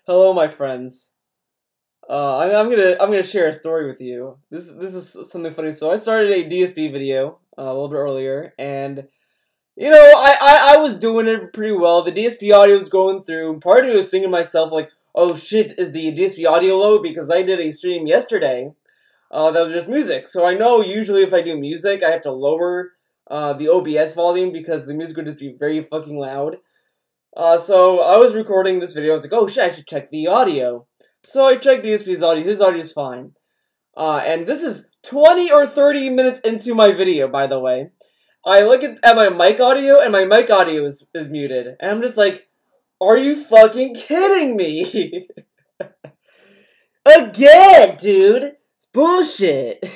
Hello, my friends. I'm gonna share a story with you. This is something funny. So I started a DSP video a little bit earlier, and you know I was doing it pretty well. The DSP audio was going through. Part of me was thinking to myself like, oh shit, is the DSP audio low? Because I did a stream yesterday that was just music. So I know usually if I do music, I have to lower the OBS volume because the music would just be very fucking loud. So I was recording this video. I was like, oh shit, I should check the audio. So I checked DSP's audio. His audio is fine. And this is 20 or 30 minutes into my video, by the way. I look at my mic audio, and my mic audio is muted. And I'm just like, are you fucking kidding me? Again, dude. It's bullshit.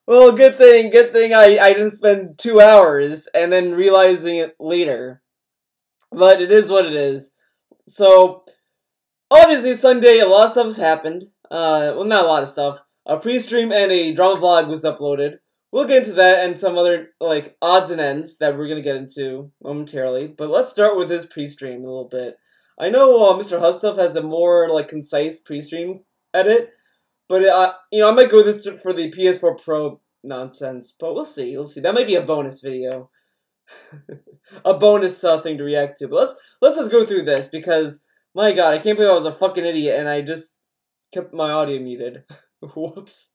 Well, good thing I didn't spend 2 hours and then realizing it later. But it is what it is. So, obviously Sunday a lot of stuff has happened. Well, not a lot of stuff. A pre-stream and a drama vlog was uploaded. We'll get into that and some other, like, odds and ends that we're gonna get into momentarily. But let's start with this pre-stream a little bit. I know Mr. Hudstuff has a more, like, concise pre-stream edit. But, you know, I might go this for the PS4 Pro nonsense. But we'll see. We'll see. That might be a bonus video. A bonus thing to react to. But let's just go through this. Because, my god, I can't believe I was a fucking idiot. And I just kept my audio muted. Whoops.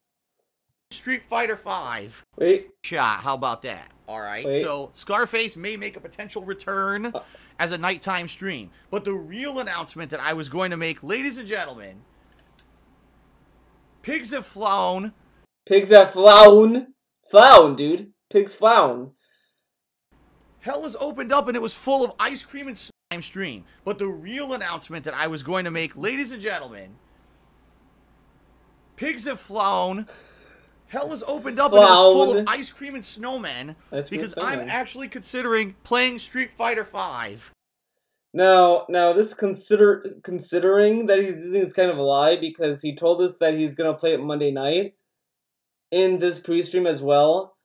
Street Fighter 5. Wait. Shot. How about that? Alright. So, Scarface may make a potential return as a nighttime stream. But the real announcement that I was going to make, ladies and gentlemen... Pigs have flown. Pigs have flown. Flown, dude. Pigs flown. Hell was opened up and it was full of ice cream and slime stream. But the real announcement that I was going to make, ladies and gentlemen, pigs have flown. Hell was opened up and it was full of ice cream and snowmen. Because I'm actually considering playing Street Fighter 5. Now this considering that he's using is kind of a lie because he told us that he's gonna play it Monday night in this pre-stream as well.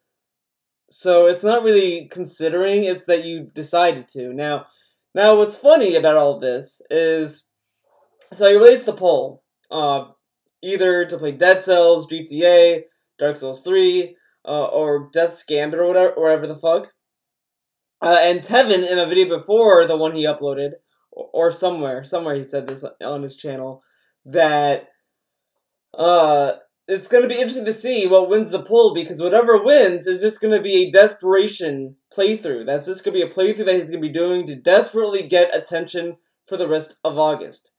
So it's not really considering, it's that you decided to. Now what's funny about all this is, so he released the poll, either to play Dead Cells, GTA, Dark Souls 3, or Death's Gambit or whatever the fuck. And Tevin, in a video before the one he uploaded, or somewhere he said this on his channel, that it's going to be interesting to see what wins the poll, because whatever wins is just going to be a desperation playthrough. That's just going to be a playthrough that he's going to be doing to desperately get attention for the rest of August.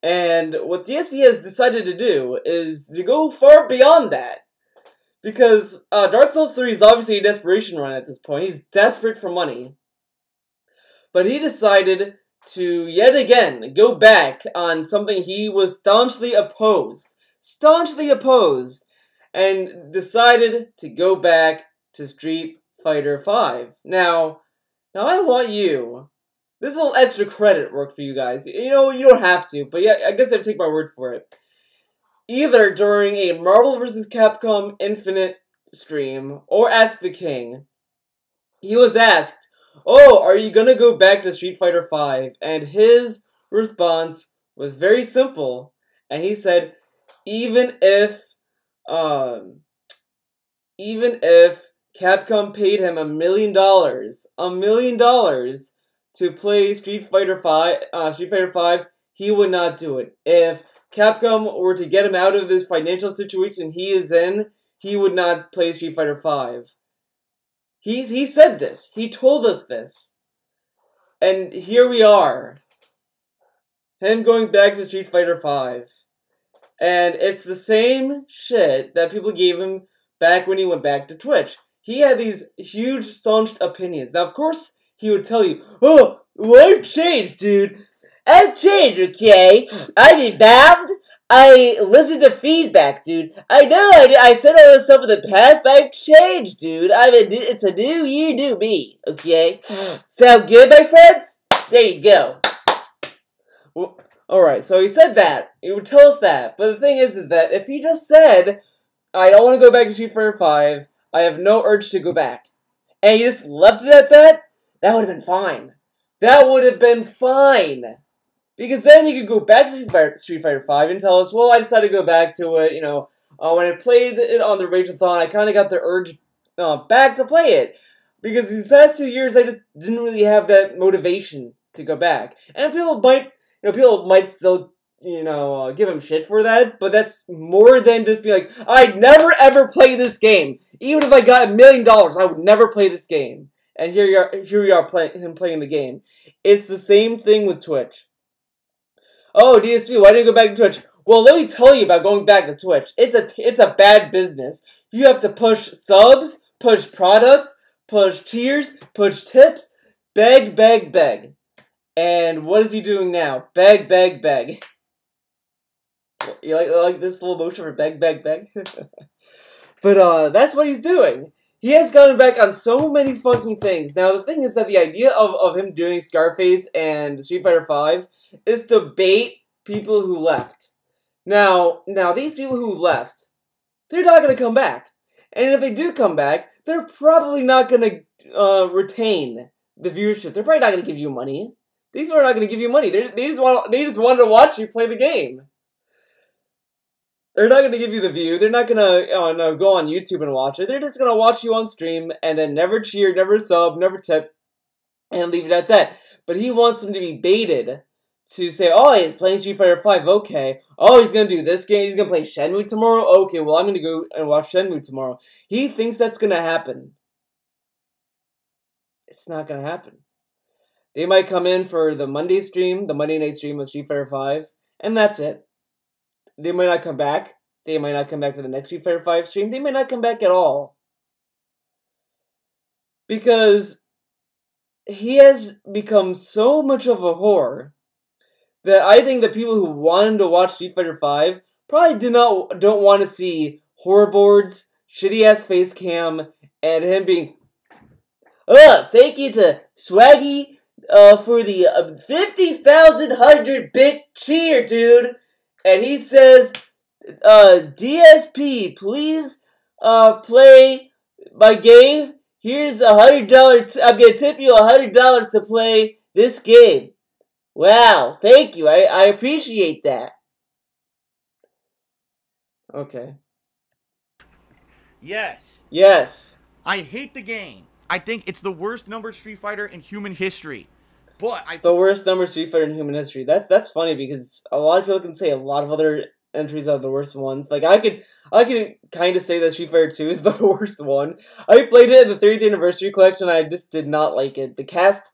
And what DSP has decided to do is to go far beyond that. Because Dark Souls 3 is obviously a desperation run at this point. He's desperate for money. But he decided to, yet again, go back on something he was staunchly opposed. And decided to go back to Street Fighter 5. Now I want you. This is a little extra credit work for you guys. You know, you don't have to, but yeah, I guess I have to take my word for it. Either during a Marvel vs. Capcom Infinite stream or Ask the King, he was asked, oh, are you gonna go back to Street Fighter 5? And his response was very simple, and he said, even if Capcom paid him $1 million to play Street Fighter 5, he would not do it. If Capcom were to get him out of this financial situation he is in, he would not play Street Fighter 5. He said this. He told us this. And here we are. Him going back to Street Fighter 5. And it's the same shit that people gave him back when he went back to Twitch. He had these huge, staunched opinions. Now, of course, he would tell you, oh, well, I've changed, dude. I've changed, okay? I've evolved. I listened to feedback, dude. I know I said all this stuff in the past, but I've changed, dude. It's a new year, new me, okay? Sound good, my friends? There you go. Well, alright, so he said that. He would tell us that. But the thing is that if he just said, I don't want to go back to Street Fighter 5, I have no urge to go back, and he just left it at that, that would have been fine. That would have been fine. Because then you could go back to Street Fighter V and tell us, well, I decided to go back to it, you know, when I played it on the Rage-a-thon, I kind of got the urge back to play it. Because these past 2 years, I just didn't really have that motivation to go back. And people might still, give him shit for that, but that's more than just be like, I'd never ever play this game. Even if I got $1 million, I would never play this game. And here we are playing the game. It's the same thing with Twitch. Oh, DSP, why didn't you go back to Twitch? Well, let me tell you about going back to Twitch. It's a bad business. You have to push subs, push product, push tiers, push tips, beg, beg, beg. And what is he doing now? Beg, beg, beg. You like this little motion for beg, beg, beg? But that's what he's doing. He has gone back on so many fucking things. Now, the thing is that the idea of him doing Scarface and Street Fighter V is to bait people who left. Now these people who left, they're not going to come back. And if they do come back, they're probably not going to retain the viewership. They're probably not going to give you money. These people are not going to give you money. They just wanted to watch you play the game. They're not going to give you the view. They're not going to go on YouTube and watch it. They're just going to watch you on stream and then never cheer, never sub, never tip, and leave it at that. But he wants them to be baited to say, oh, he's playing Street Fighter V, okay. Oh, he's going to do this game. He's going to play Shenmue tomorrow? Okay, well, I'm going to go and watch Shenmue tomorrow. He thinks that's going to happen. It's not going to happen. They might come in for the Monday stream, the Monday night stream of Street Fighter V, and that's it. They might not come back. They might not come back for the next Street Fighter V stream. They might not come back at all. Because he has become so much of a whore that I think the people who wanted to watch Street Fighter V probably don't want to see horror boards, shitty-ass face cam, and him being, thank you to Swaggy for the 50,000 100-bit cheer, dude. And he says, DSP, please play my game. Here's $100. I'm going to tip you $100 to play this game. Wow, thank you. I appreciate that. Okay. Yes. Yes. I hate the game. I think it's the worst numbered Street Fighter in human history. But the worst numbered Street Fighter in human history. That's funny because a lot of people can say a lot of other entries are the worst ones. Like I could kind of say that Street Fighter 2 is the worst one. I played it in the 30th anniversary collection. I just did not like it. The cast,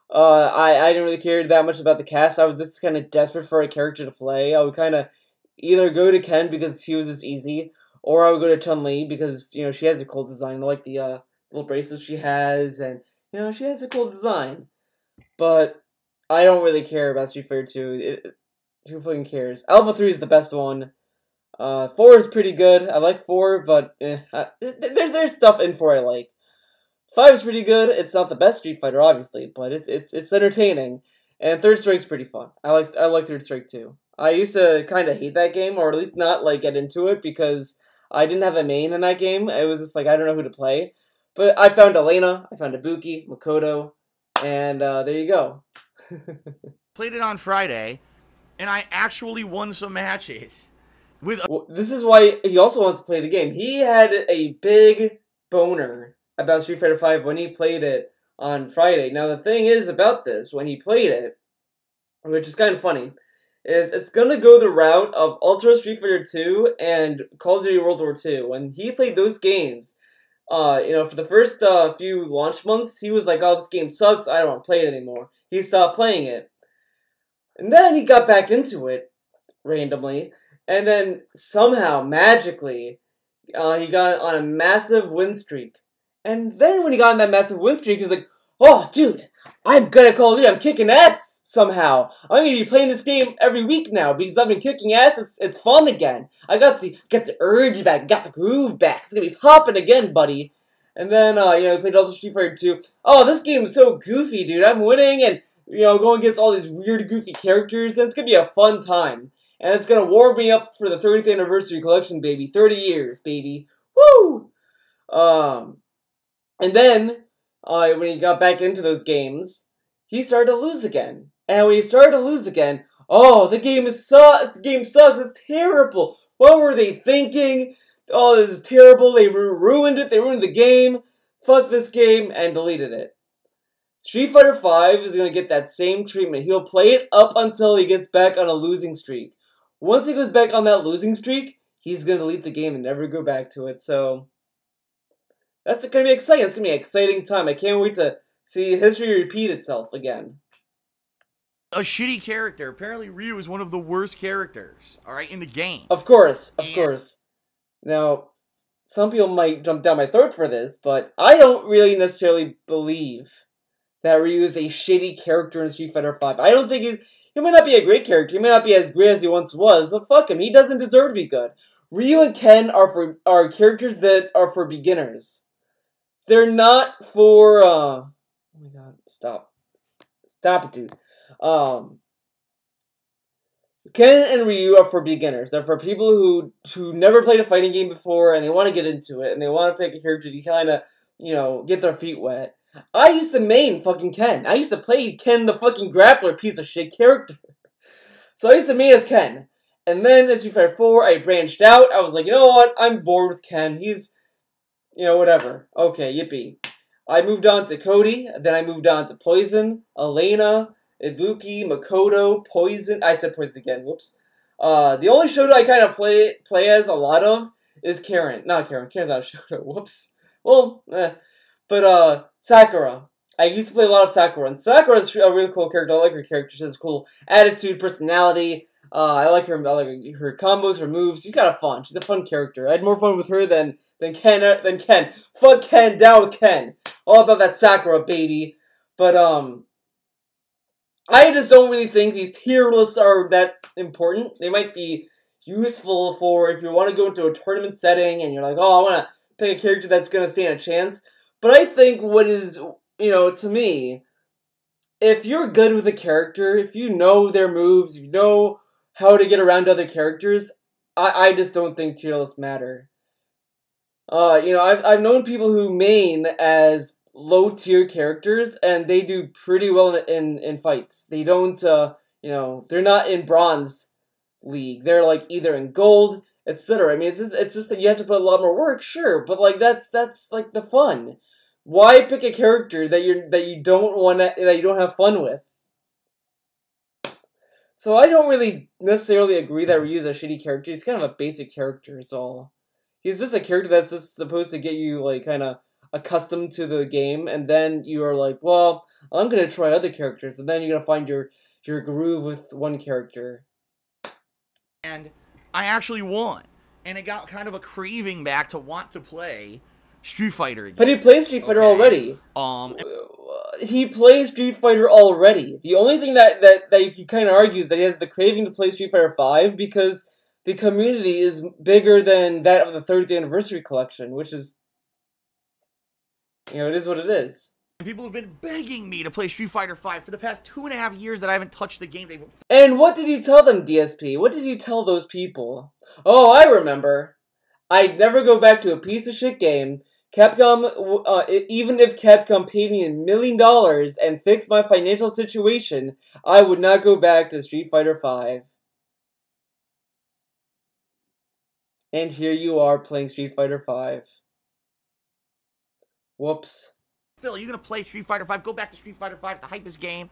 I didn't really care that much about the cast. I was just kind of desperate for a character to play. I would kind of either go to Ken because he was just easy, or I would go to Chun-Li because she has a cool design. I like the little bracelets she has, and she has a cool design. But I don't really care about Street Fighter 2. Who fucking cares? Alpha 3 is the best one. 4 is pretty good. I like 4, but there's stuff in 4 I like. 5 is pretty good. It's not the best Street Fighter, obviously, but it's entertaining. And Third Strike's pretty fun. I like Third Strike too. I used to kind of hate that game, or at least not get into it because I didn't have a main in that game. It was just I don't know who to play. But I found Elena, I found Ibuki, Makoto, and there you go. Played it on Friday, and I actually won some matches. This is why he also wants to play the game. He had a big boner about Street Fighter V when he played it on Friday. Now the thing is about this, when he played it, which is kind of funny, is it's gonna go the route of Ultra Street Fighter 2 and Call of Duty World War II. When he played those games, for the first few launch months, he was like, oh, this game sucks, I don't want to play it anymore. He stopped playing it. And then he got back into it, randomly, and then somehow, magically, he got on a massive win streak. And then when he got on that massive win streak, he was like, oh, dude, I'm good at Call of Duty, I'm kicking ass somehow. I'm going to be playing this game every week now because I've been kicking ass, it's fun again. I got the urge back, got the groove back, it's going to be popping again, buddy. And then, he played Ultra Street Fighter 2. Oh, this game is so goofy, dude, I'm winning, and, going against all these weird, goofy characters, and it's going to be a fun time. And it's going to warm me up for the 30th anniversary collection, baby. 30 years, baby. Woo! And then, when he got back into those games, he started to lose again. And when he started to lose again, oh, the game sucks, it's terrible. What were they thinking? Oh, this is terrible, they ruined it, they ruined the game. Fuck this game, and deleted it. Street Fighter V is going to get that same treatment. He'll play it up until he gets back on a losing streak. Once he goes back on that losing streak, he's going to delete the game and never go back to it. So, that's going to be exciting. It's going to be an exciting time. I can't wait to see history repeat itself again. A shitty character. Apparently, Ryu is one of the worst characters, alright, in the game. Of course, of course. Now, some people might jump down my throat for this, but I don't really necessarily believe that Ryu is a shitty character in Street Fighter V. I don't think he might not be a great character. He might not be as great as he once was, but fuck him. He doesn't deserve to be good. Ryu and Ken are characters that are for beginners. They're not for oh my god, stop it, dude. Ken and Ryu are for beginners. They're for people who never played a fighting game before and they want to get into it and they want to pick a character to kind of, you know, get their feet wet. I used to main fucking Ken. I used to play Ken the fucking grappler piece of shit character. So I used to main as Ken. And then in Street Fighter 4, I branched out. I was like, you know what? I'm bored with Ken. He's, you know, whatever. Okay, yippee. I moved on to Cody. Then I moved on to Poison, Elena, Ibuki, Makoto, Poison. I said Poison again. Whoops. The only Shoto I kind of play as a lot of is Karen. Not Karen. Karen's not a Shoto. Whoops. Well, But, Sakura. I used to play a lot of Sakura, and Sakura's a really cool character. I like her character. She has a cool attitude, personality. I like her combos, her moves. She's kind of fun. She's a fun character. I had more fun with her than Ken. Fuck Ken, down with Ken. All about that Sakura, baby. But, I just don't really think these tier lists are that important. They might be useful for if you want to go into a tournament setting, and you're like, oh, I want to pick a character that's going to stand a chance. But I think what is, you know, to me, if you're good with a character, if you know their moves, you know how to get around other characters, I just don't think tier lists matter. You know, I've known people who main as low-tier characters, and they do pretty well in fights. They don't, you know, they're not in bronze league. They're, like, either in gold, etc. I mean, it's just that you have to put a lot more work, sure, but, like, that's like, the fun. Why pick a character that you don't have fun with? So I don't really necessarily agree that Ryu's a shitty character. He's kind of a basic character, it's all. He's just a character that's just supposed to get you, like, kind of accustomed to the game, and then you are like, well, I'm gonna try other characters, and then you're gonna find your groove with one character. And I actually won. And it got kind of a craving back to want to play Street Fighter again. But he plays Street Fighter already. He plays Street Fighter already. The only thing that you can kind of argue is that he has the craving to play Street Fighter V because the community is bigger than that of the 30th anniversary collection, which is, you know, it is what it is. People have been begging me to play Street Fighter V for the past 2.5 years that I haven't touched the game. And what did you tell them, DSP? What did you tell those people? Oh, I remember. I'd never go back to a piece of shit game. Capcom, even if Capcom paid me $1 million and fixed my financial situation, I would not go back to Street Fighter V. And here you are playing Street Fighter V. Whoops. Phil, you gonna play Street Fighter V? Go back to Street Fighter V, the hypest game.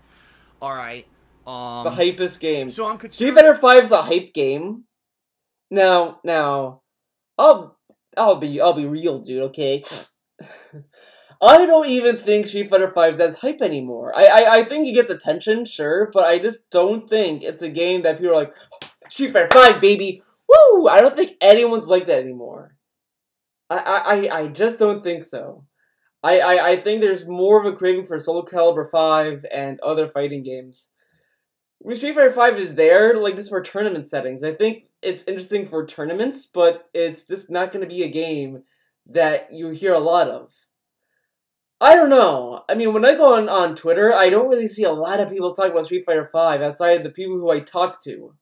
Alright. The hypest game. So I'm Street Fighter V is a hype game. Now, I'll be real, dude, okay? I don't even think Street Fighter V is as hype anymore. I think it gets attention, sure, but I just don't think it's a game that people are like, Street Fighter V, baby! Woo! I don't think anyone's like that anymore. I just don't think so. I think there's more of a craving for Soul Calibur 5 and other fighting games. I mean, Street Fighter 5 is there, like, just for tournament settings. I think it's interesting for tournaments, but it's just not going to be a game that you hear a lot of. I don't know. I mean, when I go on Twitter, I don't really see a lot of people talk about Street Fighter 5 outside of the people who I talk to.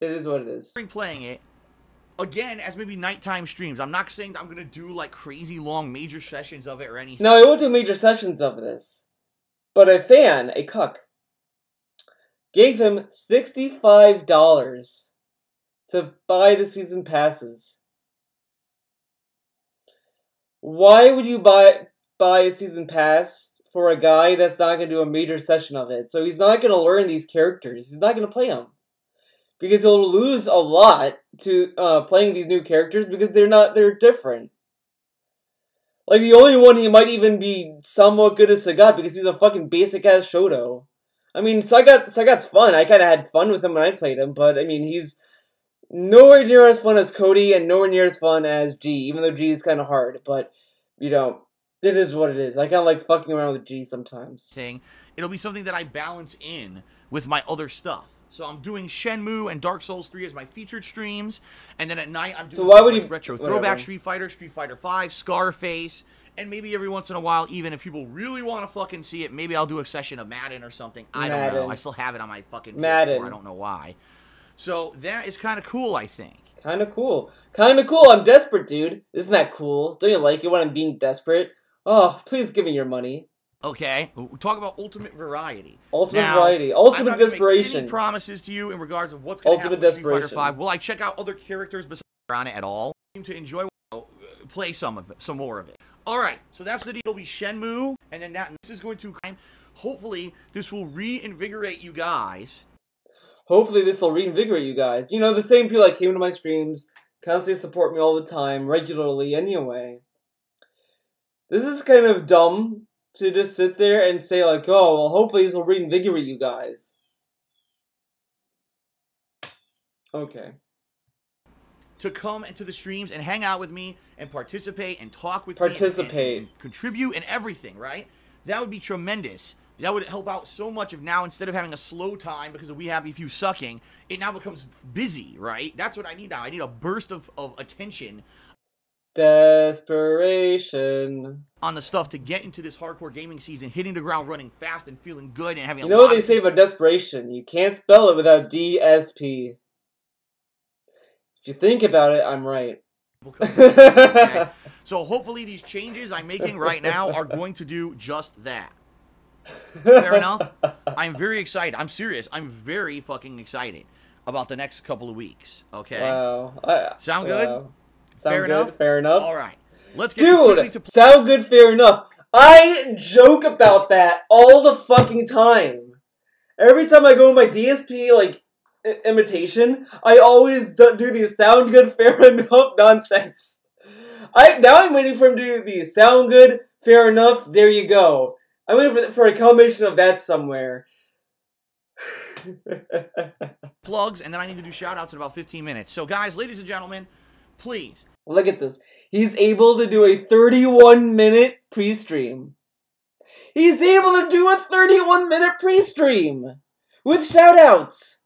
It is what it is. Playing it, Again, as maybe nighttime streams. I'm not saying that I'm going to do, like, crazy long major sessions of it or anything. No, I won't do major sessions of this. But a fan, a cuck, gave him $65 to buy the season passes. Why would you buy a season pass for a guy that's not going to do a major session of it? So he's not going to learn these characters. He's not going to play them. Because he'll lose a lot to playing these new characters because they're different. Like, the only one he might even be somewhat good as Sagat because he's a fucking basic-ass Shoto. I mean, Sagat's fun. I kind of had fun with him when I played him, but, I mean, he's nowhere near as fun as Cody and nowhere near as fun as G, even though G is kind of hard, but, you know, it is what it is. I kind of like fucking around with G sometimes. It'll be something that I balance in with my other stuff. So I'm doing Shenmue and Dark Souls 3 as my featured streams, and then at night I'm doing retro throwback Street Fighter 5, Scarface, and maybe every once in a while, even if people really want to fucking see it, maybe I'll do a session of Madden or something. I don't know. I still have it on my fucking PS4. I don't know why. So that is kind of cool, I think. Kind of cool. Kind of cool. I'm desperate, dude. Isn't that cool? Don't you like it when I'm being desperate? Oh, please give me your money. Okay, we talk about ultimate variety. Ultimate variety. Ultimate desperation. I'm not any promises to you in regards of what's going to happen with Street Fighter 5. Will I check out other characters besides on it at all? I seem to enjoy play some more of it. All right, so that's the deal. It'll be Shenmue, and then this is going to hopefully this will reinvigorate you guys. Hopefully this will reinvigorate you guys. You know, the same people that came to my streams constantly support me all the time, regularly anyway. This is kind of dumb to just sit there and say, like, oh, well, hopefully this will reinvigorate you guys. Okay. To come into the streams and hang out with me and participate and talk with me. And contribute and everything, right? That would be tremendous. That would help out so much if now, instead of having a slow time because of We Happy Few sucking, it now becomes busy, right? That's what I need now. I need a burst of attention. Desperation. On the stuff to get into this hardcore gaming season, hitting the ground running fast and feeling good and having You know what they say about desperation? You can't spell it without DSP. If you think about it, I'm right. Okay. So hopefully these changes I'm making right now are going to do just that. Fair enough? I'm very excited. I'm serious. I'm very fucking excited about the next couple of weeks. Okay? Wow. Sound good? Wow. Fair enough? Fair enough. All right. Let's get Dude, sound good, fair enough. I joke about that all the fucking time. Every time I go in my DSP, like, imitation, I always do the sound good, fair enough nonsense. Now I'm waiting for him to do the sound good, fair enough, there you go. I'm waiting for a combination of that somewhere. Plugs, and then I need to do shout-outs in about 15 minutes. So, guys, ladies and gentlemen, please. Look at this. He's able to do a 31-minute pre-stream. He's able to do a 31-minute pre-stream with shout-outs.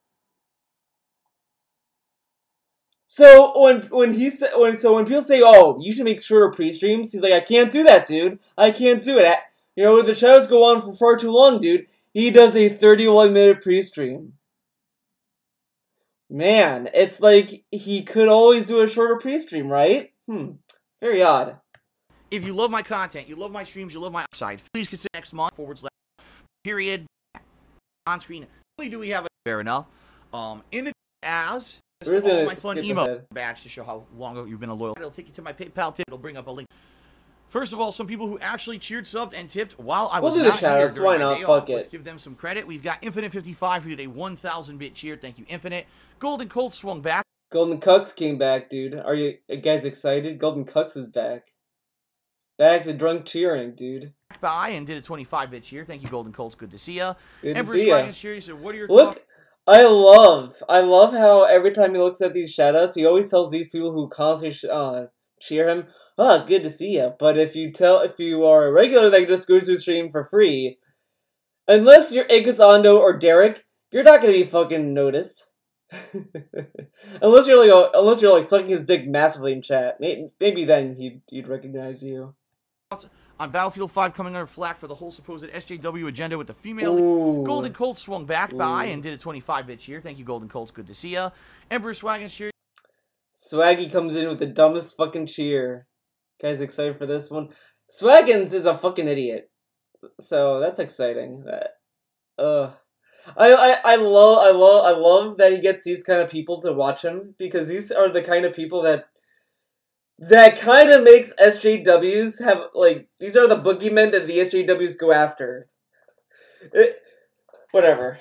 So when people say, "Oh, you should make shorter pre-streams," he's like, "I can't do that, dude. I can't do it. You know, the shoutouts go on for far too long, dude." He does a 31-minute pre-stream. Man, it's like he could always do a shorter pre-stream, right? Very odd. If you love my content, you love my streams, you love my upside, please consider next month /period on screen. Not only do we have a fair enough, in it as all my fun emo badge to show how long you've been a loyal. It'll take you to my PayPal tip. It'll bring up a link. First of all, some people who actually cheered, subbed, and tipped while I was not here. We'll do the shoutouts. Why not? Fuck it. Let's give them some credit. We've got Infinite55 who did a 1,000-bit cheer. Thank you, Infinite. Golden Colt swung back. Golden Cucks came back, dude. Are you guys excited? Golden Cucks is back. Back to drunk cheering, dude. By and did a 25-bit cheer. Thank you, Golden Colts. Good to see ya. Good to see ya. He said, "What are your thoughts?" I love how every time he looks at these shoutouts, he always tells these people who constantly cheer him, "Oh, good to see ya." But if you are a regular that just goes to the stream for free, unless you're Ikazondo or Derek, you're not gonna be fucking noticed. unless you're like sucking his dick massively in chat. Maybe then he'd recognize you. On Battlefield 5 coming under flack for the whole supposed SJW agenda with the female. Ooh. Golden Colts swung back by and did a 25-bit cheer. Thank you, Golden Colts. Good to see ya. Emperor Swaggins cheer. Swaggy comes in with the dumbest fucking cheer. Guys excited for this one? Swaggins is a fucking idiot. So that's exciting. I love that he gets these kind of people to watch him, because these are the kind of people that kind of makes SJWs have, like, these are the boogeymen that the SJWs go after. Whatever.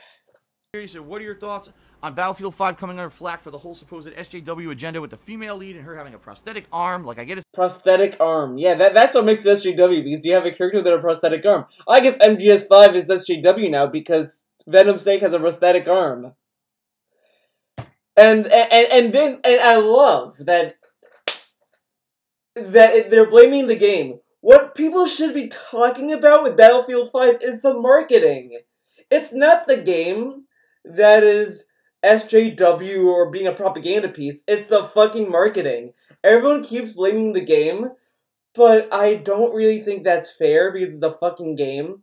So what are your thoughts on Battlefield 5 coming under flack for the whole supposed SJW agenda with the female lead and her having a prosthetic arm? Like, I get it. Prosthetic arm. Yeah, that's what makes it SJW, because you have a character with a prosthetic arm. I guess MGS5 is SJW now because Venom Snake has a prosthetic arm. And I love that they're blaming the game. What people should be talking about with Battlefield 5 is the marketing. It's not the game that is SJW or being a propaganda piece. It's the fucking marketing. Everyone keeps blaming the game, but I don't really think that's fair because it's the fucking game.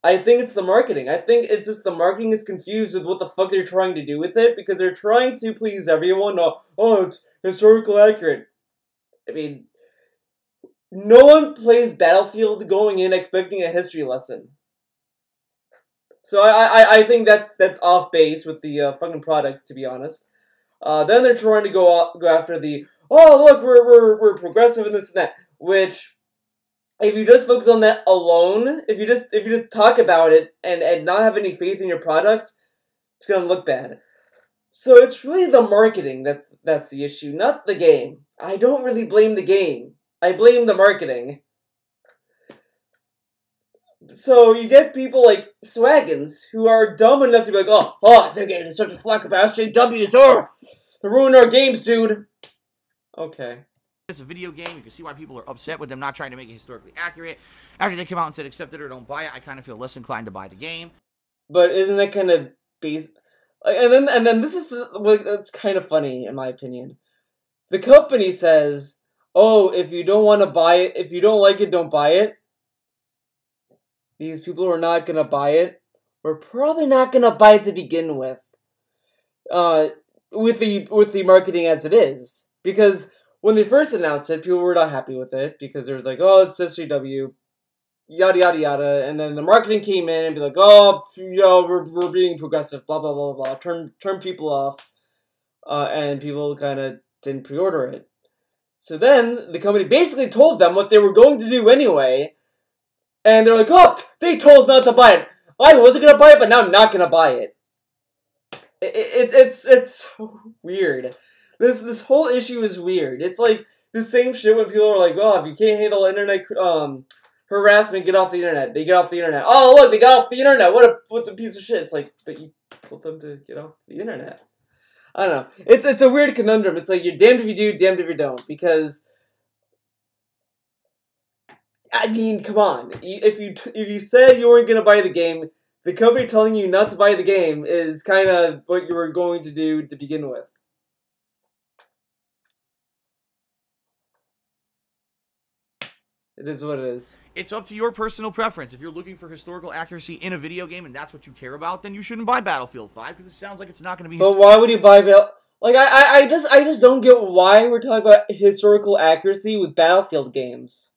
I think it's the marketing. I think it's just the marketing is confused with what the fuck they're trying to do with it, because they're trying to please everyone. Oh, it's historical accurate. I mean, no one plays Battlefield going in expecting a history lesson. So I think that's off base with the fucking product, to be honest. Then they're trying to go after the, oh look, we're progressive and this and that, which, if you just focus on that alone, if you just talk about it and not have any faith in your product, it's gonna look bad. So it's really the marketing that's the issue, not the game. I don't really blame the game. I blame the marketing. So you get people like Swaggins who are dumb enough to be like, oh, they're getting such a flack about SJWs, to ruin our games, dude. Okay. It's a video game. You can see why people are upset with them not trying to make it historically accurate. After they come out and said accept it or don't buy it, I kind of feel less inclined to buy the game. But isn't that kind of base? And then this is, like, that's kind of funny in my opinion. The company says, oh, if you don't want to buy it, if you don't like it, don't buy it. These people who are not gonna buy it, we're probably not gonna buy it to begin with. With the marketing as it is, because when they first announced it, people were not happy with it because they were like, oh, it's SJW, yada yada yada, and then the marketing came in and be like, oh, we're being progressive, blah blah blah blah, turn people off, and people kind of didn't pre-order it. So then the company basically told them what they were going to do anyway. And they're like, oh, they told us not to buy it. I wasn't going to buy it, but now I'm not going to buy it. It's so weird. This whole issue is weird. It's like the same shit when people are like, oh, if you can't handle internet harassment, get off the internet. They get off the internet. Oh, look, they got off the internet. What a piece of shit. It's like, but you told them to get off the internet. I don't know. It's a weird conundrum. It's like, you're damned if you do, damned if you don't. Because, I mean, come on. If you said you weren't going to buy the game, the company telling you not to buy the game is kind of what you were going to do to begin with. It is what it is. It's up to your personal preference. If you're looking for historical accuracy in a video game and that's what you care about, then you shouldn't buy Battlefield 5 because it sounds like it's not going to be. But why would you buy Like, I just don't get why we're talking about historical accuracy with Battlefield games.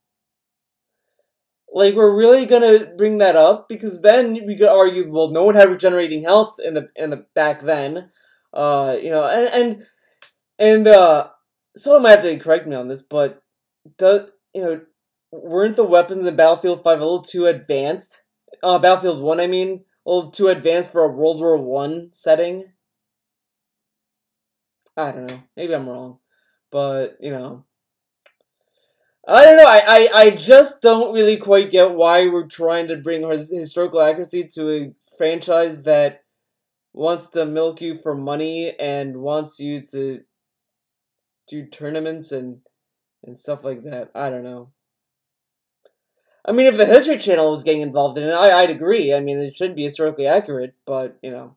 Like, we're really gonna bring that up because then we could argue, well, no one had regenerating health in the back then, you know, and someone might have to correct me on this, but weren't the weapons in Battlefield 5 a little too advanced? Battlefield 1, I mean, a little too advanced for a World War I setting. I don't know. Maybe I'm wrong, but you know. I don't know, I just don't really quite get why we're trying to bring historical accuracy to a franchise that wants to milk you for money and wants you to do tournaments and stuff like that. I don't know. I mean, if the History Channel was getting involved in it, I'd agree. I mean, it should be historically accurate, but, you know,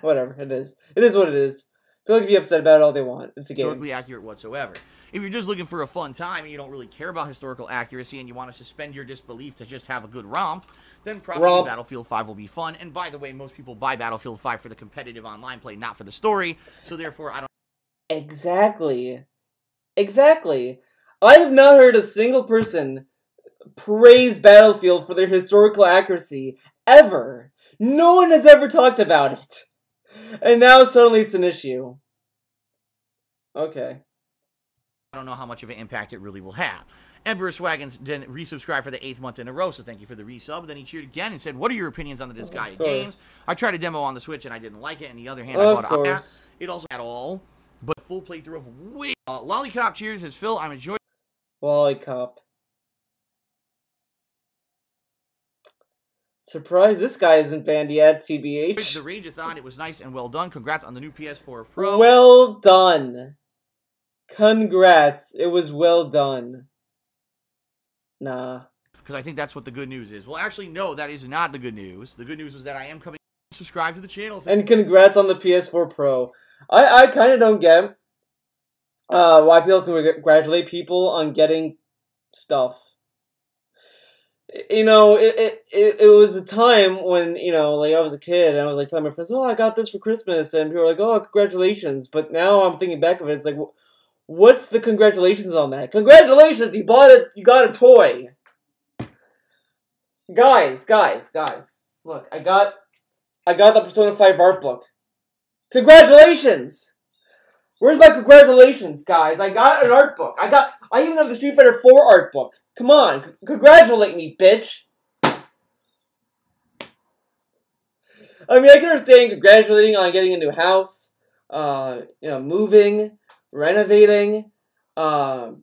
whatever, it is. It is what it is. People can be upset about it all they want. It's a game. Historically accurate whatsoever. If you're just looking for a fun time and you don't really care about historical accuracy and you want to suspend your disbelief to just have a good romp, then probably Battlefield 5 will be fun. And by the way, most people buy Battlefield 5 for the competitive online play, not for the story. So therefore, I don't... Exactly. Exactly. I have not heard a single person praise Battlefield for their historical accuracy, ever. No one has ever talked about it. And now suddenly it's an issue. Okay. I don't know how much of an impact it really will have. Emperor Swaggins didn't resubscribe for the 8th month in a row, so thank you for the resub. Then he cheered again and said, what are your opinions on the Disgaea games? I tried a demo on the Switch and I didn't like it. On the other hand, I bought it. It also at all, but full playthrough of way. Lollipop cheers as Phil. I'm enjoying. Lollipop. Surprised this guy isn't banned yet, TBH. The Rageathon, it was nice and well done. Congrats on the new PS4 Pro. Well done. Congrats. It was well done. Nah. Because I think that's what the good news is. Well, actually, no, that is not the good news. The good news was that I am coming to subscribe to the channel. And congrats on the PS4 Pro. I kind of don't get why people congratulate people on getting stuff. You know, it was a time when, you know, like, I was a kid, and I was, like, telling my friends, oh, I got this for Christmas, and people were like, oh, congratulations. But now I'm thinking back of it, it's like, what's the congratulations on that? Congratulations, you bought it, you got a toy. Guys. Look, I got the Persona 5 art book. Congratulations! Where's my congratulations, guys? I got an art book. I even have the Street Fighter 4 art book. Come on, congratulate me, bitch. I mean, I can understand congratulating on getting a new house, you know, moving, renovating, that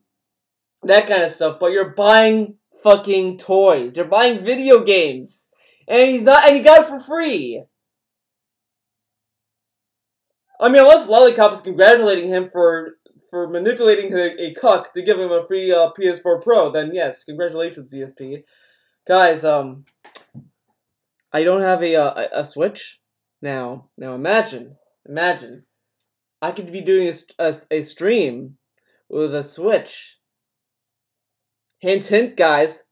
kind of stuff, but you're buying fucking toys. You're buying video games. And he got it for free. I mean, unless Lollipop is congratulating him for manipulating a cuck to give him a free PS4 Pro, then yes, congratulations, DSP. Guys, I don't have a Switch now. Now imagine, I could be doing a stream with a Switch. Hint, hint, guys.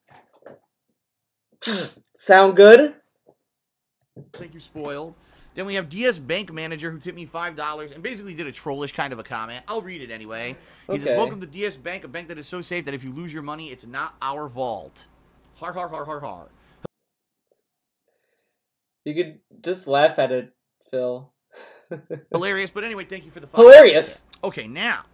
Sound good? Thank you, spoiled. Then we have DS Bank Manager, who tipped me $5 and basically did a trollish kind of a comment. I'll read it anyway. He says, welcome to DS Bank, a bank that is so safe that if you lose your money, it's not our vault. Har, har, har, har, har. You could just laugh at it, Phil. Hilarious, but anyway, thank you for the $5. Hilarious! Okay, now,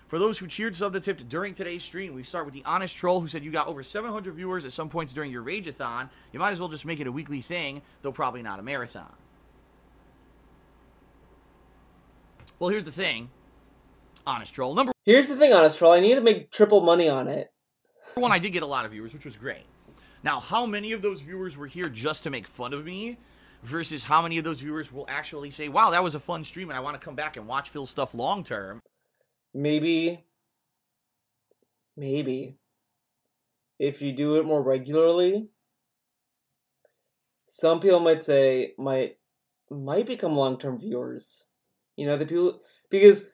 for those who cheered, subbed, and tipped during today's stream, we start with the Honest Troll, who said you got over 700 viewers at some points during your Rageathon. You might as well just make it a weekly thing, though probably not a marathon. Well, here's the thing, Honest Troll. Here's the thing, Honest Troll. I need to make triple money on it. Number one, I did get a lot of viewers, which was great. Now, how many of those viewers were here just to make fun of me versus how many of those viewers will actually say, wow, that was a fun stream and I want to come back and watch Phil's stuff long term? Maybe. If you do it more regularly, some people might say, might become long-term viewers. You know, the people, because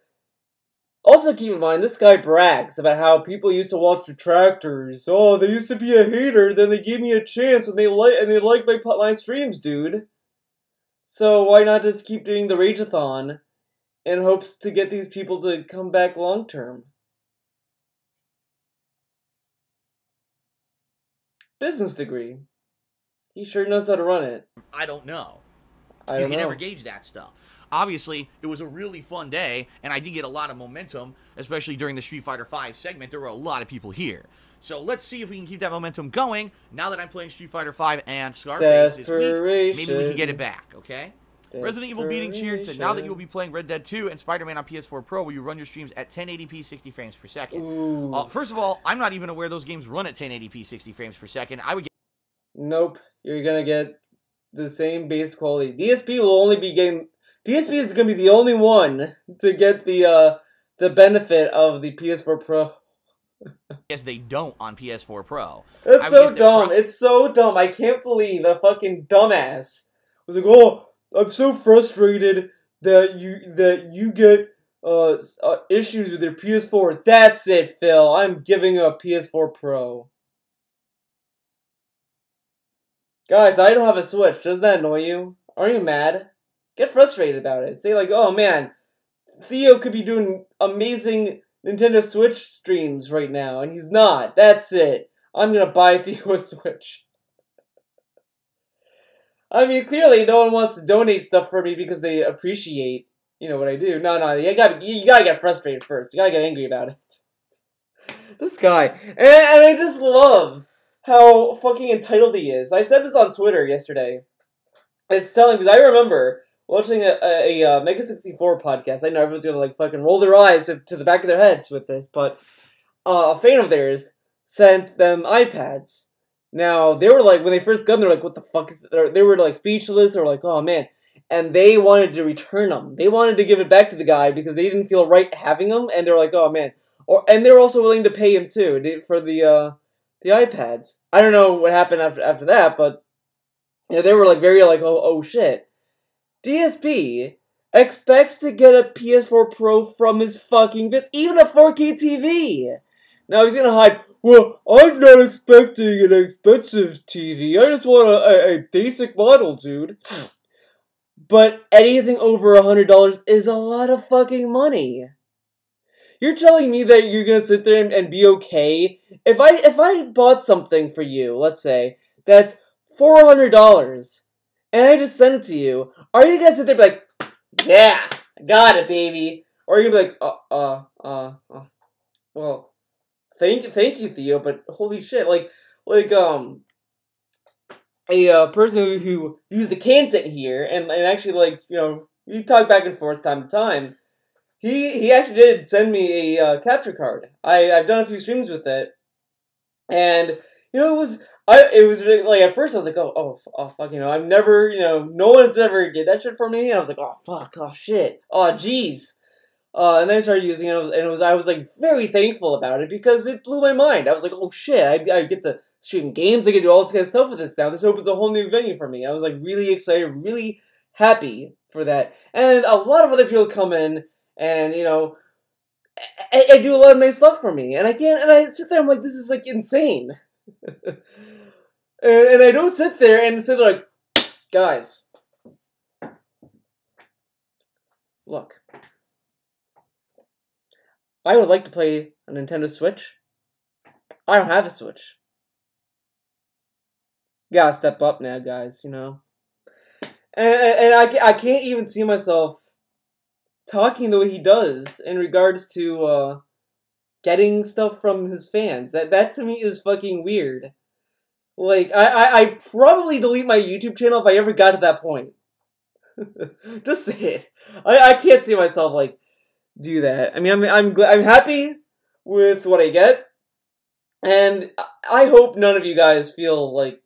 also keep in mind, this guy brags about how people used to watch detractors. Oh, they used to be a hater, then they gave me a chance, and they like my streams, dude. So why not just keep doing the Rageathon in hopes to get these people to come back long term? Business degree. He sure knows how to run it. I don't know. You can never gauge that stuff. Obviously, it was a really fun day, and I did get a lot of momentum, especially during the Street Fighter V segment. There were a lot of people here. So let's see if we can keep that momentum going. Now that I'm playing Street Fighter V and Scarface this week, maybe we can get it back, okay? Resident Evil Beating cheered said, now that you will be playing Red Dead 2 and Spider-Man on PS4 Pro, will you run your streams at 1080p 60 frames per second? First of all, I'm not even aware those games run at 1080p 60 frames per second. I would get... Nope. You're going to get the same base quality. DSP will only be getting... DSP is going to be the only one to get the benefit of the PS4 Pro. Yes, they don't on PS4 Pro. It's so dumb. It's so dumb. I can't believe a fucking dumbass was like, oh, I'm so frustrated that you get issues with your PS4. That's it, Phil. I'm giving up PS4 Pro. Guys, I don't have a Switch. Doesn't that annoy you? Aren't you mad? Get frustrated about it. Say like, oh man, Theo could be doing amazing Nintendo Switch streams right now, and he's not. That's it. I'm gonna buy Theo a Switch. I mean, clearly no one wants to donate stuff for me because they appreciate, you know, what I do. No, you gotta get frustrated first. You gotta get angry about it. This guy. And I just love how fucking entitled he is. I said this on Twitter yesterday. It's telling, because I remember watching a Mega 64 podcast. I know everyone's gonna, like, fucking roll their eyes to the back of their heads with this, but a fan of theirs sent them iPads. Now, they were like, when they first got them, they're like, what the fuck is this? They were, like, speechless. They were like, oh, man. And they wanted to return them. They wanted to give it back to the guy because they didn't feel right having them. And they were like, oh, man. And they were also willing to pay him, too, for the iPads. I don't know what happened after that, but you know, they were, like, very, like, oh, shit. DSP expects to get a PS4 Pro from his fucking bits, even a 4K TV. Now, he's gonna hide, well, I'm not expecting an expensive TV. I just want a basic model, dude. But anything over $100 is a lot of fucking money. You're telling me that you're gonna sit there and be okay? If I bought something for you, let's say, that's $400, and I just send it to you, are you gonna sit there and be like, yeah, I got it, baby? Or are you gonna be like, well, thank you, Theo, but holy shit, a person who used the content here and actually, like, you know, we talk back and forth time to time. He actually did send me a capture card. I've done a few streams with it, and you know, it was really, like, at first I was like, oh fuck, you know, I've never, you know, no one's ever did that shit for me, and I was like, oh fuck, oh shit, oh jeez. And then I started using it, I was like very thankful about it because it blew my mind. I was like, oh shit, I get to stream games, I get to do all this kind of stuff with this now. This opens a whole new venue for me. I was like really excited, really happy for that. And a lot of other people come in and, you know, I do a lot of nice stuff for me. And I sit there, I'm like, this is like insane. and I don't sit there and sit there like, guys, look. I would like to play a Nintendo Switch. I don't have a Switch. Gotta step up now, guys, you know. And I can't even see myself talking the way he does in regards to getting stuff from his fans. That to me is fucking weird. Like, I probably delete my YouTube channel if I ever got to that point. Just say it. I can't see myself, like, do that. I mean, I'm happy with what I get, and I hope none of you guys feel like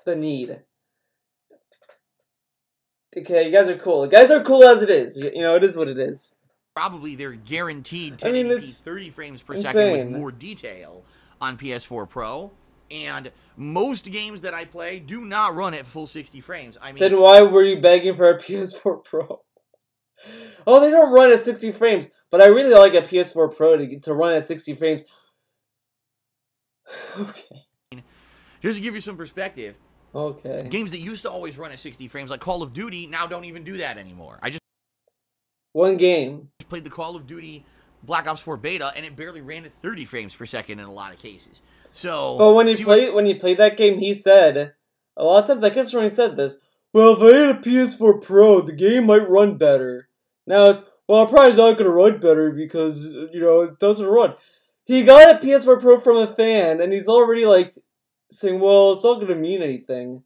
the need. Okay, you guys are cool. You guys are cool as it is. You know, it is what it is. Probably they're guaranteed 1080p 30 frames per second with more detail on PS4 Pro, and most games that I play do not run at full 60 frames. I mean, then why were you begging for a PS4 Pro? Oh, they don't run at 60 frames, but I really like a PS4 Pro to run at 60 frames. Okay. Just to give you some perspective, okay, games that used to always run at 60 frames, like Call of Duty, now don't even do that anymore. I just one game played the Call of Duty Black Ops 4 beta, and it barely ran at 30 frames per second in a lot of cases. So, but when you played that game, he said a lot of times. I guess when he said this, well, if I had a PS4 Pro, the game might run better. Now it's, well, probably not going to run better because, you know, it doesn't run. He got a PS4 Pro from a fan, and he's already, like, saying, well, it's not going to mean anything.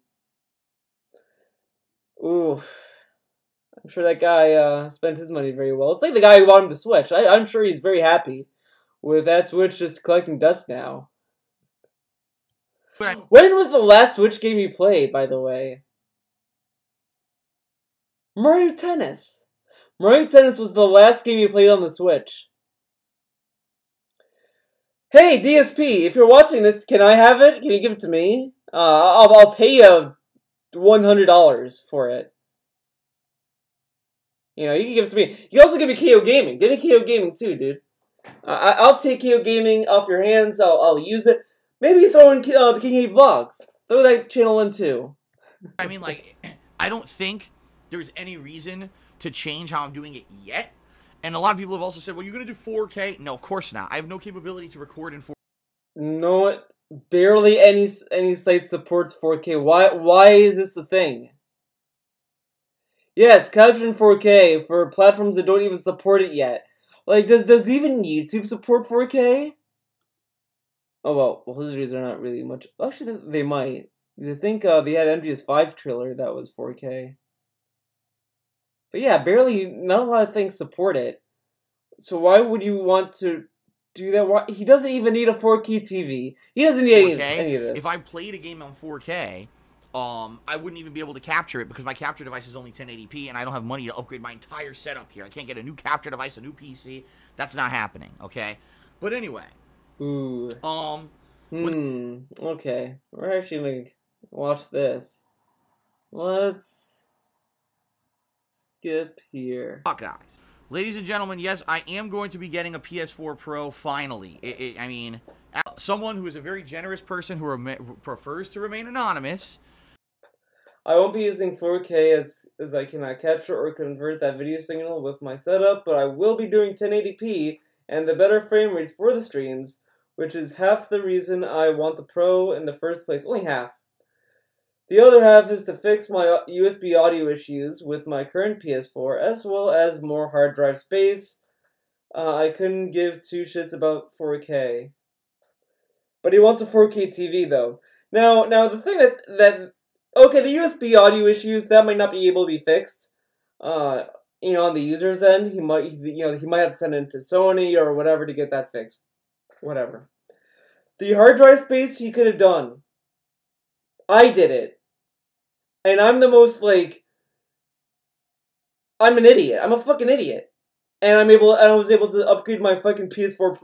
Ooh. I'm sure that guy spent his money very well. It's like the guy who bought him the Switch. I'm sure he's very happy with that Switch just collecting dust now. When was the last Switch game you played, by the way? Mario Tennis. Mario Tennis was the last game you played on the Switch. Hey, DSP, if you're watching this, can I have it? Can you give it to me? I'll pay you $100 for it. You know, you can give it to me. You can also give me KO Gaming. Give me KO Gaming too, dude. I'll take KO Gaming off your hands. I'll use it. Maybe throw in the King 8 Vlogs. Throw that channel in too. I mean, like, I don't think there's any reason to change how I'm doing it yet. And a lot of people have also said, well, you're going to do 4K? No, of course not. I have no capability to record in 4K. No, barely any site supports 4K. Why is this a thing? Yes, capture in 4K for platforms that don't even support it yet. Like, does even YouTube support 4K? Oh, well, his videos are not really much. Actually, they might. I think they had MGS5 trailer that was 4K. But yeah, barely, not a lot of things support it. So why would you want to do that? Why? He doesn't even need a 4K TV. He doesn't need any of this. If I played a game on 4K, I wouldn't even be able to capture it because my capture device is only 1080p and I don't have money to upgrade my entire setup here. I can't get a new capture device, a new PC. That's not happening, okay? But anyway. Ooh. Okay. We're actually gonna watch this. Let's skip here. Guys. Ladies and gentlemen, yes, I am going to be getting a PS4 Pro finally. I mean, someone who is a very generous person who prefers to remain anonymous. I won't be using 4K as I cannot capture or convert that video signal with my setup, but I will be doing 1080p and the better frame rates for the streams, which is half the reason I want the Pro in the first place. Only half. The other half is to fix my USB audio issues with my current PS4, as well as more hard drive space. I couldn't give two shits about 4K. But he wants a 4K TV, though. Now the thing okay, the USB audio issues, that might not be able to be fixed. On the user's end, he might have to send it to Sony or whatever to get that fixed. Whatever. The hard drive space he could have done. I did it. And I'm the most, I'm an idiot. I'm a fucking idiot. And I was able to upgrade my fucking PS4,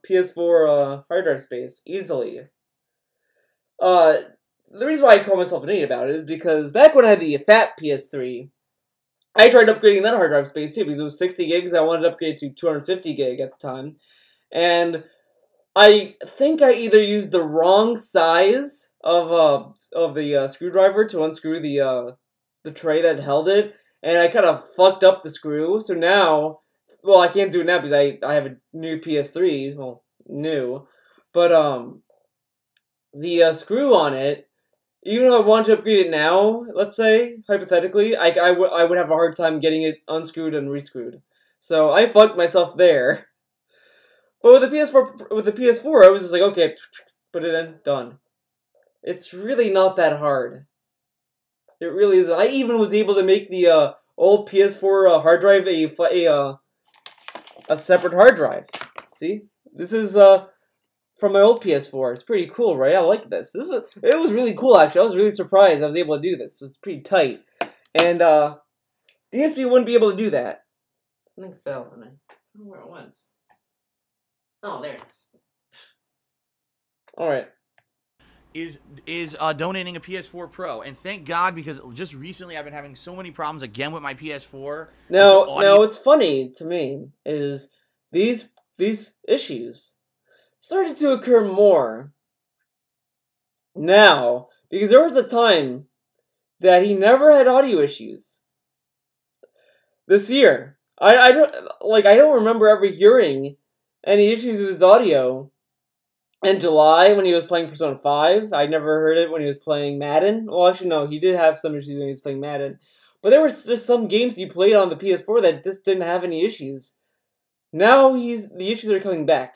PS4 hard drive space easily. The reason why I call myself an idiot about it is because back when I had the fat PS3, I tried upgrading that hard drive space too because it was 60 gigs. I wanted to upgrade to 250 gig at the time. And I think I either used the wrong size of the screwdriver to unscrew the tray that held it, and I kind of fucked up the screw. So now, well, I can't do it now because I have a new PS3, well, new, but the screw on it, even though I wanted to upgrade it now, let's say hypothetically, I would have a hard time getting it unscrewed and rescrewed. So I fucked myself there. But with the PS4, I was just like, okay, put it in, done. It's really not that hard. It really is. I even was able to make the old PS4 hard drive a separate hard drive. See, this is from my old PS4. It's pretty cool, right? I like this. It was really cool actually. I was really surprised I was able to do this. It was pretty tight, and DSP wouldn't be able to do that. Something fell, and I don't know where it went. Oh, there it is. Alright. Is donating a PS4 Pro. And thank God, because just recently I've been having so many problems again with my PS4. Now, what's funny to me is these issues started to occur more now, because there was a time that he never had audio issues. This year. I don't remember ever hearing any issues with his audio. In July, when he was playing Persona 5, I never heard it when he was playing Madden. Well, actually, no, he did have some issues when he was playing Madden. But there were just some games he played on the PS4 that just didn't have any issues. Now the issues are coming back.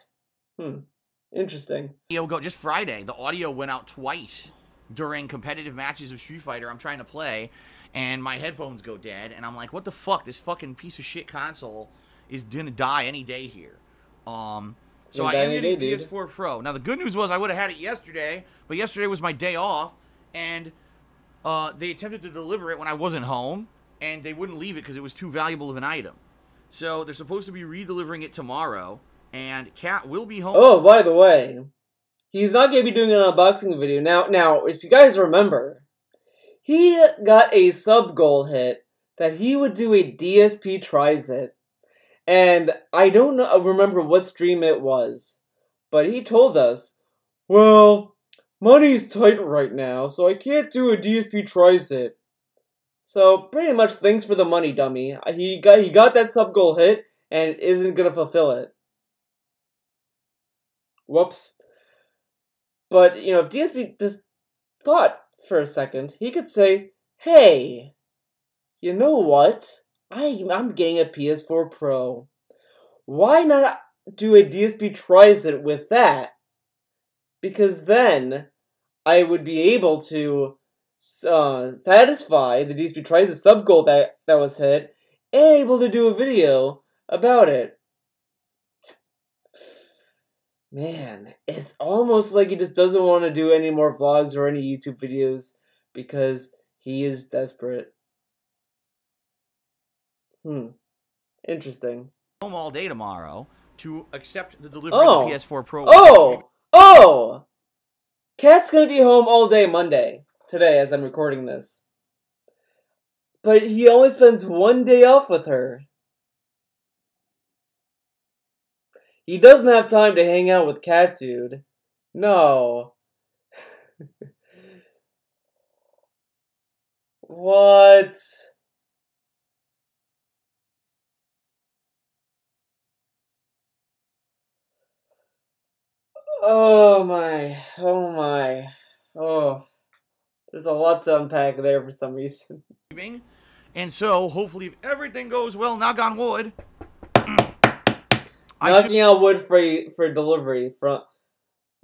Interesting. Just Friday, the audio went out twice during competitive matches of Street Fighter I'm trying to play, and my headphones go dead, and I'm like, what the fuck? This fucking piece of shit console is gonna die any day here. So I am getting PS4 Pro. Now, the good news was I would have had it yesterday, but yesterday was my day off, and they attempted to deliver it when I wasn't home, and they wouldn't leave it because it was too valuable of an item. So they're supposed to be re-delivering it tomorrow, and Cat will be home. Oh, by the way, he's not going to be doing an unboxing video. Now, if you guys remember, he got a sub-goal hit that he would do a DSP tries it. And I don't remember what stream it was, but he told us, well, money's tight right now, so I can't do a DSP tries it. So pretty much thanks for the money, dummy. He got that sub goal hit, and isn't gonna fulfill it. Whoops. But, you know, if DSP just thought for a second, he could say, hey, you know what? I'm getting a PS4 Pro. Why not do a DSP tries it with that? Because then I would be able to satisfy the DSP tries the sub goal that was hit, and able to do a video about it. Man, it's almost like he just doesn't want to do any more vlogs or any YouTube videos because he is desperate. Interesting. Home all day tomorrow to accept the delivery of the PS4 Pro. Oh! Cat's gonna be home all day Monday, today, as I'm recording this. But he only spends one day off with her. He doesn't have time to hang out with Cat Dude. No. What? Oh my. Oh my. Oh. There's a lot to unpack there for some reason. And so, hopefully, if everything goes well, knock on wood. Knocking on wood for delivery from.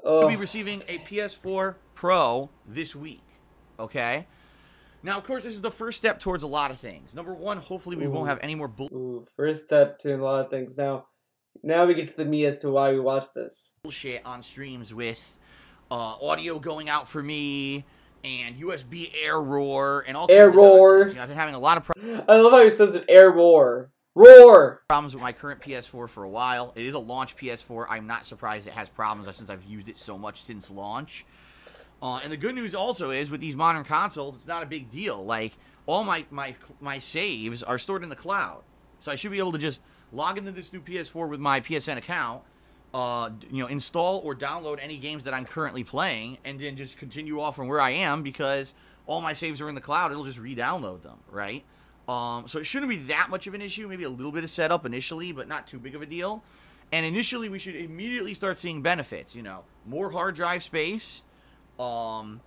I'll be receiving a PS4 Pro this week. Okay? Now, of course, this is the first step towards a lot of things. Number one, hopefully we won't have any more first step to a lot of things. Now we get to the meat as to why we watch this. Bullshit on streams with audio going out for me and USB error and all kinds of nonsense. You know, I've been having a lot of I love how he says it, error. Roar! Problems with my current PS4 for a while. It is a launch PS4. I'm not surprised it has problems since I've used it so much since launch. And the good news also is with these modern consoles, it's not a big deal. Like, all my saves are stored in the cloud. So I should be able to just log into this new PS4 with my PSN account, you know, install or download any games that I'm currently playing, and then just continue off from where I am because all my saves are in the cloud. It'll just re-download them, right? So it shouldn't be that much of an issue. Maybe a little bit of setup initially, but not too big of a deal. And initially, we should immediately start seeing benefits. You know, more hard drive space. But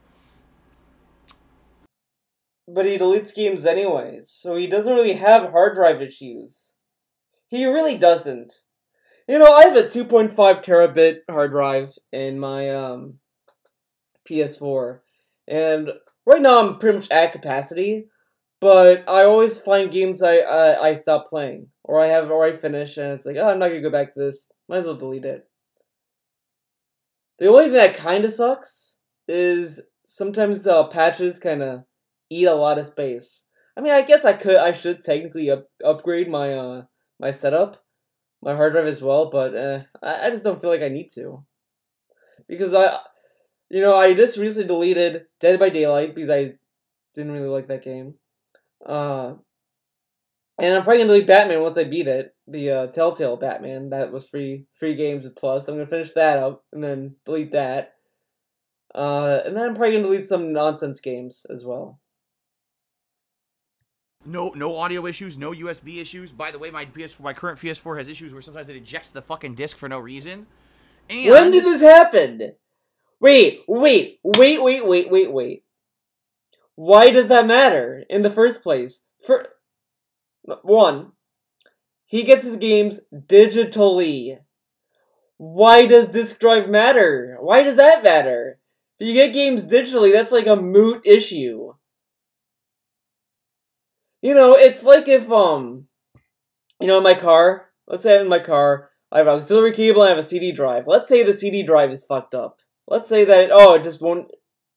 he deletes games anyways, so he doesn't really have hard drive issues. He really doesn't. You know, I have a 2.5 terabit hard drive in my PS4, and right now I'm pretty much at capacity. But I always find games I stop playing, or I finish, and it's like, oh, I'm not gonna go back to this. Might as well delete it. The only thing that kind of sucks is sometimes patches kind of eat a lot of space. I mean, I guess I should technically upgrade my my setup, my hard drive as well, but I just don't feel like I need to, because I just recently deleted Dead by Daylight because I didn't really like that game. And I'm probably gonna delete Batman once I beat it. The Telltale Batman that was free games with Plus. I'm gonna finish that up and then delete that. And then I'm probably gonna delete some nonsense games as well. No audio issues, no USB issues. By the way, my current PS4 has issues where sometimes it ejects the fucking disc for no reason. And when did this happen? Wait. Why does that matter in the first place? For one, he gets his games digitally. Why does disk drive matter? Why does that matter? If you get games digitally, that's like a moot issue. You know, it's like if, you know, in my car, let's say in my car, I have an auxiliary cable and I have a CD drive. Let's say the CD drive is fucked up. Let's say that, it just won't,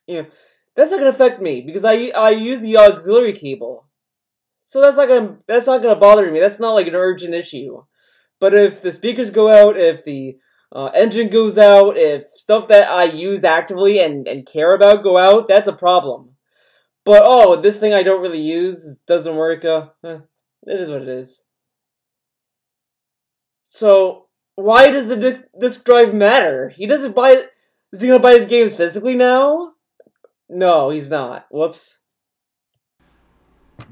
you know, that's not gonna affect me because I use the auxiliary cable, so that's not gonna bother me. That's not like an urgent issue. But if the speakers go out, if the engine goes out, if stuff that I use actively and care about go out, that's a problem. But this thing I don't really use doesn't work. It is what it is. So why does the disk drive matter? He doesn't buy. Is he gonna buy his games physically now? No, he's not. Whoops.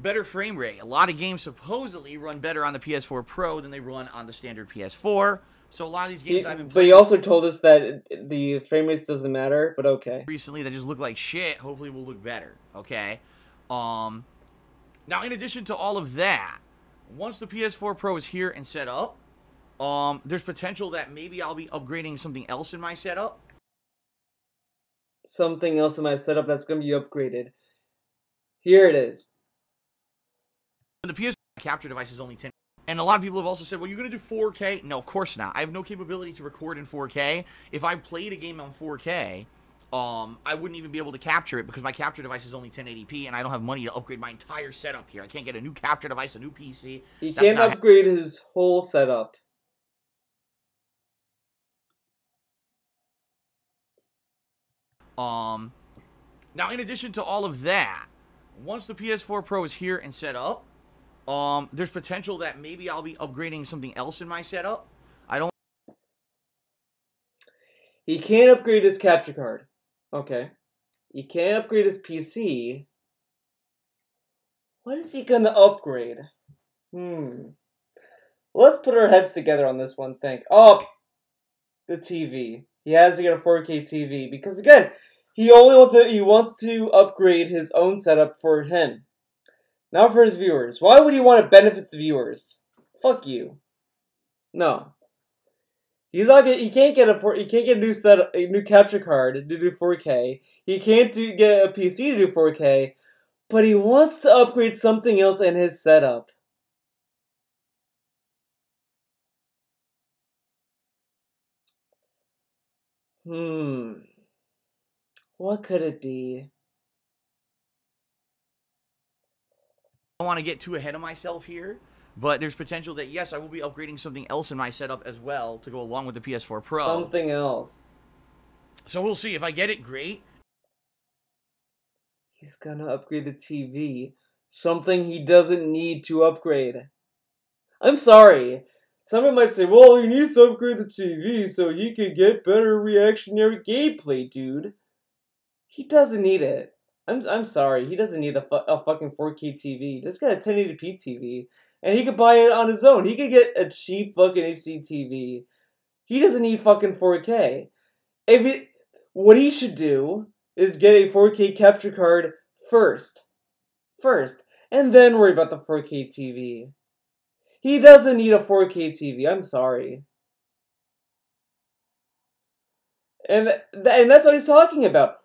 better frame rate. A lot of games supposedly run better on the PS4 Pro than they run on the standard PS4. So a lot of these games I've been playing... But he also told us that the frame rates doesn't matter, but okay. ...recently that just look like shit, hopefully will look better, okay? Now, in addition to all of that, once the PS4 Pro is here and set up, there's potential that maybe I'll be upgrading something else in my setup. Something else in my setup that's going to be upgraded. Here it is. The PS4 capture device is only 10. And a lot of people have also said, well, you're going to do 4K? No, of course not. I have no capability to record in 4K. If I played a game on 4K, I wouldn't even be able to capture it because my capture device is only 1080p and I don't have money to upgrade my entire setup here. I can't get a new capture device, a new PC. He can't upgrade his whole setup. Now, in addition to all of that, once the PS4 Pro is here and set up, there's potential that maybe I'll be upgrading something else in my setup. I don't... He can't upgrade his capture card. Okay. He can't upgrade his PC. What is he gonna upgrade? Let's put our heads together on this one thing. Oh, the TV. He has to get a 4K TV because again, he wants to upgrade his own setup for him. Not for his viewers. Why would he want to benefit the viewers? Fuck you. No. He can't get a new setup, a new capture card to do 4K. He can't get a PC to do 4K, but he wants to upgrade something else in his setup. What could it be? I don't want to get too ahead of myself here, but there's potential that, yes, I will be upgrading something else in my setup as well to go along with the PS4 Pro. Something else. So we'll see. If I get it, great. He's gonna upgrade the TV. Something he doesn't need to upgrade. I'm sorry. Someone might say, well, he needs to upgrade the TV so he can get better reactionary gameplay, dude. He doesn't need it. I'm sorry. He doesn't need a fucking 4K TV. Just get a 1080p TV. And he could buy it on his own. He could get a cheap fucking HD TV. He doesn't need fucking 4K. What he should do is get a 4K capture card first. And then worry about the 4K TV. He doesn't need a 4K TV. I'm sorry. And that's what he's talking about.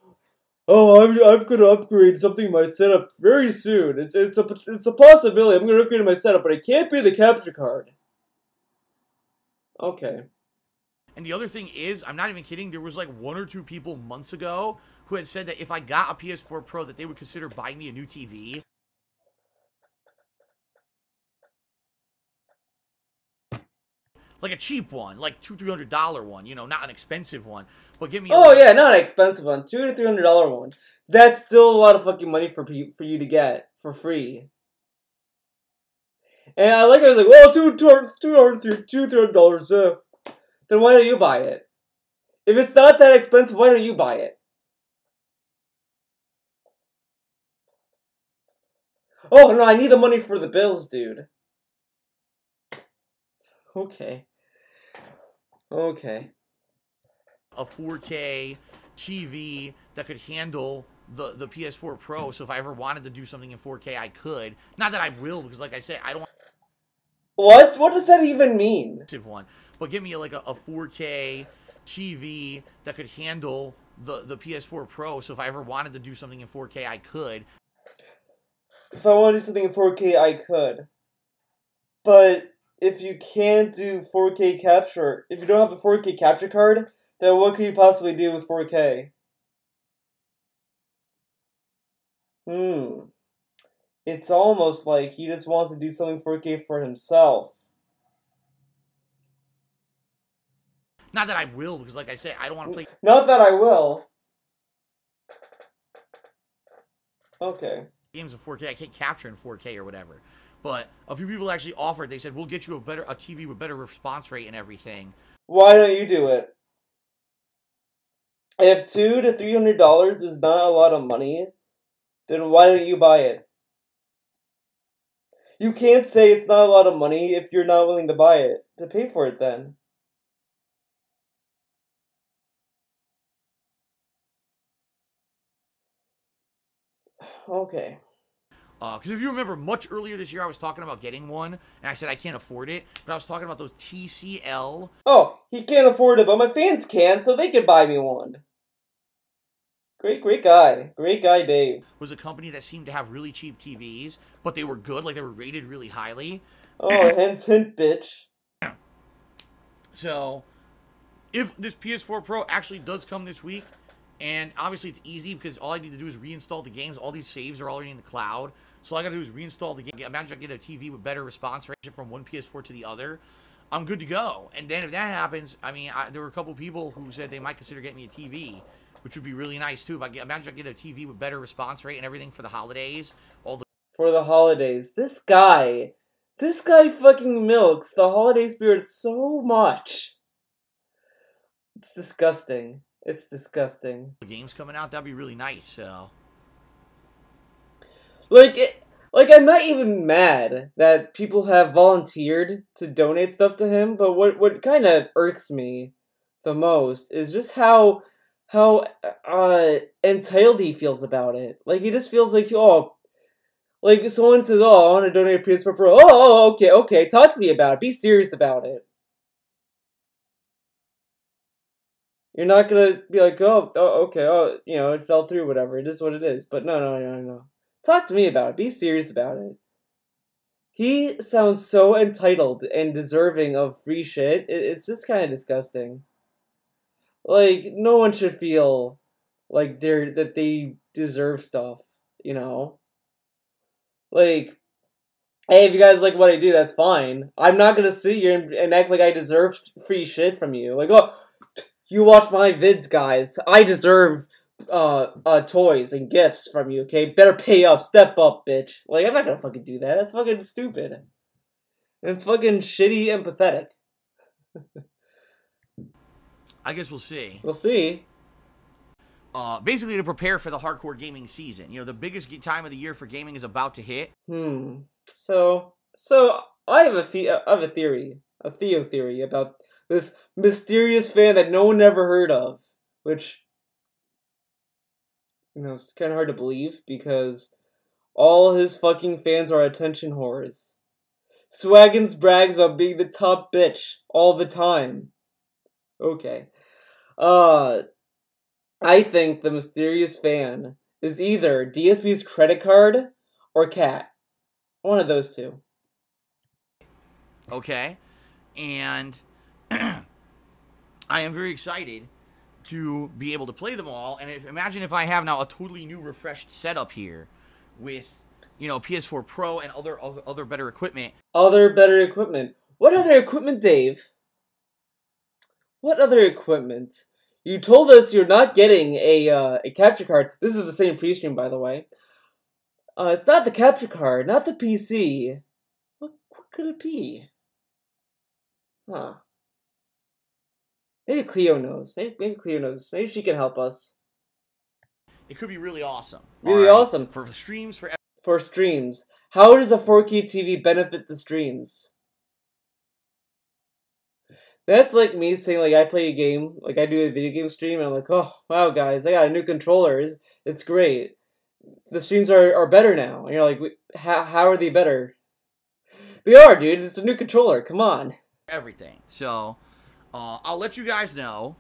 Oh, I'm gonna upgrade something in my setup very soon. It's a possibility. I'm gonna upgrade my setup, but it can't be the capture card. Okay. And the other thing is, I'm not even kidding, there was like 1 or 2 people months ago who had said that if I got a PS4 Pro that they would consider buying me a new TV. Like a cheap one, like $200-$300 one, you know, not an expensive one, but give me. Yeah, not an expensive one, $200 to $300 one. That's still a lot of fucking money for you to get for free. And I like it. I was like, well, $200-$300. Then why don't you buy it? If it's not that expensive, why don't you buy it? Oh no, I need the money for the bills, dude. Okay. A 4K TV that could handle the PS4 Pro, so if I ever wanted to do something in 4K, I could. Not that I will, because like I said, I don't want... What? What does that even mean? One, but give me like a 4K TV that could handle the PS4 Pro, so if I ever wanted to do something in 4K, I could. If I want to do something in 4K, I could. But if you can't do 4K capture, if you don't have a 4K capture card, then what could you possibly do with 4K? It's almost like he just wants to do something 4K for himself. Not that I will, because like I said, I don't want to play... Not that I will. Okay. Games in 4K, I can't capture in 4K or whatever. But a few people actually offered, they said, we'll get you a TV with better response rate and everything. Why don't you do it? If $200 to $300 is not a lot of money, then why don't you buy it? You can't say it's not a lot of money if you're not willing to buy it, to pay for it then. Okay. Because if you remember, much earlier this year, I was talking about getting one, and I said I can't afford it, but I was talking about those TCL. Oh, he can't afford it, but my fans can, so they can buy me one. Great guy. Great guy, Dave. Was a company that seemed to have really cheap TVs, but they were good, like they were rated really highly. Oh, hint, hint, bitch. So, if this PS4 Pro actually does come this week, and obviously it's easy because all I need to do is reinstall the games. All these saves are already in the cloud. So all I gotta do is reinstall the game. Imagine I get a TV with better response rate from one PS4 to the other. I'm good to go. And then if that happens, I mean, there were a couple people who said they might consider getting me a TV, which would be really nice too. Imagine I get a TV with better response rate and everything for the holidays. For the holidays. This guy fucking milks the holiday spirit so much. It's disgusting. It's disgusting. The games coming out, that'd be really nice. So, like I'm not even mad that people have volunteered to donate stuff to him, but what kind of irks me the most is just how entitled he feels about it. Like, he just feels like, like someone says, "Oh, I want to donate a PS4 Pro." Oh, okay, talk to me about it. Be serious about it. You're not gonna be like, okay, it fell through, whatever. It is what it is. But no. Talk to me about it. Be serious about it. He sounds so entitled and deserving of free shit. It's just kind of disgusting. Like, no one should feel like they deserve stuff, you know? Like, hey, if you guys like what I do, that's fine. I'm not gonna sit here and act like I deserve free shit from you. Like, oh, you watch my vids, guys. I deserve toys and gifts from you, okay? Better pay up, step up, bitch. Like, I'm not gonna fucking do that. That's fucking stupid. And it's fucking shitty and pathetic. I guess we'll see. We'll see. Basically to prepare for the hardcore gaming season. You know, the biggest time of the year for gaming is about to hit. So I have a theory, a Theo theory about this mysterious fan that no one ever heard of, which, it's kind of hard to believe because all his fucking fans are attention whores. Swaggins brags about being the top bitch all the time. Okay. I think the mysterious fan is either DSP's credit card or Cat. One of those two. Okay. And I am very excited to be able to play them all. And imagine if I have now a totally new, refreshed setup here with, PS4 Pro and other better equipment. Other better equipment. What other equipment, Dave? What other equipment? You told us you're not getting a capture card. This is the same pre-stream, by the way. It's not the capture card, not the PC. What could it be? Huh. Maybe Cleo knows. Maybe Cleo knows. Maybe she can help us. It could be really awesome. Really awesome. For streams, for streams. How does a 4K TV benefit the streams? That's like me saying, like, I play a game, like, I do a video game stream, and I'm like, oh, wow, guys, I got a new controller. It's great. The streams are better now. And you're like, how are they better? They are, dude. It's a new controller. Come on. Everything. So, I'll let you guys know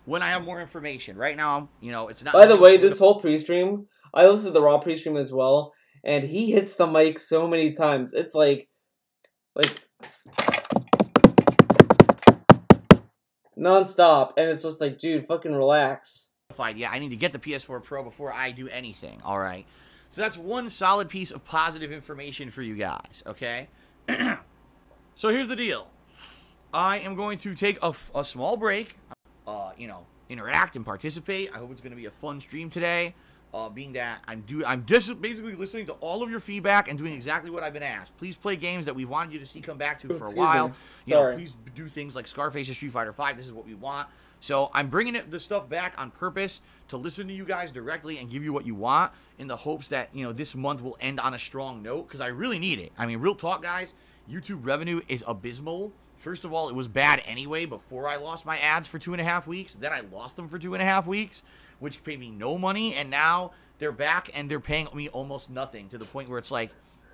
when I have more information. Right now, it's not... By the way, this whole pre-stream, I listened to the Raw pre-stream as well, and he hits the mic so many times. It's like... non-stop, and it's just like, dude, fucking relax. Yeah, I need to get the PS4 Pro before I do anything, alright? So that's one solid piece of positive information for you guys, okay? So here's the deal. I am going to take a small break, interact and participate. I hope it's going to be a fun stream today. Being that I'm just basically listening to all of your feedback and doing exactly what I've been asked. Please play games that we wanted you to see come back to for a while. Please do things like Scarface or Street Fighter V. This is what we want. So I'm bringing this stuff back on purpose to listen to you guys directly and give you what you want, in the hopes that, you know, this month will end on a strong note, because I really need it. I mean, real talk, guys, YouTube revenue is abysmal. First of all, it was bad anyway before I lost my ads for 2.5 weeks. Then I lost them for 2.5 weeks, which paid me no money. And now they're back and they're paying me almost nothing, to the point where it's like,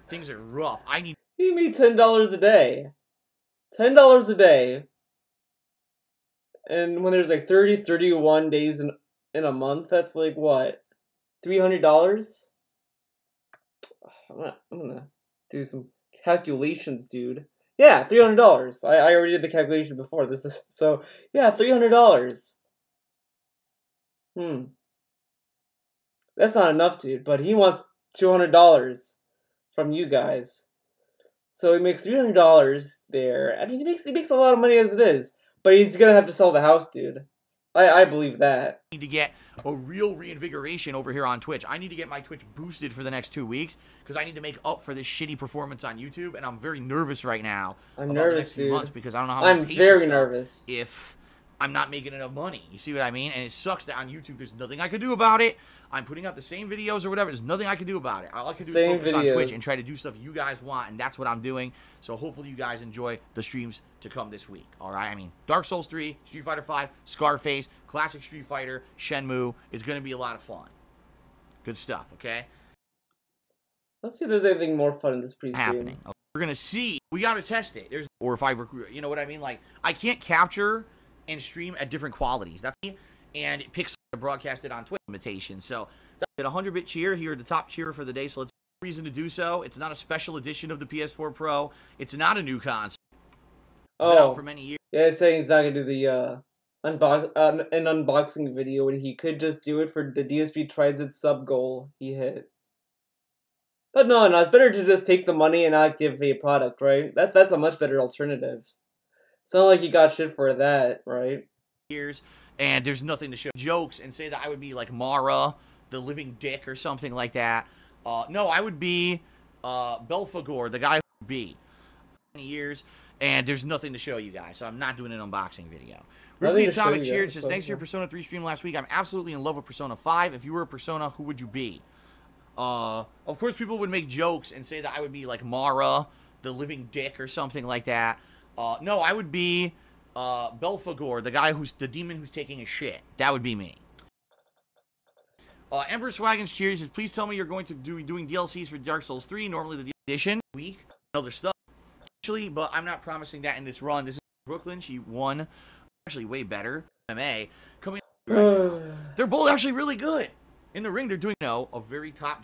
things are rough. I need... He made $10 a day. $10 a day. And when there's like 31 days in a month, that's like what? $300? I'm gonna do some calculations, dude. Yeah, $300. I already did the calculation before. This is so yeah, $300. That's not enough, dude. But he wants $200 from you guys. So he makes $300 there. I mean, he makes a lot of money as it is. But he's gonna have to sell the house, dude. I believe that. I need to get a real reinvigoration over here on Twitch. I need to get my Twitch boosted for the next 2 weeks, because I need to make up for this shitty performance on YouTube, and I'm very nervous right now. I'm nervous, dude. Months, because I don't know how I'm very nervous. If I'm not making enough money. You see what I mean? And it sucks that on YouTube there's nothing I can do about it. I'm putting out the same videos or whatever. There's nothing I can do about it. All I can do is focus on Twitch and try to do stuff you guys want, and that's what I'm doing. So hopefully you guys enjoy the streams to come this week. All right? I mean, Dark Souls 3, Street Fighter 5, Scarface, Classic Street Fighter, Shenmue. It's going to be a lot of fun. Good stuff, okay? Let's see if there's anything more fun in this pre-stream. Happening. Okay. We're going to see. We got to test it. There's 4 or 5 recruiters. You know what I mean? Like, I can't capture and stream at different qualities. That's me. And it picks up to broadcast it on Twitch limitations. So that's a 100-bit cheer here, the top cheer for the day. So let's have a reason to do so. It's not a special edition of the PS4 Pro. It's not a new console. Been out for many years. Yeah, he's saying he's not gonna do the an unboxing video when he could just do it for the DSP Trizit sub goal he hit. But no, it's better to just take the money and not give a product, right? That's a much better alternative. It's not like he got shit for that, right? Years, and there's nothing to show jokes and say that I would be like Mara, the living dick, or something like that. No, I would be Belphegor, the guy who would be. Years, and there's nothing to show you guys, so I'm not doing an unboxing video. Ruby Atomic Cheers says, thanks to your Persona 3 stream last week. I'm absolutely in love with Persona 5. If you were a Persona, who would you be? Of course, people would make jokes and say that I would be like Mara, the living dick, or something like that. No, I would be Belphegor, the demon who's taking a shit. That would be me. Emperor Swaggins Cheers says, please tell me you're going to be doing DLCs for Dark Souls 3. Normally the edition week, other stuff. Actually, but I'm not promising that in this run. This is Brooklyn. She won. Actually, way better. MMA coming. They're both actually really good in the ring. They're doing a very top.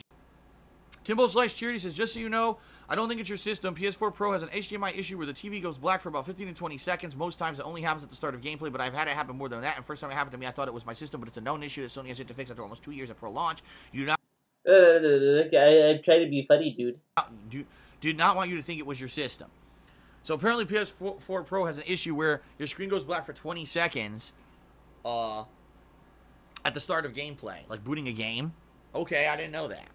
Timbo Slice Charity says, just so you know, I don't think it's your system. PS4 Pro has an HDMI issue where the TV goes black for about 15 to 20 seconds. Most times it only happens at the start of gameplay, but I've had it happen more than that. And first time it happened to me, I thought it was my system, but it's a known issue that Sony has yet to fix after almost 2 years of Pro launch. You do not. I'm trying to be funny, dude. Do not want you to think it was your system. So apparently PS4 Pro has an issue where your screen goes black for 20 seconds at the start of gameplay, like booting a game. Okay, I didn't know that.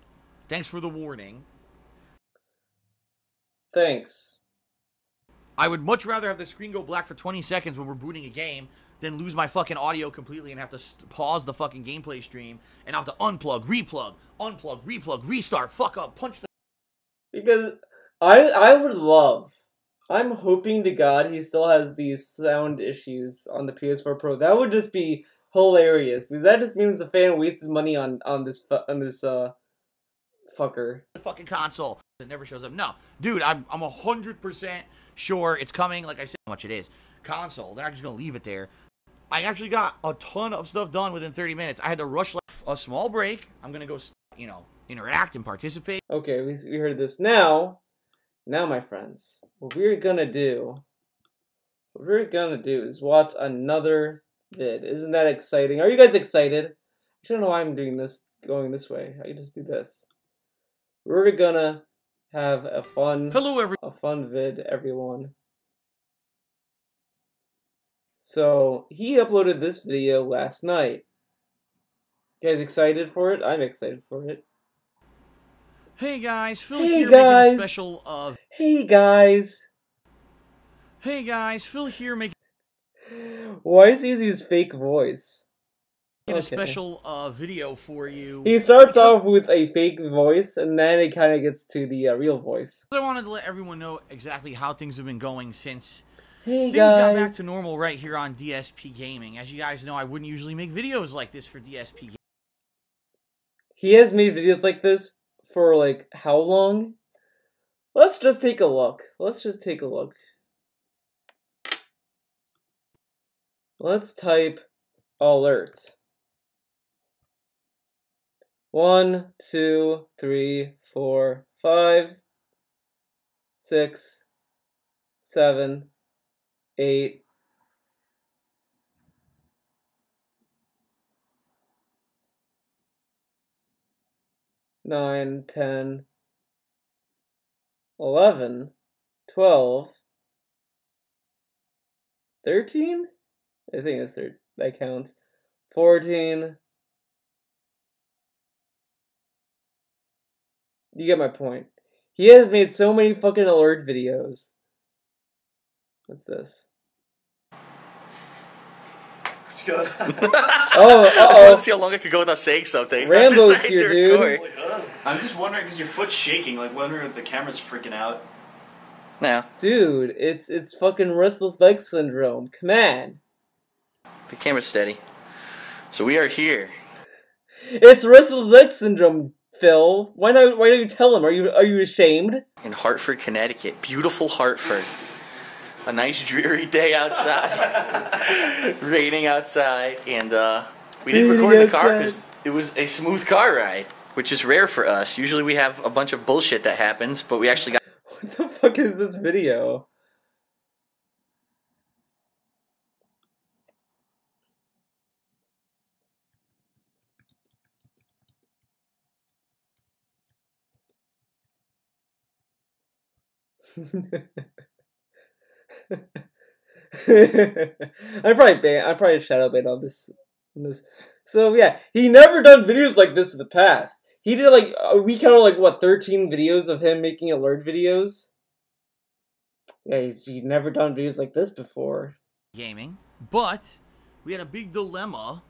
Thanks for the warning. Thanks. I would much rather have the screen go black for 20 seconds when we're booting a game than lose my fucking audio completely and have to pause the fucking gameplay stream and have to unplug, replug, restart, fuck up, punch the... Because I would love... I'm hoping to God he still has these sound issues on the PS4 Pro. That would just be hilarious, because that just means the fan wasted money on this fucker. The fucking console that never shows up. No, dude, I'm 100% sure it's coming. Like I said, how much it is. Console. They're not just gonna leave it there. I actually got a ton of stuff done within 30 minutes. I had to rush like a small break. I'm gonna go, interact and participate. Okay, we heard this now. Now, my friends, what we're gonna do is watch another vid. Isn't that exciting? Are you guys excited? I don't know why I'm doing this, going this way. I can just do this. We're gonna have a fun vid, everyone. So, he uploaded this video last night. You guys excited for it? I'm excited for it. Hey guys, Phil here making a special of... Hey guys! Hey guys, Phil here making... Why is he using his fake voice? In a special video for you. He starts off with a fake voice, and then it kind of gets to the real voice. I wanted to let everyone know exactly how things have been going since things got back to normal right here on DSP Gaming. As you guys know, I wouldn't usually make videos like this for DSP Gaming. He has made videos like this for, like, how long? Let's just take a look. Let's type alert. 1, 2, 3, 4, 5, 6, 7, 8, 9, 10, 11, 12, 13? I think that's that counts. 14. You get my point. He has made so many fucking alert videos. What's this? It's good. Oh, I just wanted to see how long I could go without saying something. Rambo's here, dude. I'm just wondering because your foot's shaking, like wondering if the camera's freaking out. No. Dude, it's fucking restless leg syndrome. Come on. The camera's steady. So we are here. It's restless leg syndrome, Phil. Why don't you tell him? Are you ashamed? In Hartford, Connecticut. Beautiful Hartford. A nice dreary day outside. Raining outside. And we didn't record in the car because it was a smooth car ride, which is rare for us. Usually we have a bunch of bullshit that happens, but we actually got... What the fuck is this video? I'm probably shadow banned on this. So yeah, he never done videos like this in the past. He did like we counted like what 13 videos of him making alert videos. Yeah, he's never done videos like this before. Gaming, but we had a big dilemma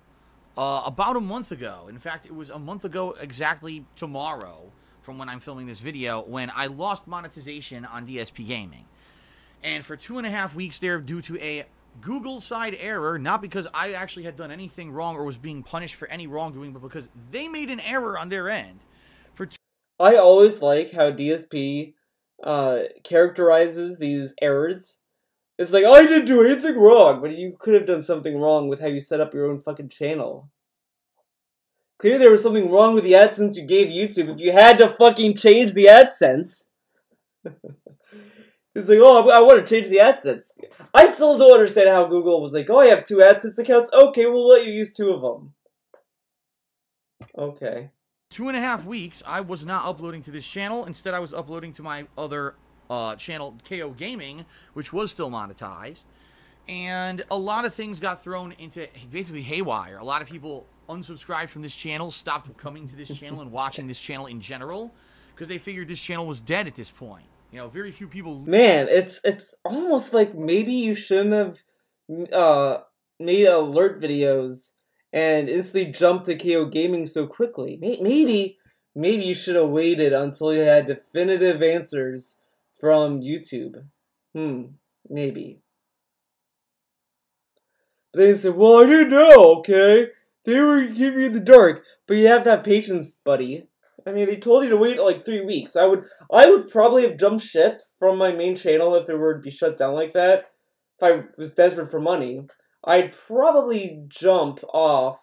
about a month ago. In fact, it was a month ago exactly tomorrow from when I'm filming this video when I lost monetization on DSP Gaming. And for 2.5 weeks there, due to a Google side error, not because I actually had done anything wrong or was being punished for any wrongdoing, but because they made an error on their end. I always like how DSP characterizes these errors. It's like, I didn't do anything wrong, but you could have done something wrong with how you set up your own fucking channel. Clearly there was something wrong with the AdSense you gave YouTube if you had to fucking change the AdSense. It's like, oh, I want to change the AdSense. I still don't understand how Google was like, oh, I have 2 AdSense accounts. Okay, we'll let you use 2 of them. Okay. 2.5 weeks, I was not uploading to this channel. Instead, I was uploading to my other channel, KO Gaming, which was still monetized. And a lot of things got thrown into basically haywire. A lot of people unsubscribed from this channel, stopped coming to this channel and watching this channel in general, because they figured this channel was dead at this point. You know, very few people... Man, it's almost like maybe you shouldn't have made alert videos and instantly jumped to KO Gaming so quickly. Maybe you should have waited until you had definitive answers from YouTube. Maybe. But they said, well, I didn't know, okay? They were keeping you in the dark. But you have to have patience, buddy. I mean, they told you to wait like 3 weeks. I would probably have jumped ship from my main channel if it were to be shut down like that. If I was desperate for money, I'd probably jump off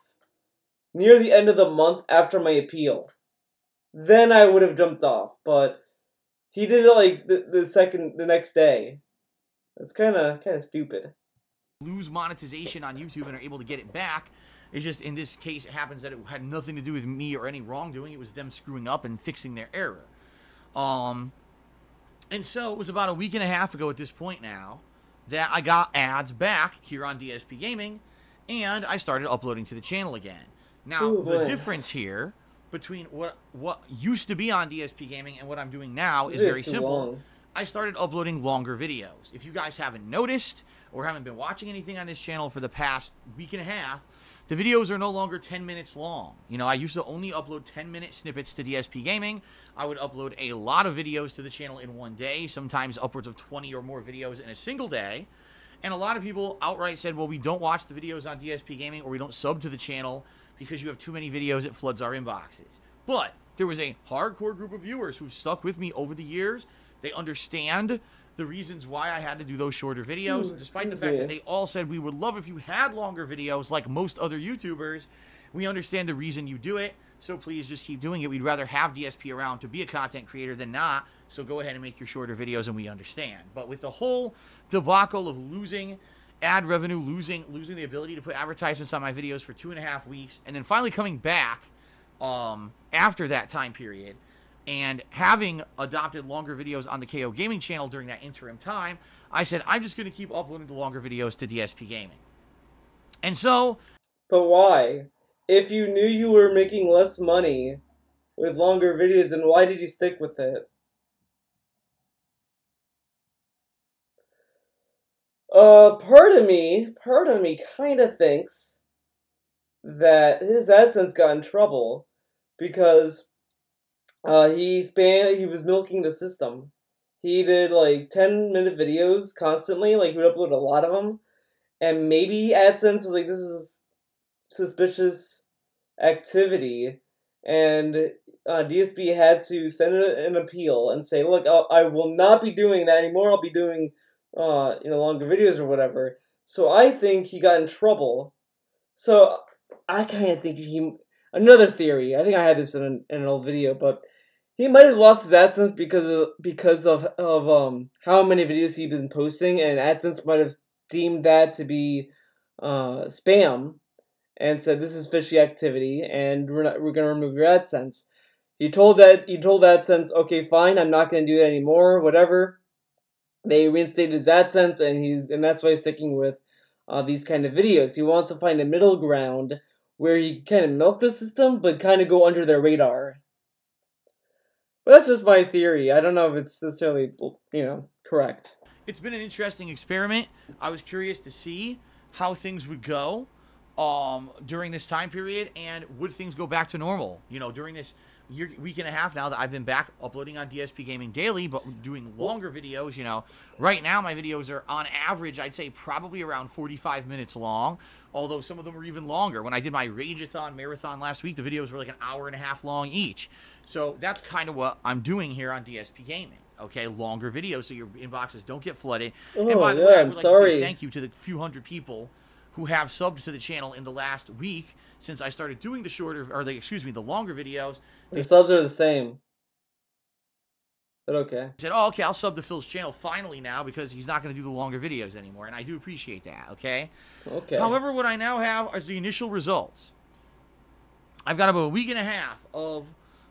near the end of the month after my appeal. Then I would have jumped off, but he did it like the next day. That's kind of stupid. Lose monetization on YouTube and are able to get it back. It's just, in this case, it happens that it had nothing to do with me or any wrongdoing. It was them screwing up and fixing their error. And so it was about a week and a half ago at this point now that I got ads back here on DSP Gaming, and I started uploading to the channel again. Now, the difference here between what used to be on DSP Gaming and what I'm doing now is very simple. I started uploading longer videos. If you guys haven't noticed or haven't been watching anything on this channel for the past week and a half, the videos are no longer 10 minutes long. You know, I used to only upload 10-minute snippets to DSP Gaming. I would upload a lot of videos to the channel in one day, sometimes upwards of 20 or more videos in a single day. And a lot of people outright said, well, we don't watch the videos on DSP Gaming or we don't sub to the channel because you have too many videos, it floods our inboxes. But there was a hardcore group of viewers who've stuck with me over the years. They understand the reasons why I had to do those shorter videos, despite the fact that they all said we would love if you had longer videos like most other YouTubers. We understand the reason you do it, so please just keep doing it. We'd rather have DSP around to be a content creator than not, so go ahead and make your shorter videos and we understand. But with the whole debacle of losing ad revenue, losing the ability to put advertisements on my videos for 2.5 weeks, and then finally coming back after that time period, and having adopted longer videos on the KO Gaming channel during that interim time, I said, I'm just going to keep uploading the longer videos to DSP Gaming. And so... But why? If you knew you were making less money with longer videos, then why did you stick with it? Part of me kind of thinks that his AdSense got in trouble because he was milking the system. He did like 10-minute videos constantly, like he would upload a lot of them, and maybe AdSense was like, this is suspicious activity, and DSP had to send an appeal and say, look, I will not be doing that anymore. I'll be doing longer videos or whatever. So I think he got in trouble. So I kind of think another theory, I think I had this in an old video, but he might have lost his AdSense because of how many videos he'd been posting, and AdSense might have deemed that to be spam and said this is fishy activity and we're gonna remove your AdSense. He told AdSense, okay, fine, I'm not gonna do that anymore, whatever. They reinstated his AdSense, and that's why he's sticking with these kind of videos. He wants to find a middle ground where he kind of milk the system, but kind of go under their radar. But that's just my theory. I don't know if it's necessarily, correct. It's been an interesting experiment. I was curious to see how things would go during this time period, and would things go back to normal, during this week and a half now that I've been back uploading on DSP Gaming daily, but doing longer videos. Right now my videos are on average, I'd say probably around 45 minutes long, although some of them are even longer. When I did my Rageathon marathon last week, the videos were like an hour and a half long each. So that's kind of what I'm doing here on DSP Gaming. Okay, longer videos so your inboxes don't get flooded. Oh, and by the yeah, way, I I'm would like sorry. to say thank you to the few hundred people who have subbed to the channel in the last week since I started doing the longer videos. The subs are the same. But okay. I said, oh, okay, I'll sub to Phil's channel finally now because he's not going to do the longer videos anymore, and I do appreciate that, okay? Okay. However, what I now have is the initial results. I've got about a week and a half of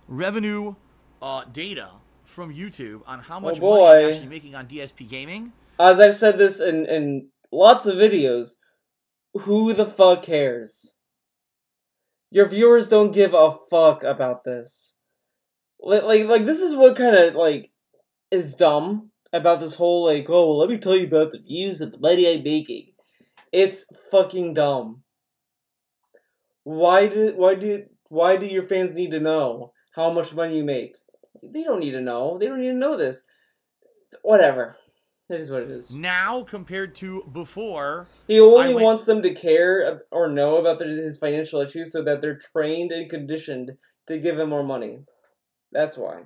revenue data from YouTube on how much money I'm actually making on DSP Gaming. As I've said this in lots of videos, who the fuck cares? Your viewers don't give a fuck about this. Like this is what kind of, is dumb about this whole, oh, well, let me tell you about the views and the money I'm making. It's fucking dumb. Why do your fans need to know how much money you make? They don't need to know. They don't need to know this. Whatever. It is what it is. Now, compared to before... He only wants them to care or know about his financial issues so that they're trained and conditioned to give him more money. That's why.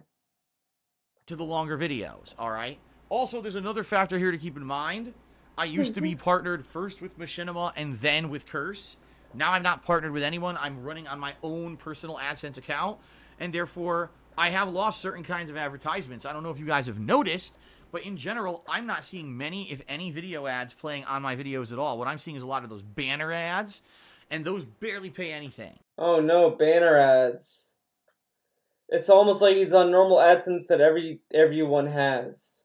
To the longer videos, alright? Also, there's another factor here to keep in mind. I used to be partnered first with Machinima and then with Curse. Now I'm not partnered with anyone. I'm running on my own personal AdSense account. And therefore, I have lost certain kinds of advertisements. I don't know if you guys have noticed, but in general, I'm not seeing many, if any, video ads playing on my videos at all. What I'm seeing is a lot of those banner ads, and those barely pay anything. Oh no, banner ads. It's almost like he's on normal AdSense that everyone has.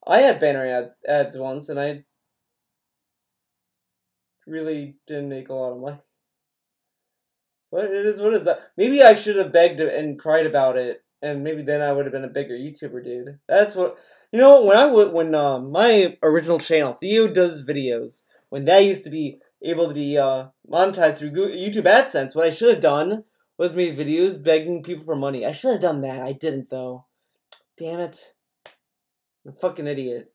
I had banner ads once, and I really didn't make a lot of money. But it is what is that? Maybe I should have begged and cried about it and maybe then I would have been a bigger YouTuber, dude. That's what, you know, when my original channel, Theo Does Videos, when that used to be able to be monetized through YouTube AdSense, what I should have done was made videos begging people for money. I should have done that. I didn't, though. Damn it. I'm a fucking idiot.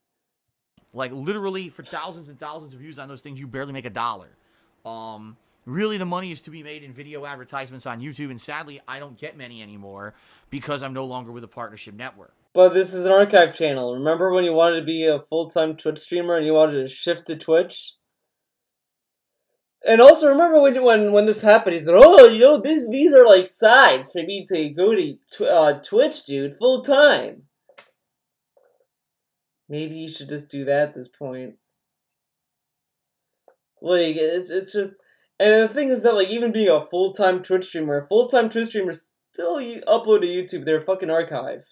Like, literally, for thousands and thousands of views on those things, you barely make $1. Really, the money is to be made in video advertisements on YouTube, and sadly, I don't get many anymore because I'm no longer with a partnership network. But this is an archive channel. Remember when you wanted to be a full-time Twitch streamer and you wanted to shift to Twitch? And also, remember when this happened, he said, oh, you know, these are like sides for me to go to Twitch, dude, full-time. Maybe you should just do that at this point. Like, it's just... And the thing is that, like, even being a full-time Twitch streamer still upload to YouTube their fucking archive.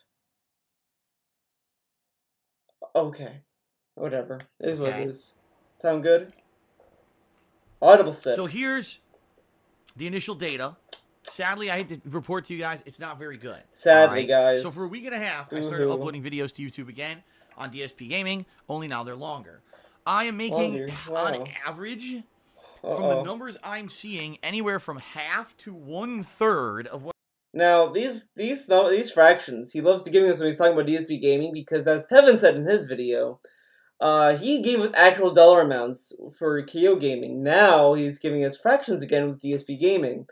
Okay. Whatever. It is what it is. Sound good? Audible sip. So here's the initial data. Sadly, I hate to report to you guys, it's not very good. Sadly, guys. So for a week and a half, I started uploading videos to YouTube again on DSP Gaming, only now they're longer. I am making, on average... From the numbers I'm seeing, anywhere from half to 1/3 of what. Now these fractions, he loves to give us when he's talking about DSP gaming because, as Tevin said in his video, he gave us actual dollar amounts for KO gaming. Now he's giving us fractions again with DSP gaming,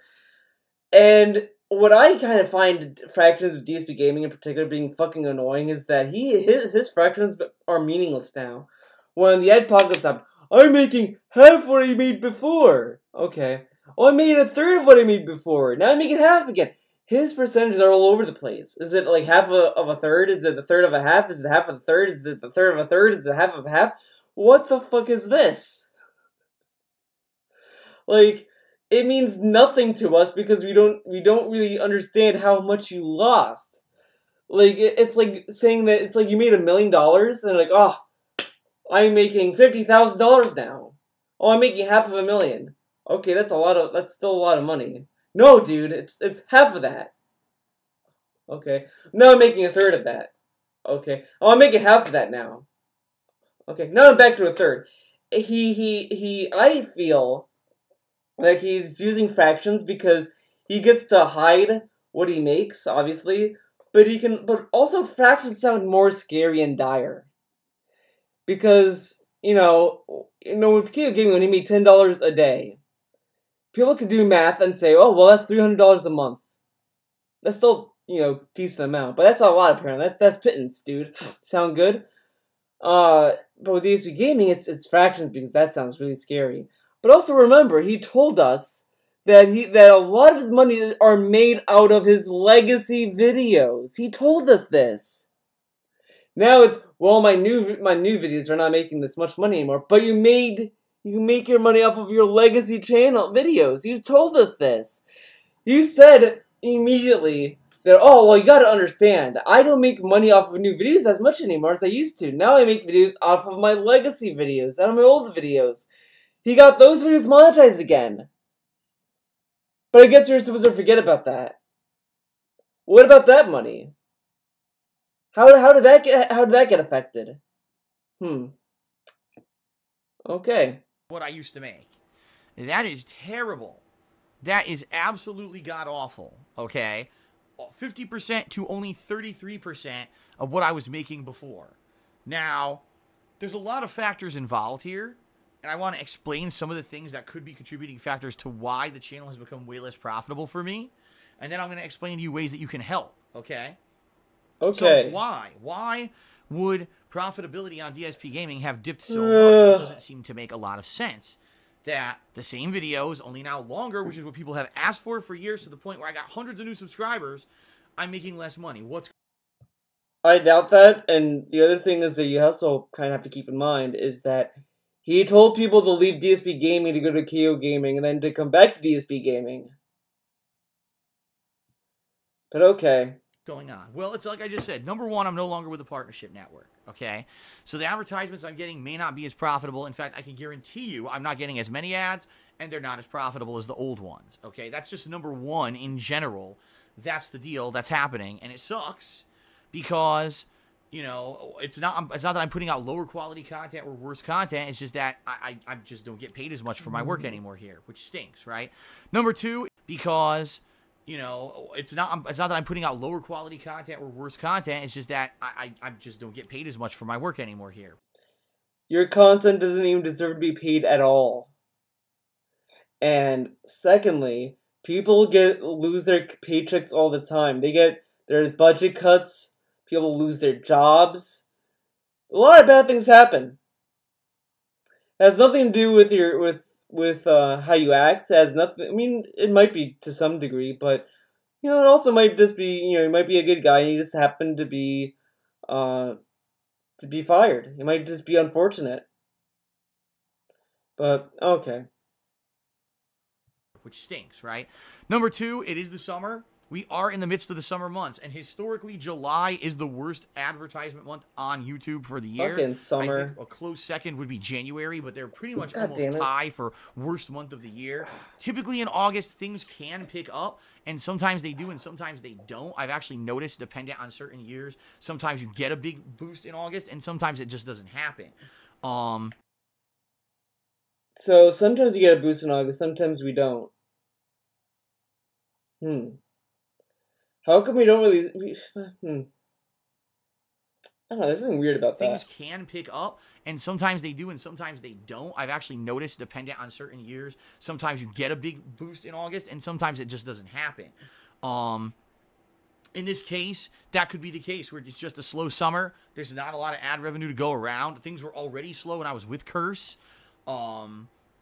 and what I kind of find fractions with DSP gaming in particular being fucking annoying is that his fractions are meaningless now. When the ad pockets up. I'm making half what I made before. Okay. Oh, I made 1/3 of what I made before. Now I'm making half again. His percentages are all over the place. Is it like half of a third? Is it the third of a half? Is it half of a third? Is it the third of a third? Is it half of a half? What the fuck is this? Like, it means nothing to us because we don't really understand how much you lost. Like, it's like saying that it's like you made $1 million and they're like, oh, I'm making $50,000 now. Oh, I'm making half of $1 million. Okay, that's still a lot of money. No, dude, it's half of that. Okay. Now I'm making 1/3 of that. Okay. Oh, I'm making half of that now. Okay, now I'm back to 1/3. I feel like he's using fractions because he gets to hide what he makes, obviously, but also fractions sound more scary and dire. Because, you know, with KO Gaming, when he made $10 a day, people could do math and say, oh, well, that's $300 a month. That's still, you know, decent amount. But that's not a lot, apparently. That's pittance, dude. Sound good? But with DSP Gaming, it's fractions because that sounds really scary. But also remember, he told us that a lot of his money are made out of his legacy videos. He told us this. Now it's, well, my new videos are not making this much money anymore. But you make your money off of your legacy channel videos. You told us this. You said immediately that, oh, well, you gotta understand, I don't make money off of new videos as much anymore as I used to. Now I make videos off of my legacy videos, out of my old videos. He got those videos monetized again. But I guess you're supposed to forget about that. What about that money? How did that get affected? Okay. What I used to make. That is terrible. That is absolutely god-awful, okay? 50% to only 33% of what I was making before. Now, there's a lot of factors involved here, and I want to explain some of the things that could be contributing factors to why the channel has become way less profitable for me, and then I'm going to explain to you ways that you can help, okay? Okay. So why would profitability on DSP Gaming have dipped so much? It doesn't seem to make a lot of sense. That the same videos, only now longer, which is what people have asked for years, to the point where I got hundreds of new subscribers, I'm making less money. I doubt that, and the other thing is that you also kind of have to keep in mind is that he told people to leave DSP Gaming to go to KO Gaming and then to come back to DSP Gaming. But okay. going on? Well, it's like I just said. Number one, I'm no longer with the partnership network, okay? So the advertisements I'm getting may not be as profitable. In fact, I can guarantee you I'm not getting as many ads, and they're not as profitable as the old ones, okay? That's just number one in general. That's the deal that's happening, and it sucks because, you know, it's not that I'm putting out lower quality content or worse content. It's just that I just don't get paid as much for my work anymore here, which stinks, right? Number two, because, you know, it's not that I'm putting out lower quality content or worse content. It's just that I just don't get paid as much for my work anymore here. Your content doesn't even deserve to be paid at all. And secondly, people lose their paychecks all the time. There's budget cuts. People lose their jobs. A lot of bad things happen. It has nothing to do with how you act. It has nothing. I mean, it might be to some degree, but you know, it also might just be, you know, you might be a good guy and you just happen to be fired. It might just be unfortunate. But okay. Which stinks, right? Number two, it is the summer. We are in the midst of the summer months, and historically, July is the worst advertisement month on YouTube for the year. Fucking summer. I think a close second would be January, but they're pretty much almost tie for worst month of the year. Typically in August, things can pick up, and sometimes they do, and sometimes they don't. I've actually noticed, dependent on certain years, sometimes you get a big boost in August, and sometimes it just doesn't happen. So sometimes you get a boost in August, sometimes we don't. How come we don't really... I don't know, there's something weird about that. Things can pick up, and sometimes they do, and sometimes they don't. I've actually noticed, dependent on certain years, sometimes you get a big boost in August, and sometimes it just doesn't happen. In this case, that could be the case, where it's just a slow summer. There's not a lot of ad revenue to go around. Things were already slow when I was with Curse.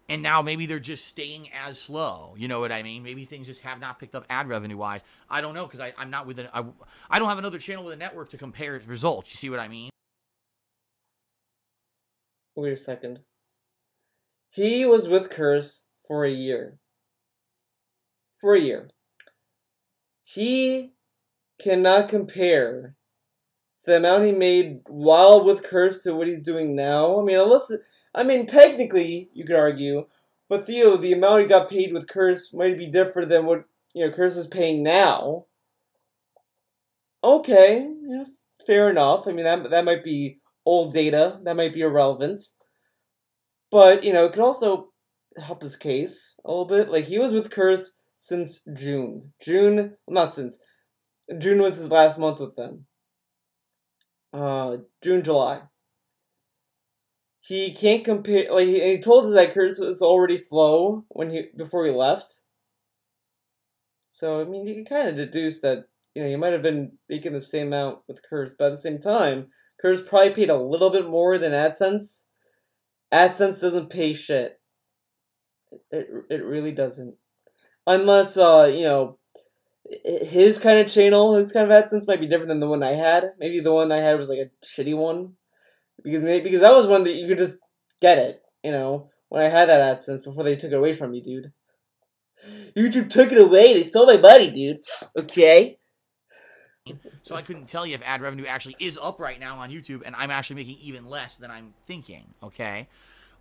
And now maybe they're just staying as slow. You know what I mean? Maybe things just have not picked up ad revenue-wise. I don't know, because I'm not with I don't have another channel with a network to compare results. You see what I mean? Wait a second. He was with Curse for a year. For a year. He cannot compare the amount he made while with Curse to what he's doing now. I mean, technically, you could argue, but Theo, the amount he got paid with Curse might be different than what, you know, Curse is paying now. Okay, yeah, fair enough. I mean, that might be old data. That might be irrelevant. But, you know, it could also help his case a little bit. Like, he was with Curse since June. June was his last month with them. June, July. He can't compare, like, he told us that Curse was already slow before he left. So, I mean, you can kind of deduce that, you know, he might have been making the same amount with Curse, but at the same time, Curse probably paid a little bit more than AdSense. AdSense doesn't pay shit. It really doesn't. Unless, you know, his kind of channel, his kind of AdSense might be different than the one I had. Maybe the one I had was like a shitty one. Because that was one that you could just get it, you know, when I had that AdSense before they took it away from me, dude. YouTube took it away, they stole my money, dude. Okay? So I couldn't tell you if ad revenue actually is up right now on YouTube, and I'm actually making even less than I'm thinking, okay?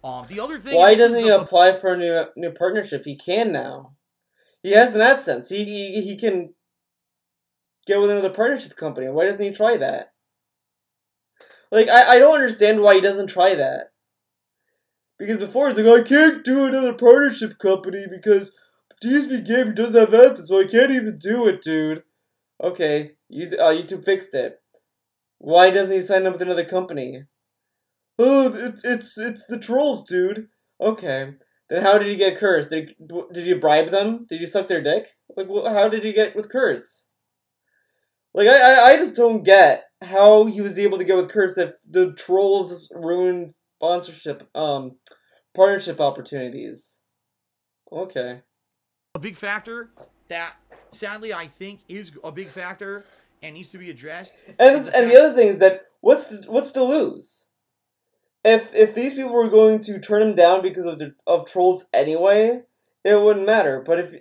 The other thing... Why doesn't he apply for a new partnership? He can now. He has an AdSense. He can get with another partnership company. Why doesn't he try that? Like, I don't understand why he doesn't try that. Because before he's like, I can't do another partnership company because DSP Gaming doesn't have AdSense, so I can't even do it, dude. Okay, YouTube fixed it. Why doesn't he sign up with another company? Oh, it's the trolls, dude. Okay, then how did he get Curse? Did you bribe them? Did you suck their dick? Like, how did he get with Curse? Like, I just don't get how he was able to get with Curse if the trolls ruined sponsorship, partnership opportunities. Okay. A big factor that, sadly, I think is a big factor and needs to be addressed. And the other thing is that, what's to lose? If these people were going to turn him down because of trolls anyway, it wouldn't matter. But if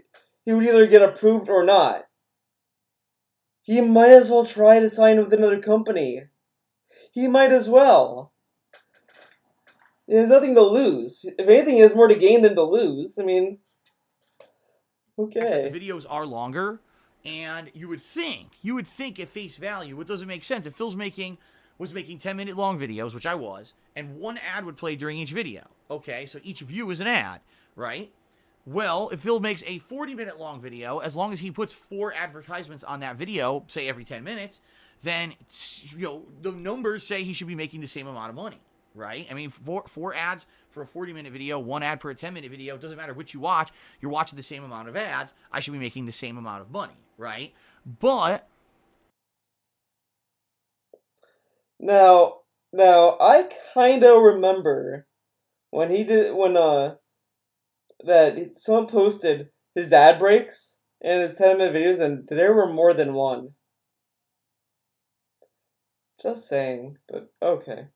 he would either get approved or not. He might as well try to sign with another company. He might as well. He has nothing to lose. If anything, he has more to gain than to lose. I mean, okay. The videos are longer, and you would think at face value, it doesn't make sense. If Phil's was making 10-minute long videos, which I was, and one ad would play during each video. Okay, so each view is an ad, right? Well, if Phil makes a 40-minute long video, as long as he puts 4 advertisements on that video, say every 10 minutes, then, you know, the numbers say he should be making the same amount of money, right? I mean, four ads for a 40-minute video, 1 ad per a 10-minute video, it doesn't matter which you watch, you're watching the same amount of ads, I should be making the same amount of money, right? But Now, I kind of remember when that someone posted his ad breaks in his 10-minute videos, and there were more than one. Just saying, but okay.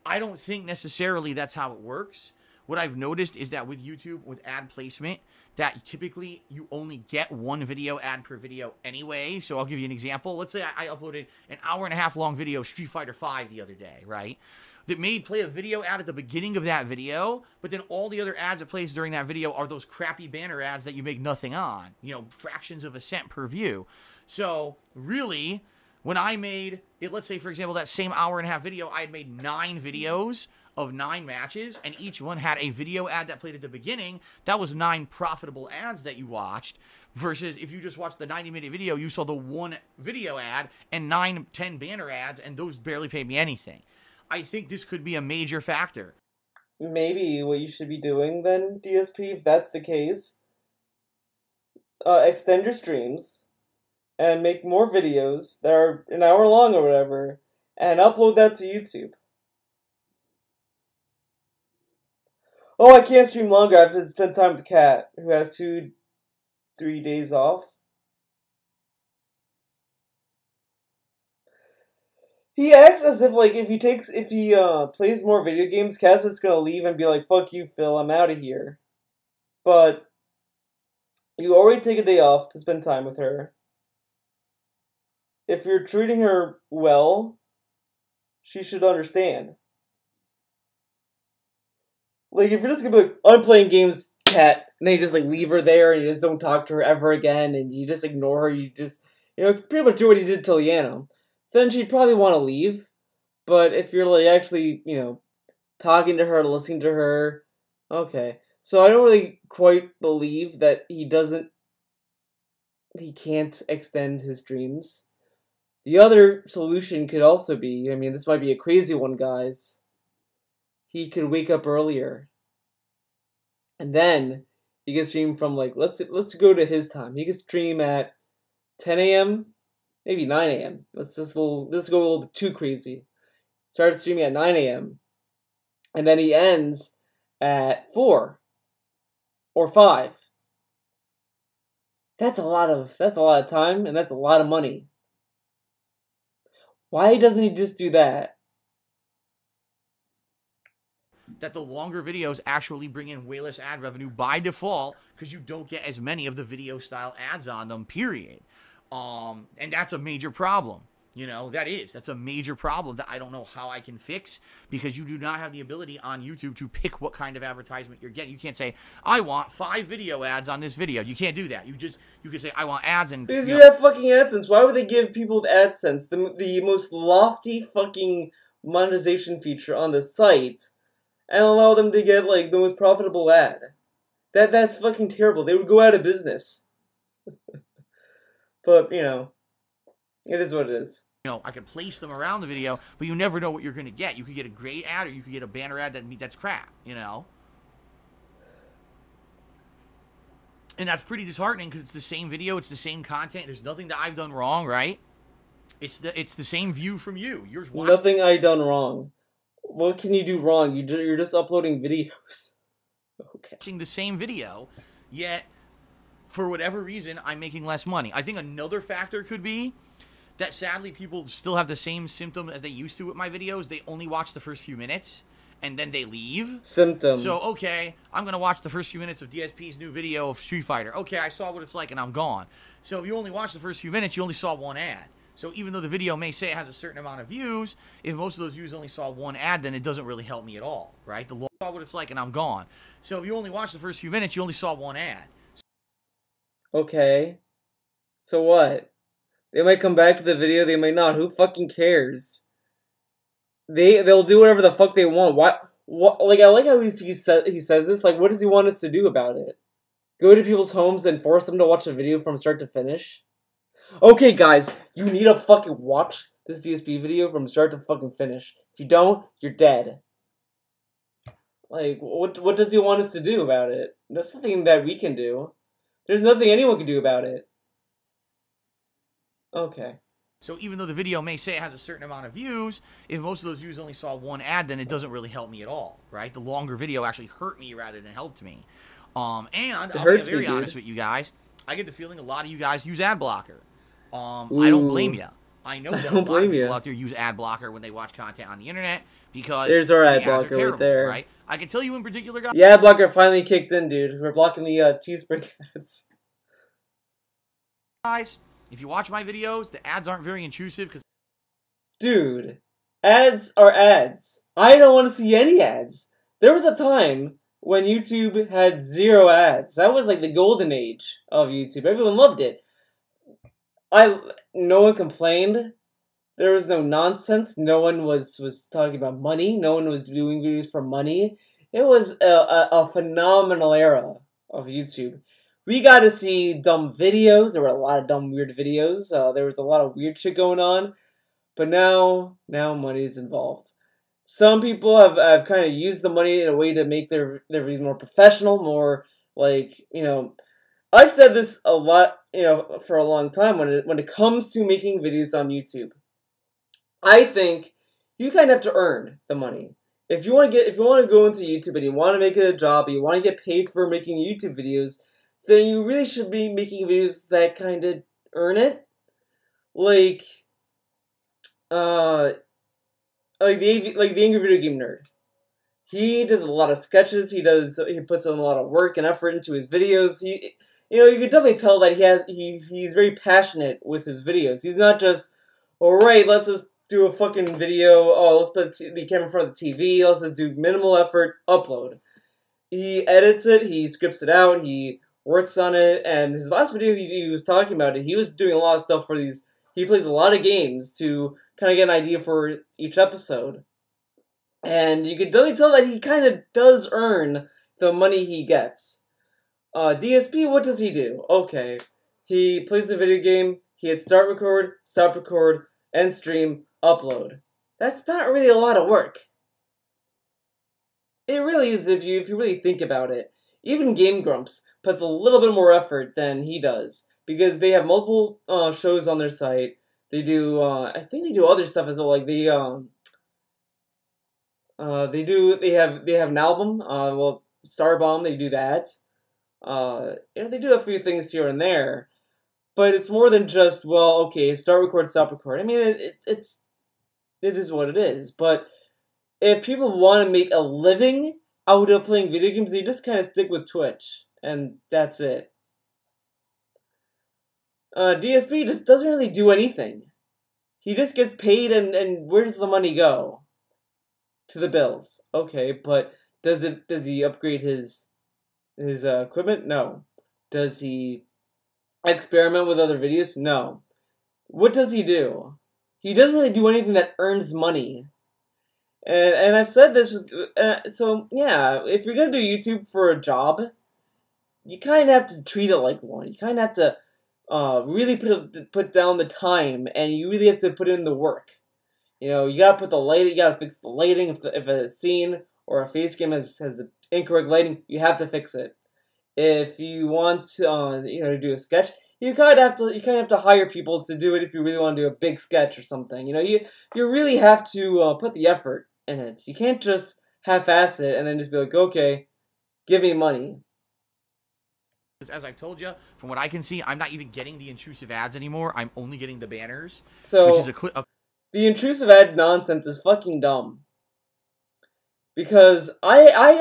I don't think necessarily that's how it works. What I've noticed is that with YouTube, with ad placement, that typically you only get 1 video ad per video anyway. So I'll give you an example. Let's say I uploaded an 1.5 hour long video, Street Fighter V, the other day, right? That may play a video ad at the beginning of that video, but then all the other ads it plays during that video are those crappy banner ads that you make nothing on. You know, fractions of a cent per view. So really, when I made it, let's say, for example, that same 1.5 hour video, I had made 9 videos of 9 matches, and each one had a video ad that played at the beginning. That was 9 profitable ads that you watched, versus if you just watched the 90-minute video, you saw the 1 video ad and 9, 10 banner ads, and those barely paid me anything. I think this could be a major factor. Maybe what you should be doing then, DSP, if that's the case, extend your streams and make more videos that are an hour long or whatever, and upload that to YouTube. Oh, I can't stream longer. I have to spend time with the cat, who has 2-3 days off. He acts as if, like, if he plays more video games, Cat's just gonna leave and be like, fuck you, Phil, I'm out of here. But you already take a day off to spend time with her. If you're treating her well, she should understand. Like, if you're just gonna be like, I'm playing games, Cat, and then you just, like, leave her there and you just don't talk to her ever again, and you just ignore her, you just, you know, pretty much do what you did to Liana, then she'd probably want to leave. But if you're, like, actually, you know, talking to her, listening to her, okay. So I don't really quite believe that he can't extend his streams. The other solution could also be, I mean, this might be a crazy one, guys. He could wake up earlier. And then he can stream from, like, let's go to his time. He can stream at 10 a.m., maybe 9 a.m. Let's go a little bit too crazy. Start streaming at 9 a.m. and then he ends at 4 or 5. That's a lot of time, and that's a lot of money. Why doesn't he just do that? That the longer videos actually bring in way less ad revenue by default, because you don't get as many of the video style ads on them, period. And that's a major problem. You know, that's a major problem that I don't know how I can fix, because you do not have the ability on YouTube to pick what kind of advertisement you're getting. You can't say, I want 5 video ads on this video. You can't do that. You can say, I want ads, and because you have fucking AdSense. Why would they give people AdSense, the most lofty fucking monetization feature on the site, and allow them to get, like, the most profitable ad? That's fucking terrible. They would go out of business. But, you know, it is what it is. You know, I can place them around the video, but you never know what you're going to get. You could get a great ad, or you could get a banner ad that's crap, you know? And that's pretty disheartening, because it's the same video, it's the same content, there's nothing that I've done wrong, right? It's the same view from you. Yours. Nothing I've done wrong. What can you do wrong? You're just uploading videos. Okay. Watching the same video, yet for whatever reason, I'm making less money. I think another factor could be that sadly people still have the same symptom as they used to with my videos. They only watch the first few minutes, and then they leave. Symptom. So, okay, I'm going to watch the first few minutes of DSP's new video of Street Fighter. Okay, I saw what it's like, and I'm gone. So if you only watch the first few minutes, you only saw one ad. So even though the video may say it has a certain amount of views, if most of those views only saw one ad, then it doesn't really help me at all, right? The saw what it's like, and I'm gone. So if you only watch the first few minutes, you only saw one ad. Okay. So what? They might come back to the video, they might not. Who fucking cares? They'll do whatever the fuck they want. What? Like, I like how he says this. Like, what does he want us to do about it? Go to people's homes and force them to watch a video from start to finish? Okay, guys, you need to fucking watch this DSP video from start to fucking finish. If you don't, you're dead. Like, what does he want us to do about it? That's nothing that we can do. There's nothing anyone can do about it. Okay. So even though the video may say it has a certain amount of views, if most of those views only saw one ad, then it doesn't really help me at all, right? The longer video actually hurt me rather than helped me. And I'll be very honest with you guys. I get the feeling a lot of you guys use ad blocker. I don't blame you. I know that a lot of people out there use ad blocker when they watch content on the internet because there's our ad blocker right there. Right? I can tell you in particular, guys. The ad blocker finally kicked in, dude. We're blocking the Teespring ads. Guys, if you watch my videos, the ads aren't very intrusive because... Dude, ads are ads. I don't want to see any ads. There was a time when YouTube had 0 ads. That was like the golden age of YouTube. Everyone loved it. No one complained. There was no nonsense. No one was talking about money. No one was doing videos for money. It was a phenomenal era of YouTube. We got to see dumb videos. There were a lot of dumb, weird videos. There was a lot of weird shit going on. But now money's involved. Some people have kind of used the money in a way to make their videos more professional, more like, you know... I've said this a lot, you know, for a long time when it comes to making videos on YouTube. I think you kind of have to earn the money. If you want to go into YouTube and you want to make it a job, and you want to get paid for making YouTube videos, then you really should be making videos that kind of earn it. Like the Angry Video Game Nerd. He does a lot of sketches. He puts in a lot of work and effort into his videos. You know, you can definitely tell that he's very passionate with his videos. He's not just, alright, let's just do a fucking video, let's put the camera in front of the TV, let's just do minimal effort, upload. He edits it, he scripts it out, he works on it, and his last video he was talking about it, he was doing a lot of stuff for these, he plays a lot of games to kind of get an idea for each episode. And you can definitely tell that he kind of does earn the money he gets. DSP, what does he do? Okay, he plays the video game, he hits start record, stop record, end stream, upload. That's not really a lot of work. It really is if you really think about it. Even Game Grumps puts a little bit more effort than he does because they have multiple shows on their site. They do, I think they do other stuff as well. Like they have an album. Well, Starbomb, they do that. You know, they do a few things here and there, but it's more than just, well, okay, start record, stop record. I mean, it is what it is. But if people want to make a living out of playing video games, they just kind of stick with Twitch, and that's it. DSP just doesn't really do anything. He just gets paid, and where does the money go? To the bills. Okay, but does he upgrade his equipment? No. Does he experiment with other videos? No. What does he do? He doesn't really do anything that earns money. And I've said this, so yeah, if you're gonna do YouTube for a job, you kind of have to treat it like one. You kind of have to really put down the time, and you really have to put in the work. You know, you gotta put the lighting, you gotta fix the lighting. If a scene or a face game has incorrect lighting, you have to fix it. If you want to, you know, do a sketch, you kind of have to hire people to do it if you really want to do a big sketch or something. You know, you really have to put the effort in it. You can't just half-ass it and then just be like, okay, give me money. As I've told you, from what I can see, I'm not even getting the intrusive ads anymore. I'm only getting the banners, so which is the intrusive ad nonsense is fucking dumb. Because I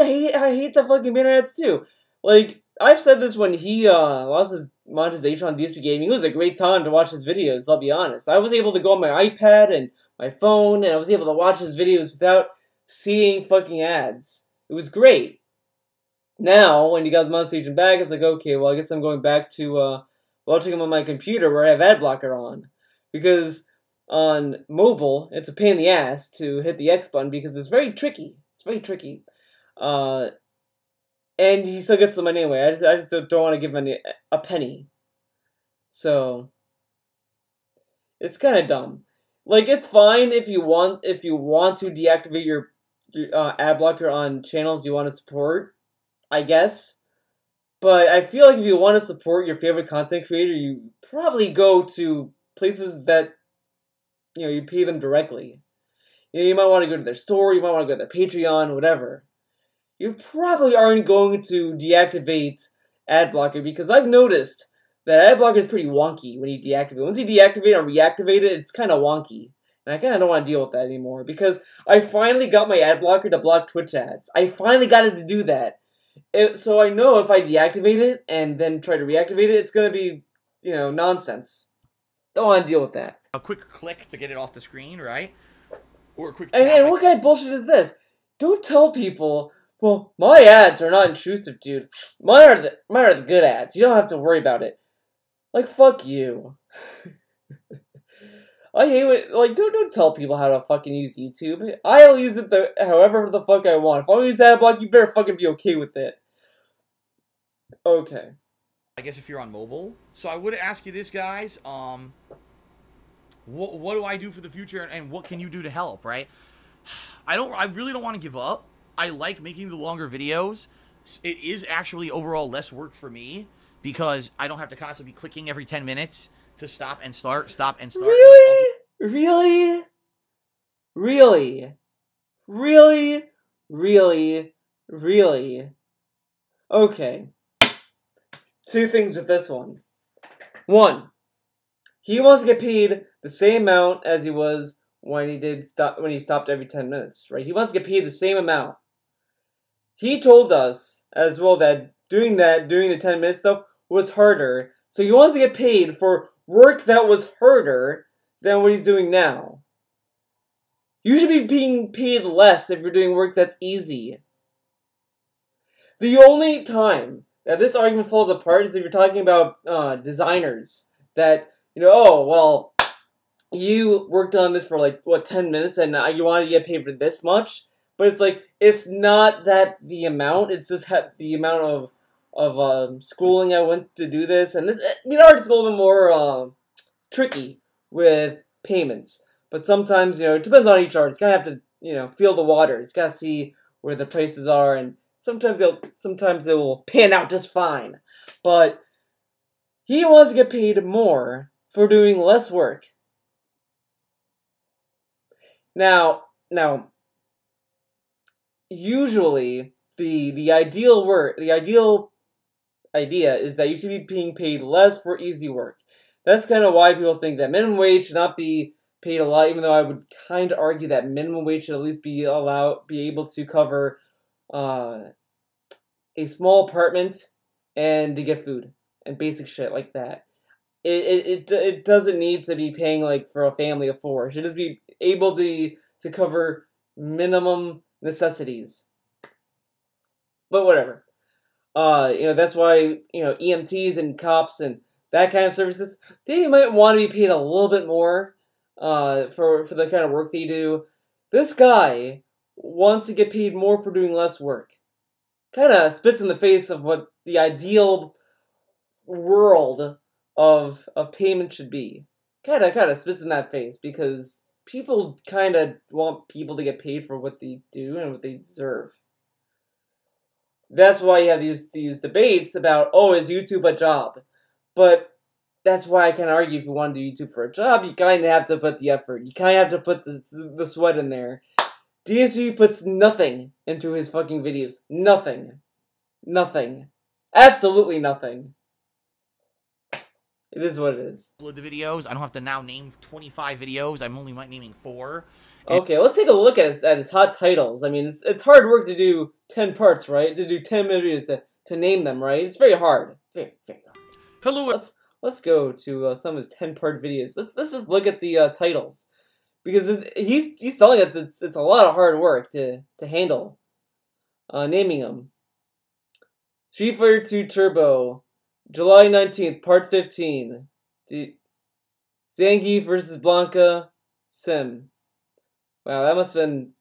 hate the fucking banner ads too. Like, I've said this when he lost his monetization on DSP Gaming. It was a great time to watch his videos, I'll be honest. I was able to go on my iPad and my phone, and I was able to watch his videos without seeing fucking ads. It was great. Now, when he got his monetization back, it's like, okay, well, I guess I'm going back to watching him on my computer where I have ad blocker on. Because on mobile, it's a pain in the ass to hit the X button because it's very tricky. It's very tricky. And he still gets the money anyway. I just don't want to give him a penny. So, it's kind of dumb. Like, it's fine if you want to deactivate your ad blocker on channels you want to support, I guess. But I feel like if you want to support your favorite content creator, you probably go to places that, you pay them directly. You might want to go to their store, you might want to go to their Patreon, whatever. You probably aren't going to deactivate ad blocker, because I've noticed that ad blocker is pretty wonky when you deactivate it. Once you deactivate and reactivate it, it's kind of wonky. And I kind of don't want to deal with that anymore, because I finally got my ad blocker to block Twitch ads. I finally got it to do that. So I know if I deactivate it and then try to reactivate it, it's going to be, nonsense. Don't want to deal with that. A quick click to get it off the screen, right? Or a quick and what kind of bullshit is this? Don't tell people, well, my ads are not intrusive, dude. Mine are the good ads. You don't have to worry about it. Like, fuck you. I hate it. Like, don't tell people how to fucking use YouTube. I'll use it however the fuck I want. If I want to use ad block, you better fucking be okay with it. Okay. I guess if you're on mobile. So I would ask you this, guys. What do I do for the future, and what can you do to help, right? I really don't want to give up. I like making the longer videos. It is actually overall less work for me because I don't have to constantly be clicking every 10 minutes to stop and start, stop and start. Really? Really? Really? Really? Really? Really? Okay. Two things with this one. One, he wants to get paid the same amount as he was when he stopped every 10 minutes, right? He wants to get paid the same amount. He told us as well that doing the 10-minute stuff was harder, so he wants to get paid for work that was harder than what he's doing now. You should be being paid less if you're doing work that's easy. The only time that this argument falls apart is if you're talking about designers that, oh, well, you worked on this for, 10 minutes, and you wanted to get paid for this much? But it's like, it's not that the amount, it's just the amount of schooling I went to do this, and this, art's a little bit more tricky with payments. But sometimes, it depends on each artist. Gotta have to, feel the waters. Gotta see where the prices are, and sometimes they will pan out just fine. But he wants to get paid more for doing less work. Now, usually the ideal idea is that you should be being paid less for easy work. That's kind of why people think that minimum wage should not be paid a lot, even though I would kind of argue that minimum wage should at least be able to cover a small apartment and to get food and basic shit like that. It doesn't need to be paying for a family of 4. It should just be able to cover minimum necessities. But whatever. That's why, EMTs and cops and that kind of services, they might want to be paid a little bit more for the kind of work they do. This guy wants to get paid more for doing less work. Kind of spits in the face of what the ideal world of payment should be. Kind of spits in that face, because people kind of want people to get paid for what they do and what they deserve. That's why you have these debates about, oh, is YouTube a job? But that's why I can argue if you want to do YouTube for a job, you kind of have to put the effort. You kind of have to put the sweat in there. DSP puts nothing into his fucking videos. Nothing. Nothing. Absolutely nothing. It is what it is. The videos, I don't have to now name 25 videos. I'm only naming 4. Okay, let's take a look at his hot titles. I mean, it's hard work to do 10 parts, right? To do 10 videos to name them, right? It's very hard. Very hard. Hello. Let's go to some of his 10-part videos. Let's just look at the titles, because he's telling us it's a lot of hard work to handle naming them. Street Fighter 2 Turbo, July 19th, Part 15. Zangief versus Blanca, Sim. Wow, that must have been...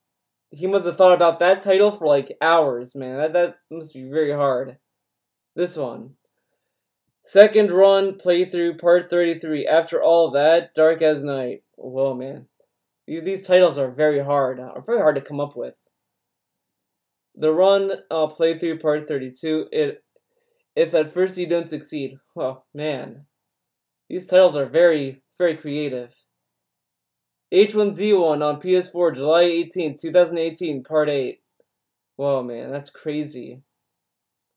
He must have thought about that title for like hours, man. That must be very hard. This one. Second run playthrough, part 33. After all that, Dark as Night. Whoa, man. These titles are very hard to come up with. The run playthrough, part 32. If at first you don't succeed. Oh, man. These titles are very, very creative. H1Z1 on PS4, July 18th, 2018, Part 8. Whoa, man, that's crazy.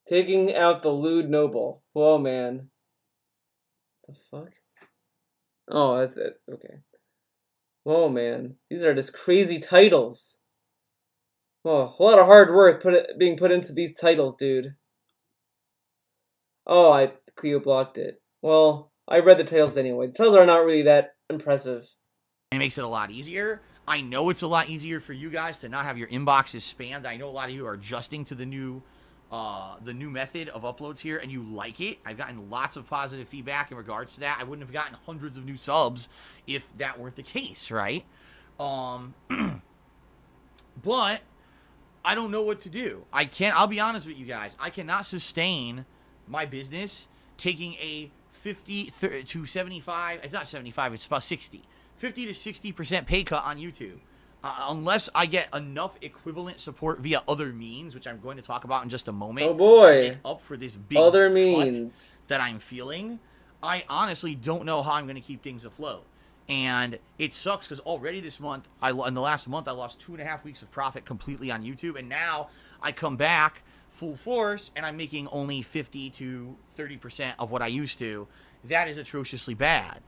Taking out the lewd noble. Whoa, man. The fuck? Oh, that's it. Okay. Whoa, man. These are just crazy titles. Oh, a lot of hard work being put into these titles, dude. Oh, Cleo blocked it. Well, I read the titles anyway. The titles are not really that impressive. It makes it a lot easier. I know it's a lot easier for you guys to not have your inboxes spammed. I know a lot of you are adjusting to the new method of uploads here, and you like it. I've gotten lots of positive feedback in regards to that. I wouldn't have gotten hundreds of new subs if that weren't the case, right? But I don't know what to do. I'll be honest with you guys. I cannot sustain my business taking a 50 to 75, it's not 75, it's about 60. 50 to 60% pay cut on YouTube. Unless I get enough equivalent support via other means, which I'm going to talk about in just a moment. Oh boy. To make up for this big other means that I'm feeling. I honestly don't know how I'm going to keep things afloat. And it sucks because already this month, in the last month, I lost 2.5 weeks of profit completely on YouTube. And now I come back full force and I'm making only 50 to 30% of what I used to. That is atrociously bad.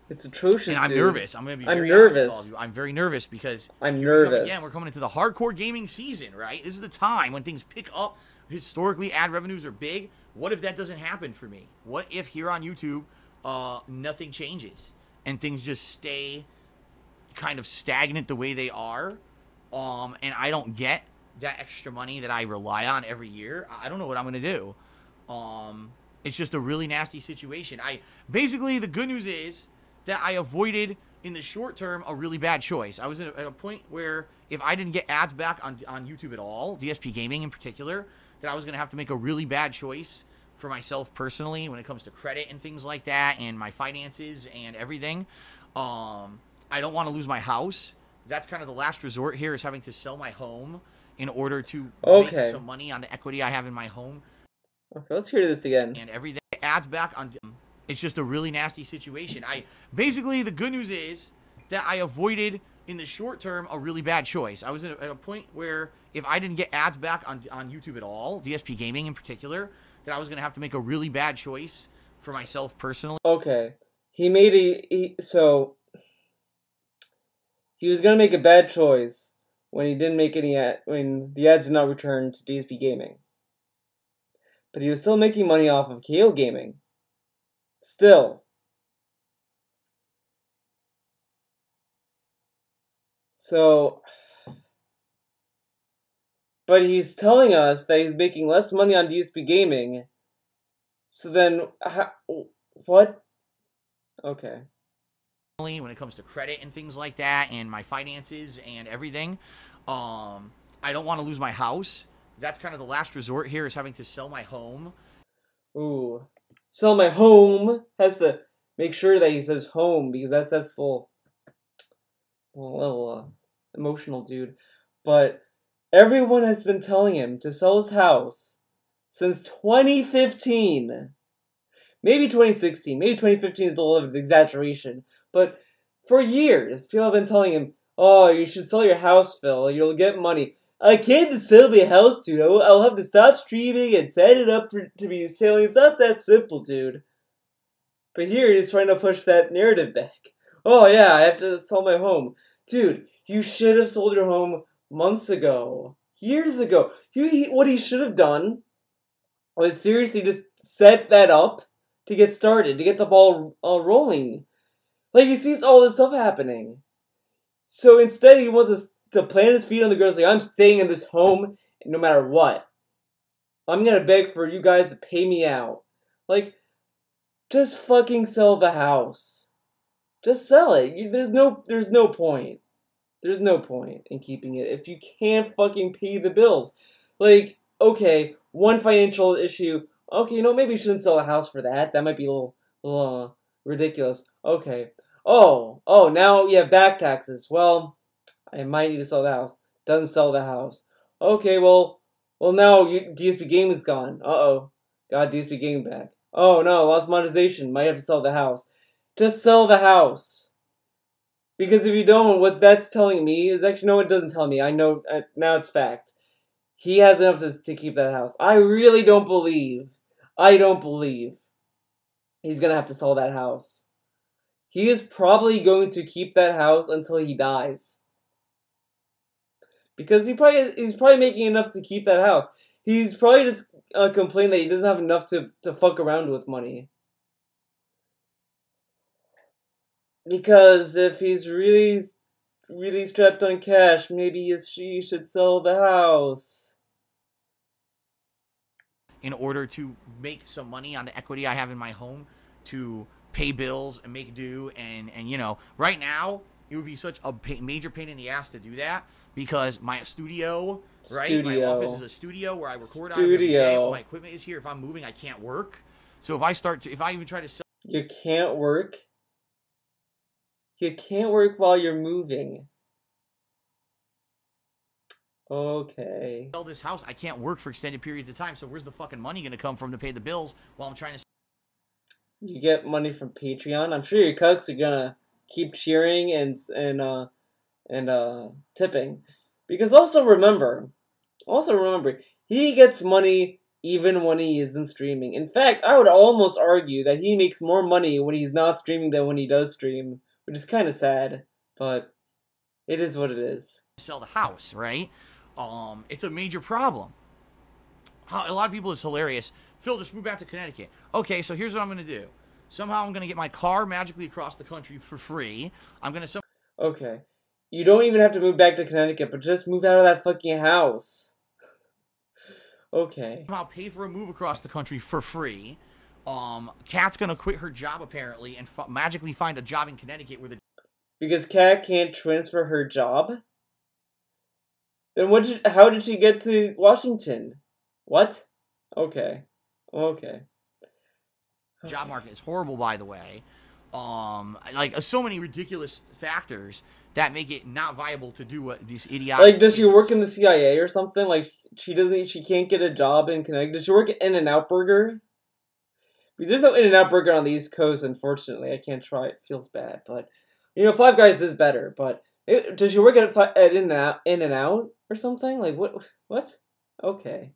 It's atrocious, and I'm dude. nervous. I'm going to be very nervous. honest with all of you. I'm very nervous because I'm nervous. Again, we're coming into the hardcore gaming season, right? This is the time when things pick up. Historically, ad revenues are big. What if that doesn't happen for me? What if here on YouTube, nothing changes and things just stay kind of stagnant the way they are, and I don't get that extra money that I rely on every year? I don't know what I'm going to do. It's just a really nasty situation. Basically, the good news is that I avoided, in the short term, a really bad choice. I was at a point where if I didn't get ads back on YouTube at all, DSP Gaming in particular, that I was going to have to make a really bad choice for myself personally when it comes to credit and things like that and my finances and everything. I don't want to lose my house. That's kind of the last resort here, is having to sell my home in order to make some money on the equity I have in my home. Okay, let's hear this again. And everything ads back on... It's just a really nasty situation. Basically, the good news is that I avoided, in the short term, a really bad choice. I was at a point where if I didn't get ads back on YouTube at all, DSP Gaming in particular, that I was going to have to make a really bad choice for myself personally. Okay. He was going to make a bad choice when he didn't make when the ads did not return to DSP Gaming. But he was still making money off of KO Gaming. Still. So, but he's telling us that he's making less money on DSP Gaming. So then, what? Okay. When it comes to credit and things like that and my finances and everything, I don't want to lose my house. That's kind of the last resort here, is having to sell my home. Ooh. Sell my home. Has to make sure that he says home, because that's a little emotional, dude. But everyone has been telling him to sell his house since 2015. Maybe 2016. Maybe 2015 is a little bit of exaggeration. But for years, people have been telling him, oh, you should sell your house, Phil. You'll get money. I can't sell my house, dude. I'll have to stop streaming and set it up to be selling. It's not that simple, dude. But here he's trying to push that narrative back. Oh yeah, I have to sell my home. Dude, you should have sold your home months ago. Years ago. What he should have done was seriously just set that up to get started, to get the ball rolling. Like, he sees all this stuff happening. So instead, he wants to plant his feet on the ground, like, I'm staying in this home no matter what. I'm gonna beg for you guys to pay me out. Like, just fucking sell the house. Just sell it. There's no point. There's no point in keeping it if you can't fucking pay the bills. Like, okay, one financial issue. Okay, you know, maybe you shouldn't sell a house for that. That might be a little ridiculous. Okay. Oh, now you have back taxes. Well, I might need to sell the house. Doesn't sell the house. Okay, well now DSP Game is gone. Uh-oh. Got DSP Game back. Oh no, lost monetization. Might have to sell the house. Just sell the house. Because if you don't, what that's telling me is actually, no, it doesn't tell me. I know, now it's fact. He has enough to keep that house. I really don't believe he's gonna have to sell that house. He is probably going to keep that house until he dies. Because he's probably making enough to keep that house. He's probably just complaining that he doesn't have enough to fuck around with money. Because if he's really strapped on cash, maybe she should sell the house. In order to make some money on the equity I have in my home to pay bills and make do, and you know, right now it would be such a major pain in the ass to do that because my studio, right? My office is a studio where I record out every day. All my equipment is here. If I'm moving, I can't work. So if I even try to sell, you can't work. You can't work while you're moving. Okay. Sell this house, I can't work for extended periods of time. So where's the fucking money going to come from to pay the bills while I'm trying to? You get money from Patreon. I'm sure your cucks are gonna keep cheering and tipping, because also remember, he gets money even when he isn't streaming. In fact, I would almost argue that he makes more money when he's not streaming than when he does stream, which is kind of sad, but it is what it is. Sell the house, right? It's a major problem. A lot of people, it's hilarious. Phil, just move back to Connecticut. Okay, so here's what I'm going to do. Somehow I'm going to get my car magically across the country for free. I'm going to... Okay. You don't even have to move back to Connecticut, but just move out of that fucking house. Okay. Somehow pay for a move across the country for free. Kat's going to quit her job, apparently, and magically find a job in Connecticut where the... Because Kat can't transfer her job? Then how did she get to Washington? What? Okay. Okay. Job market is horrible, by the way. Like, so many ridiculous factors that make it not viable to do what these idiotic... Like, does she work in the CIA or something? Like, she can't get a job in Connecticut. Does she work at In-N-Out Burger? Because there's no In-N-Out Burger on the East Coast, unfortunately. I can't try it. Feels bad, but... You know, Five Guys is better, but... does she work at In-N-Out or something? Like, what? Okay.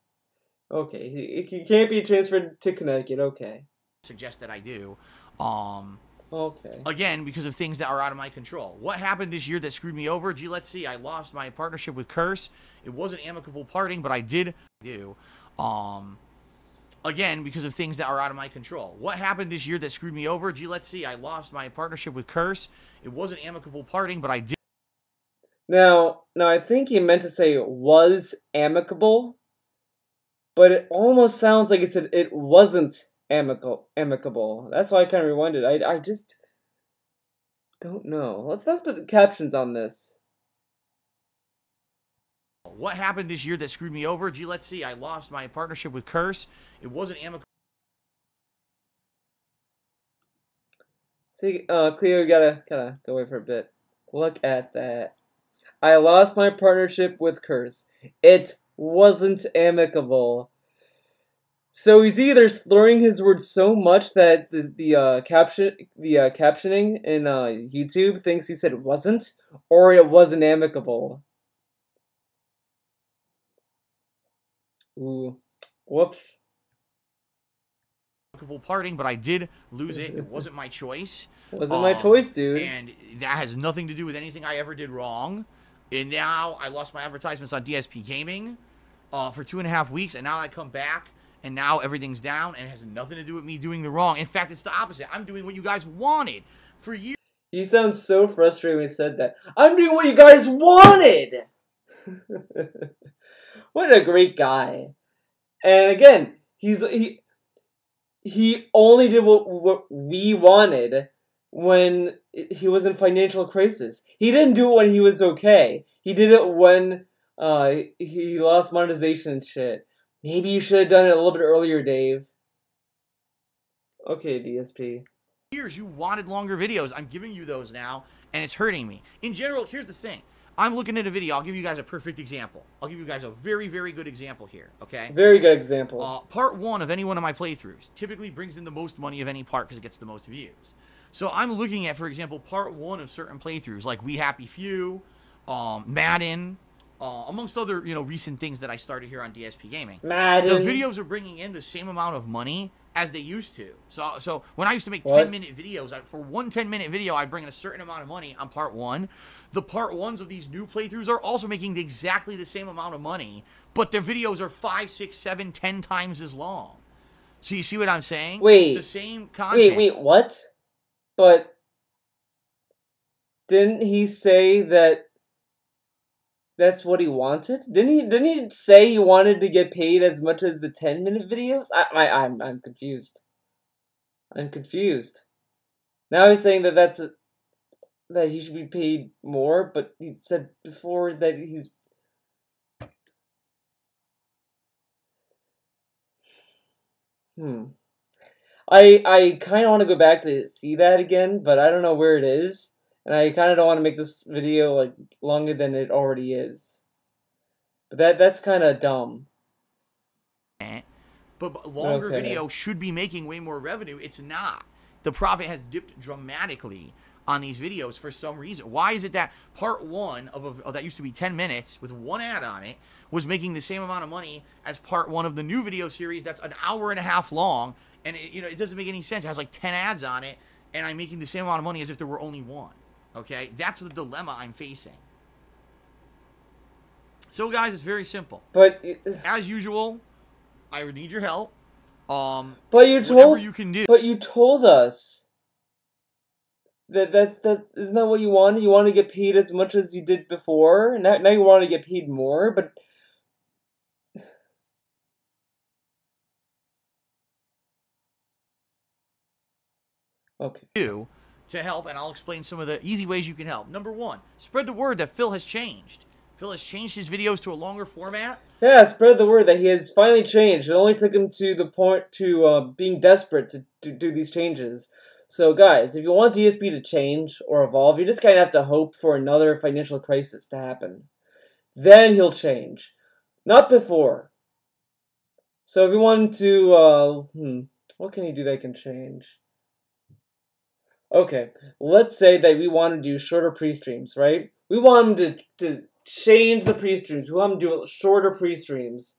Okay. He can't be transferred to Connecticut. Okay. Suggest that I do. Okay. Again, because of things that are out of my control. What happened this year that screwed me over? Gee, let's see. I lost my partnership with Curse. It was an amicable parting, but I did do. Again, because of things that are out of my control. What happened this year that screwed me over? Gee, let's see. I lost my partnership with Curse. It was an amicable parting, but I did. Now, I think he meant to say was amicable, but it almost sounds like it said it wasn't amicable. That's why I kind of rewinded. I just don't know. Let's put the captions on this. What happened this year that screwed me over? Gee, let's see. I lost my partnership with Curse. It wasn't amicable. See, Cleo, you gotta go away for a bit. Look at that. I lost my partnership with Curse. It wasn't amicable. So he's either slurring his words so much that the captioning in YouTube thinks he said wasn't, or it wasn't amicable. Ooh, whoops. amicable parting, but I did lose it. It wasn't my choice. It wasn't my choice, dude. And that has nothing to do with anything I ever did wrong. And now I lost my advertisements on DSP Gaming for 2.5 weeks, and now I come back, and now everything's down, and it has nothing to do with me doing the wrong. In fact, it's the opposite. I'm doing what you guys wanted for years. You sound so frustrated when you said that. I'm doing what you guys wanted! What a great guy. And again, he only did what we wanted when he was in financial crisis. He didn't do it when he was okay. He did it when he lost monetization and shit. Maybe you should have done it a little bit earlier, Dave. Okay, DSP. Years you wanted longer videos. I'm giving you those now, and it's hurting me. In general, here's the thing. I'm looking at a video. I'll give you guys a perfect example. I'll give you guys a very, very good example here, okay? Very good example. Part 1 of any one of my playthroughs typically brings in the most money of any part because it gets the most views. So I'm looking at, for example, part 1 of certain playthroughs, like We Happy Few, Madden, amongst other, recent things that I started here on DSP Gaming. Madden. The videos are bringing in the same amount of money as they used to. So when I used to make 10-minute videos, for one 10-minute video, I'd bring in a certain amount of money on part 1. The part 1s of these new playthroughs are also making exactly the same amount of money, but their videos are 5, 6, 7, 10 times as long. So you see what I'm saying? Wait. The same content. Wait, what? But didn't he say that that's what he wanted? Didn't he say he wanted to get paid as much as the 10-minute videos? I'm confused. I'm confused. Now he's saying that that he should be paid more, but he said before that he's... I kind of want to go back to see that again, but I don't know where it is. And I kind of don't want to make this video like longer than it already is. But that's kind of dumb. But longer video should be making way more revenue. It's not. The profit has dipped dramatically on these videos for some reason. Why is it that part 1 of that used to be 10 minutes with 1 ad on it was making the same amount of money as part 1 of the new video series that's an hour and a half long, and it doesn't make any sense. It has like 10 ads on it, and I'm making the same amount of money as if there were only 1. Okay, that's the dilemma I'm facing. So, guys, it's very simple. But as usual, I would need your help. But you told you can do. But you told us that isn't that what you wanted? You want to get paid as much as you did before. Now you want to get paid more, but. Okay. To help, and I'll explain some of the easy ways you can help. Number 1, spread the word that Phil has changed. Phil has changed his videos to a longer format. Yeah, spread the word that he has finally changed. It only took him to the point to being desperate to do these changes. So guys, if you want DSP to change or evolve, you just kind of have to hope for another financial crisis to happen. Then he'll change. Not before. So if you want to, what can he do that can change? Okay, let's say that we want to do shorter pre-streams, right? We want him to change the pre-streams. We want him to do shorter pre-streams.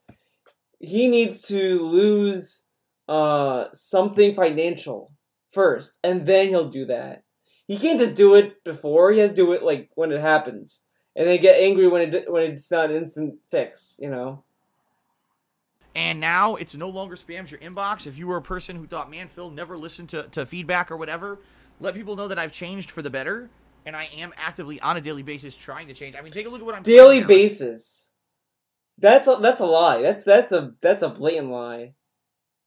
He needs to lose something financial first, and then he'll do that. He can't just do it before. He has to do it like when it happens, and then get angry when it's not an instant fix, And now it's no longer spams your inbox. If you were a person who thought, man, Phil never listened to feedback or whatever, let people know that I've changed for the better, and I am actively on a daily basis trying to change. I mean, take a look at what I'm doing. Daily basis. That's a lie. That's a blatant lie.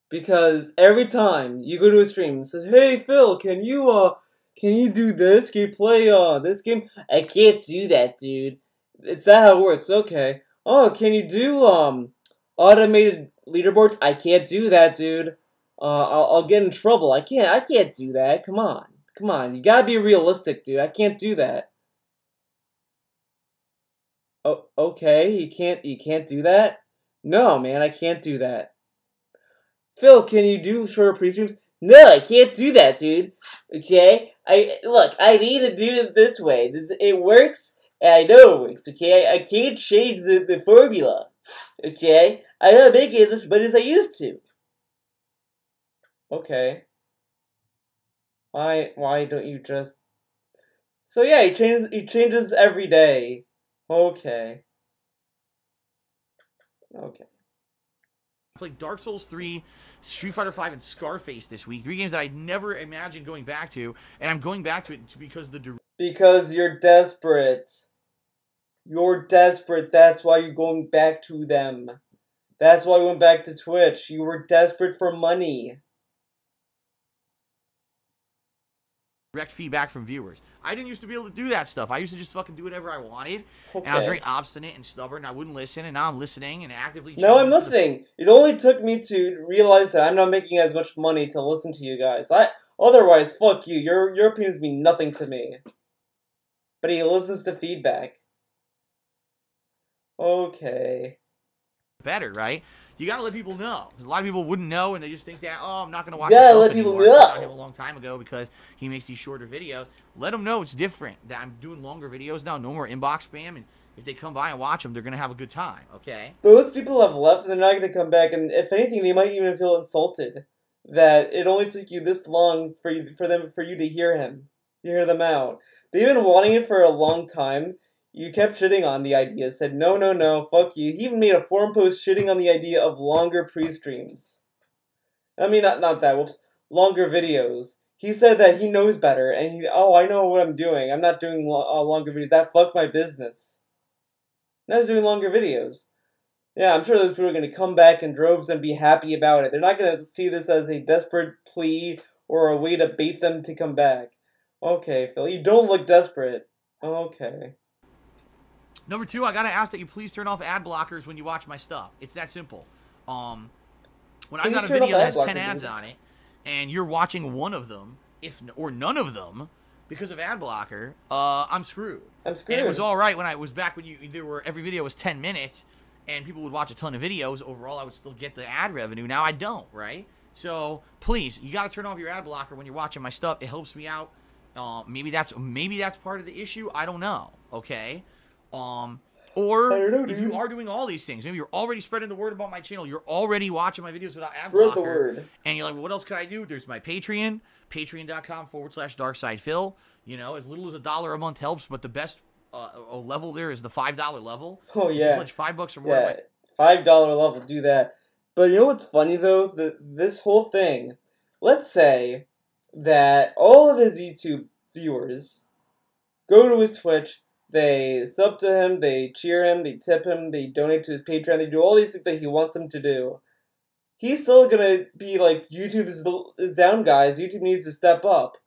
Because every time you go to a stream and says, "Hey Phil, can you do this? Can you play this game?" I can't do that, dude. It's that how it works. Okay. Oh, can you do automated leaderboards? I can't do that, dude. I'll get in trouble. I can't do that. Come on. You gotta be realistic, dude. I can't do that. Oh, okay. You can't do that? No, man, I can't do that. Phil, can you do shorter pre-streams? No, I can't do that, dude. Okay? I need to do it this way. It works, and I know it works, okay? I can't change the formula. Okay? I don't make it as much money as I used to. Okay. Why don't you just... So yeah, he changes every day. Okay. Okay. I played Dark Souls 3, Street Fighter 5, and Scarface this week. 3 games that I never imagined going back to, and I'm going back to it because Because you're desperate. You're desperate. That's why you're going back to them. That's why you went back to Twitch. You were desperate for money. direct feedback from viewers. I didn't used to be able to do that stuff. I used to just fucking do whatever I wanted, Okay. and I was very obstinate and stubborn. I wouldn't listen, and now I'm listening and actively... No, I'm listening. It only took me to realize that I'm not making as much money to listen to you guys. Otherwise, fuck you. Your opinions mean nothing to me. But he listens to feedback. Okay. Better, right? You gotta let people know. A lot of people wouldn't know, and they just think that, oh, I'm not gonna watch Yeah, this let people anymore. I saw him know. a long time ago because he makes these shorter videos. Let them know it's different. That I'm doing longer videos now. No more inbox spam, and if they come by and watch them, they're gonna have a good time. Okay. Those people have left, and they're not going to come back. And if anything, they might even feel insulted that it only took you this long for you to hear them out. They've been wanting it for a long time. You kept shitting on the idea, said no, no, no, fuck you. He even made a forum post shitting on the idea of longer pre-streams. I mean, not that, whoops, longer videos. He said that he knows better, and I know what I'm doing. I'm not doing longer videos. That fucked my business. Now he's doing longer videos. Yeah, I'm sure those people are going to come back in droves and be happy about it. They're not going to see this as a desperate plea or a way to bait them to come back. Okay, Phil, you don't look desperate. Okay. Number 2, I gotta ask that you please turn off ad blockers when you watch my stuff. It's that simple. When I got a video that has 10 ads on it, and you're watching one of them, or none of them, because of ad blocker, I'm screwed. I'm screwed. And it was all right when I was back when every video was 10 minutes, and people would watch a ton of videos. Overall, I would still get the ad revenue. Now I don't, right? So please, you gotta turn off your ad blocker when you're watching my stuff. It helps me out. Maybe that's part of the issue. I don't know. Okay. Or if you are doing all these things, maybe you're already spreading the word about my channel, you're already watching my videos without ad blocker, the word. And you're like, well, what else could I do? There's my Patreon, patreon.com/darksidephil. You know, as little as $1 a month helps, but the best level there is the $5 level. Oh yeah, pledge $5 or more. Yeah, $5 level, do that. But you know what's funny though? This whole thing. Let's say that all of his YouTube viewers go to his Twitch. They sub to him, they cheer him, they tip him, they donate to his Patreon, they do all these things that he wants them to do. He's still gonna be like, YouTube is down, guys. YouTube needs to step up.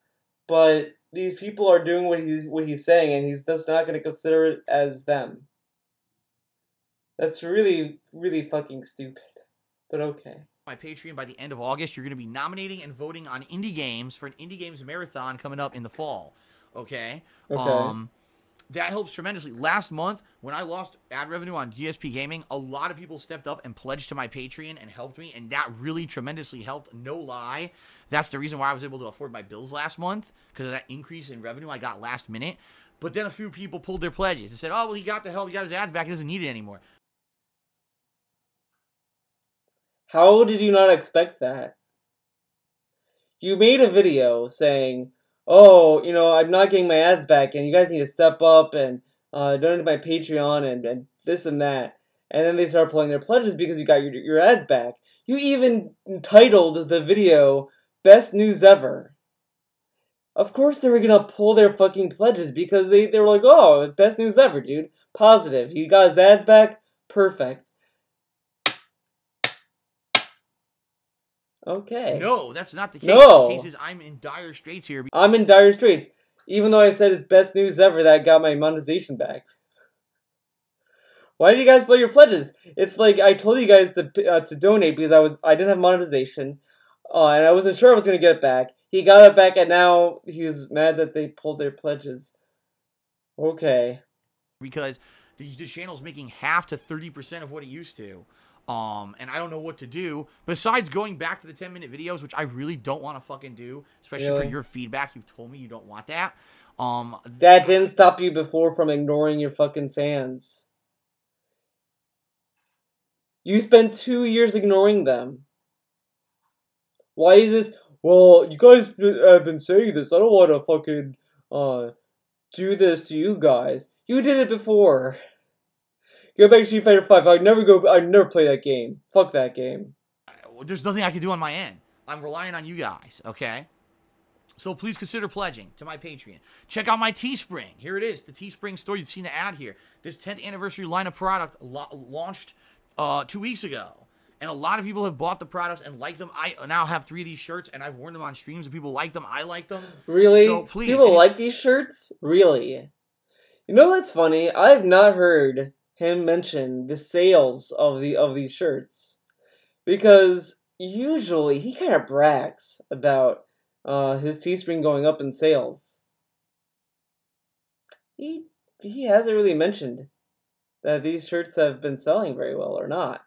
But these people are doing what he's saying, and he's just not gonna consider it as them. That's really, really fucking stupid. But okay. My Patreon by the end of August, you're gonna be nominating and voting on indie games for an indie games marathon coming up in the fall. Okay. That helps tremendously. Last month, when I lost ad revenue on GSP Gaming, a lot of people stepped up and pledged to my Patreon and helped me, and that really tremendously helped. No lie. That's the reason why I was able to afford my bills last month, because of that increase in revenue I got last minute. But then a few people pulled their pledges and said, oh, well, he got the help. He got his ads back. He doesn't need it anymore. How did you not expect that? You made a video saying, oh, you know, I'm not getting my ads back, and you guys need to step up and donate to my Patreon and this and that. And then they start pulling their pledges because you got your ads back. You even titled the video, Best News Ever. Of course they were going to pull their fucking pledges because they were like, oh, best news ever, dude. Positive. He got his ads back. Perfect. Okay. No, that's not the case. No. The case is I'm in dire straits here. I'm in dire straits. Even though I said it's best news ever that I got my monetization back. Why did you guys blow your pledges? It's like I told you guys to donate because I didn't have monetization. And I wasn't sure I was going to get it back. He got it back and now he's mad that they pulled their pledges. Okay. Because the channel's making half to 30% of what it used to. And I don't know what to do besides going back to the 10-minute videos, which I really don't want to fucking do, especially for your feedback. You've told me you don't want that. That didn't stop you before from ignoring your fucking fans. You spent 2 years ignoring them. Why is this? Well, you guys have been saying this. I don't want to fucking do this to you guys. You did it before. Go back to Street Fighter 5. I'd never play that game. Fuck that game. There's nothing I can do on my end. I'm relying on you guys, okay? So please consider pledging to my Patreon. Check out my Teespring. Here it is, the Teespring store. You've seen the ad here. This 10th anniversary line of product launched 2 weeks ago. And a lot of people have bought the products and liked them. I now have 3 of these shirts, and I've worn them on streams, and people like them. I like them. Really? So please. People like these shirts? Really? You know what's funny? I have not heard him mention the sales of these shirts. Because usually he kind of brags about his Teespring going up in sales. He hasn't really mentioned that these shirts have been selling very well or not.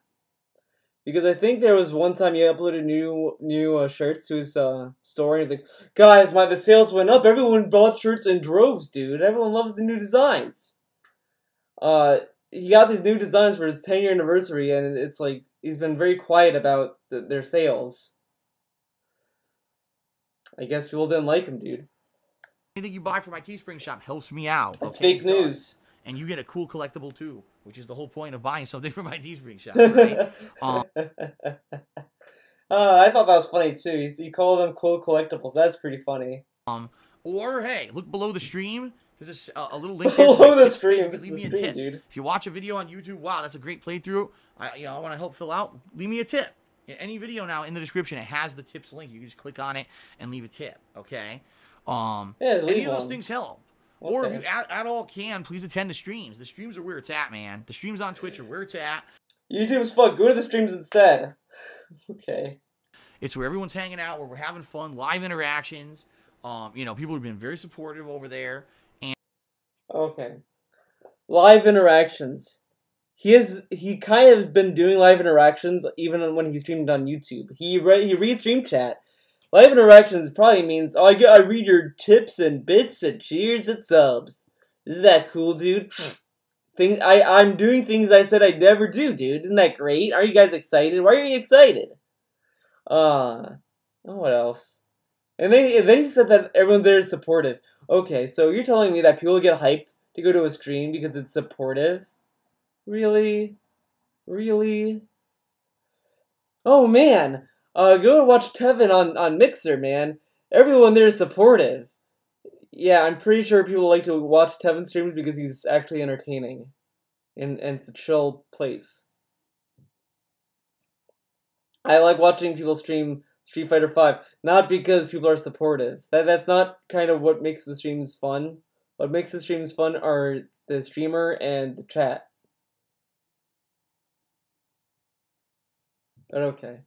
Because I think there was one time he uploaded new shirts to his store, and he's like, "Guys, the sales went up. Everyone bought shirts in droves, dude. Everyone loves the new designs." He got these new designs for his 10-year anniversary, and it's like he's been very quiet about their sales. I guess people didn't like him, dude. Anything you buy from my Teespring shop helps me out. It's fake news. And you get a cool collectible too, which is the whole point of buying something from my Teespring shop, right? I thought that was funny too. He called them cool collectibles. That's pretty funny. Or hey, look below the stream. There's a little link below the stream. This is the stream, dude. If you watch a video on YouTube, wow, that's a great playthrough. I want to help fill out. Leave me a tip. Any video now in the description, it has the tips link. You can just click on it and leave a tip. Okay. Any of those things help. Okay. Or if you at all can, please attend the streams. The streams are where it's at, man. The streams on Twitch are where it's at. YouTube's fun. Go to the streams instead. Okay. It's where everyone's hanging out, where we're having fun, live interactions. People have been very supportive over there. And okay. Live interactions. He kind of has been doing live interactions even when he streamed on YouTube. He reads stream chat. Live interactions probably means, I read your tips and bits and cheers and subs. Isn't that cool, dude? I'm doing things I said I'd never do, dude. Isn't that great? Are you guys excited? Why are you excited? What else? And then he said that everyone there is supportive. Okay, so you're telling me that people get hyped to go to a stream because it's supportive? Really? Really? Oh, man. Go and watch Tevin on Mixer, man. Everyone there is supportive. Yeah, I'm pretty sure people like to watch Tevin streams because he's actually entertaining. And it's a chill place. I like watching people stream Street Fighter 5, not because people are supportive. That's not kind of what makes the streams fun. What makes the streams fun are the streamer and the chat. But okay.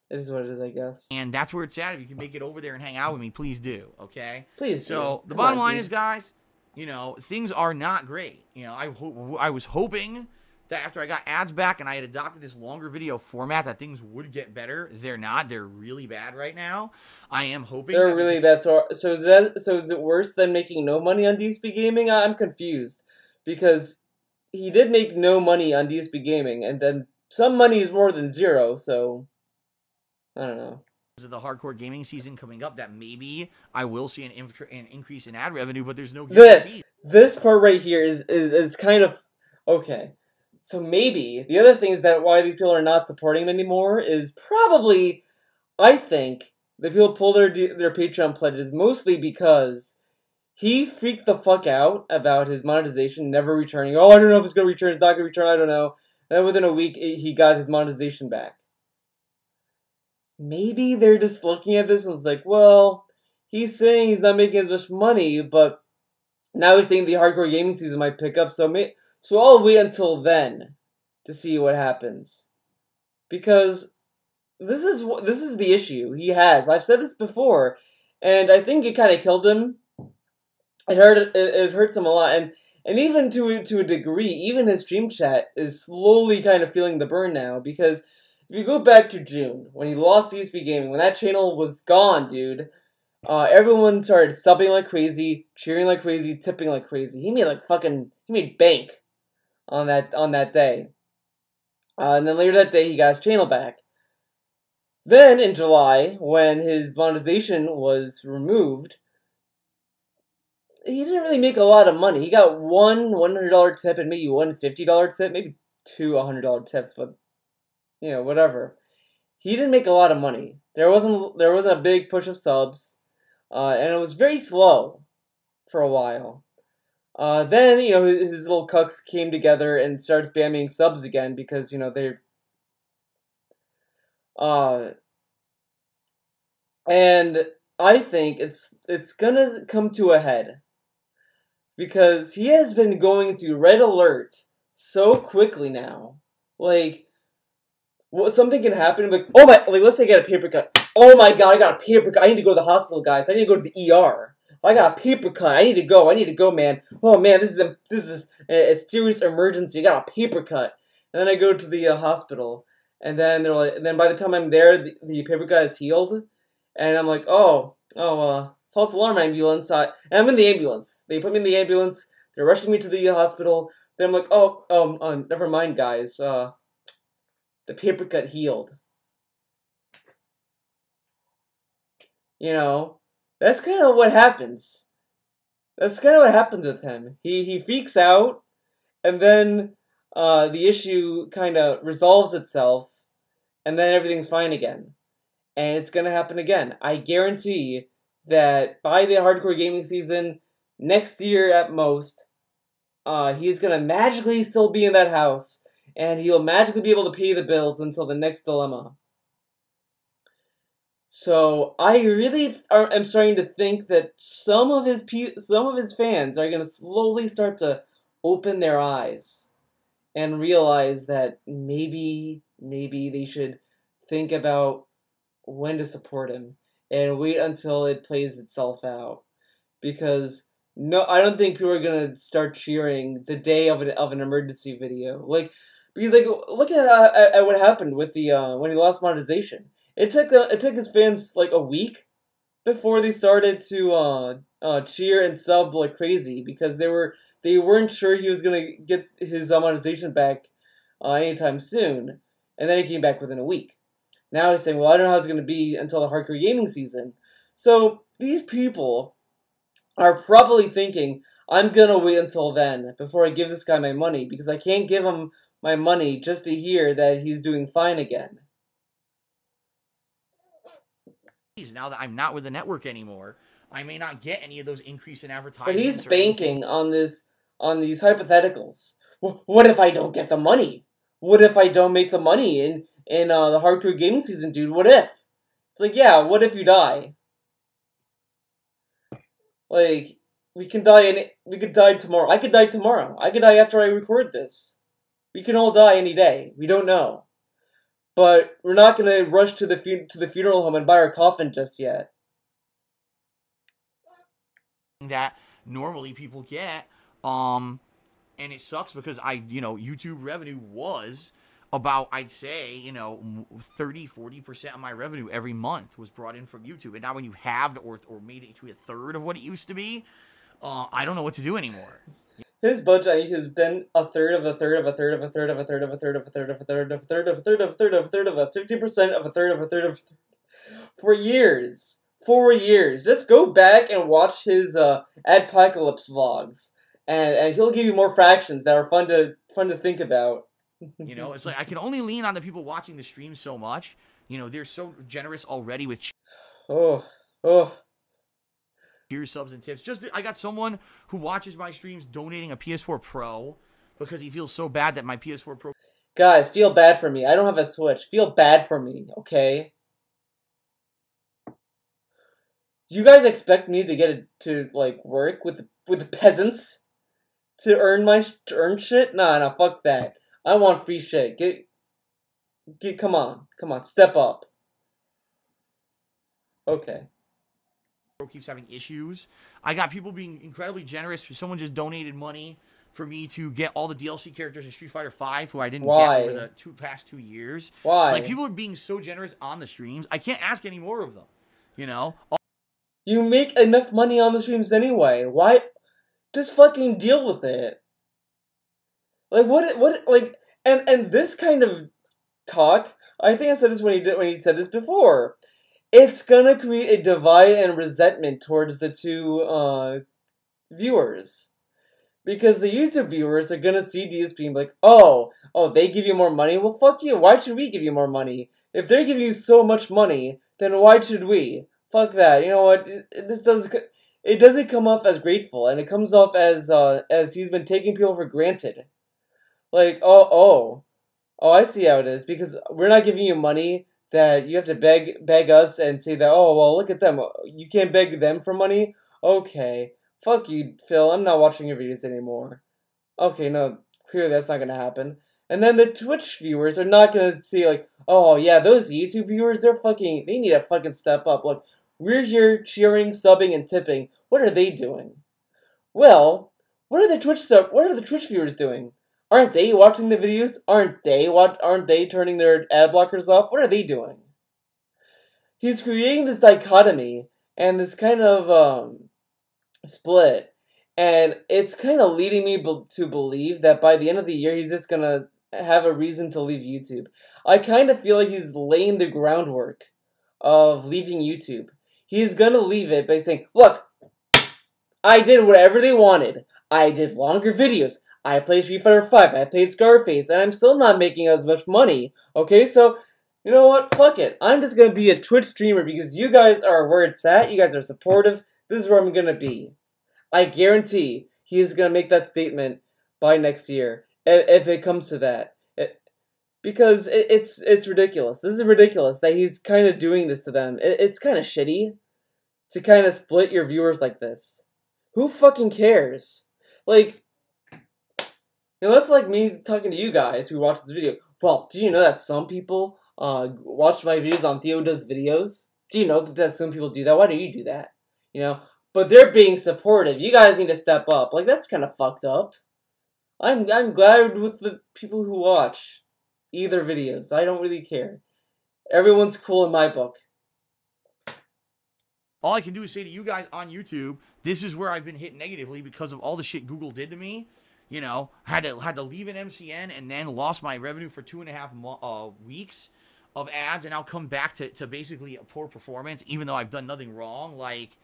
It is what it is, I guess. And that's where it's at. If you can make it over there and hang out with me, please do, okay? Please do. So, the bottom line is, guys, things are not great. I was hoping that after I got ads back and I had adopted this longer video format that things would get better. They're not. They're really bad right now. I am hoping they're really bad. So is it worse than making no money on DSP Gaming? I'm confused. Because he did make no money on DSP Gaming, and then some money is more than zero, so I don't know. Because of the hardcore gaming season coming up, that maybe I will see an increase in ad revenue, but there's no guarantee. This part right here is kind of okay. So maybe the other thing is that why these people are not supporting him anymore is probably, I think, the people pull their Patreon pledges mostly because he freaked the fuck out about his monetization never returning. Oh, I don't know if it's gonna return. It's not gonna return. I don't know. And then within a week, he got his monetization back. Maybe they're just looking at this and it's like, well, he's saying he's not making as much money, but now he's saying the hardcore gaming season might pick up, so I'll wait until then to see what happens. Because this is the issue he has. I've said this before, and I think it kind of killed him. It hurts him a lot, and even to a degree, even his stream chat is slowly kind of feeling the burn now, because if you go back to June, when he lost ESP Gaming, when that channel was gone, dude, everyone started subbing like crazy, cheering like crazy, tipping like crazy. He made bank on that day. And then later that day, he got his channel back. Then in July, when his monetization was removed, he didn't really make a lot of money. He got one $100 tip and maybe one $50 tip, maybe two $100 tips, but whatever. He didn't make a lot of money. There wasn't a big push of subs, and it was very slow for a while. Then his little cucks came together and started spamming subs again because they're and I think it's gonna come to a head because he has been going to red alert so quickly now. Like, something can happen. Like, oh my! Like, let's say I get a paper cut. Oh my god! I got a paper cut. I need to go to the hospital, guys. I need to go to the ER. I got a paper cut. I need to go. I need to go, man. Oh man, this is a serious emergency. I got a paper cut. And then I go to the hospital, and then they're like, and then by the time I'm there, the paper cut is healed, and I'm like, false alarm ambulance. And I'm in the ambulance. They put me in the ambulance. They're rushing me to the hospital. Then I'm like, never mind, guys. The paper cut healed. That's kind of what happens. That's kind of what happens with him. He freaks out, and then the issue kind of resolves itself, and then everything's fine again. And it's gonna happen again. I guarantee that by the hardcore gaming season next year at most, he's gonna magically still be in that house, and he'll magically be able to pay the bills until the next dilemma. So I really am starting to think that some of his fans are going to slowly start to open their eyes and realize that maybe they should think about when to support him and wait until it plays itself out. Because no, I don't think people are going to start cheering the day of an emergency video. Because look at what happened with the when he lost monetization. It took his fans like a week before they started to cheer and sub like crazy because they weren't sure he was gonna get his monetization back anytime soon, and then he came back within a week. Now he's saying, well, I don't know how it's gonna be until the hardcore gaming season. So these people are probably thinking, I'm gonna wait until then before I give this guy my money because I can't give him my money just to hear that he's doing fine again. Now that I'm not with the network anymore, I may not get any of those increase in advertising. But he's banking on these hypotheticals. What if I don't get the money? What if I don't make the money in the hardcore gaming season, dude? What if? It's like, yeah, what if you die? Like, we could die tomorrow. I could die tomorrow. I could die after I record this. We can all die any day. We don't know. But we're not gonna rush to the funeral home and buy our coffin just yet. That normally people get, and it sucks because YouTube revenue was about, I'd say, 30-40% of my revenue every month was brought in from YouTube, and now when you halved or made it to a third of what it used to be, I don't know what to do anymore. His budget on YouTube has been a third of a third of a third of a third of a third of a third of a third of a third of a third of a third of a third of a third of a 50% of a third of a third of for years. 4 years. Just go back and watch his Adpocalypse vlogs, and he'll give you more fractions that are fun to think about. It's like I can only lean on the people watching the stream so much. They're so generous already with cheer subs and tips. I got someone who watches my streams donating a PS4 Pro because he feels so bad that my PS4 Pro. Guys, feel bad for me. I don't have a Switch. Feel bad for me, okay? You guys expect me to get to work with the peasants to earn shit? Nah, fuck that. I want free shit. Come on, step up. Okay. Keeps having issues. I got people being incredibly generous. Someone just donated money for me to get all the DLC characters in Street Fighter V who I didn't get over the past 2 years. Why? Like, people are being so generous on the streams. I can't ask any more of them. You make enough money on the streams anyway. Why? Just fucking deal with it. And this kind of talk I think I said this when he said this before. It's gonna create a divide and resentment towards the two viewers. Because the YouTube viewers are gonna see DSP and be like, oh, they give you more money? Well, fuck you. Why should we give you more money? If they're giving you so much money, then why should we? Fuck that. You know what? It doesn't come off as grateful, and it comes off as he's been taking people for granted. Like, I see how it is. Because we're not giving you money that you have to beg us and say that, oh, well, look at them. You can't beg them for money? Okay. Fuck you, Phil. I'm not watching your videos anymore. Okay, no, clearly that's not gonna happen. And then the Twitch viewers are not gonna see like, oh yeah, those YouTube viewers, they need to fucking step up. Look, we're here cheering, subbing, and tipping. What are they doing? Well, what are the Twitch viewers doing? Aren't they watching the videos? Aren't they turning their ad blockers off? What are they doing? He's creating this dichotomy and this kind of split, and it's kind of leading me to believe that by the end of the year he's just gonna have a reason to leave YouTube. I kind of feel like he's laying the groundwork of leaving YouTube. He's gonna leave it by saying, look, I did whatever they wanted. I did longer videos. I played Street Fighter 5. I played Scarface, and I'm still not making as much money. Okay, so you know what? Fuck it. I'm just gonna be a Twitch streamer because you guys are where it's at. You guys are supportive. This is where I'm gonna be. I guarantee he is gonna make that statement by next year, if it comes to that. Because it's ridiculous. This is ridiculous that he's kind of doing this to them. It's kind of shitty to kind of split your viewers like this. Who fucking cares? Like, that's like me talking to you guys who watch this video. Well, do you know that some people watch my videos on Theo Does Videos? Do you know that some people do that? Why do you do that? You know? But they're being supportive. You guys need to step up. Like, that's kind of fucked up. I'm glad with the people who watch either videos. I don't really care. Everyone's cool in my book. All I can do is say to you guys on YouTube, this is where I've been hit negatively because of all the shit Google did to me. You know, had to leave an MCN and then lost my revenue for 2.5 weeks of ads, and I'll come back to basically a poor performance, even though I've done nothing wrong. Like,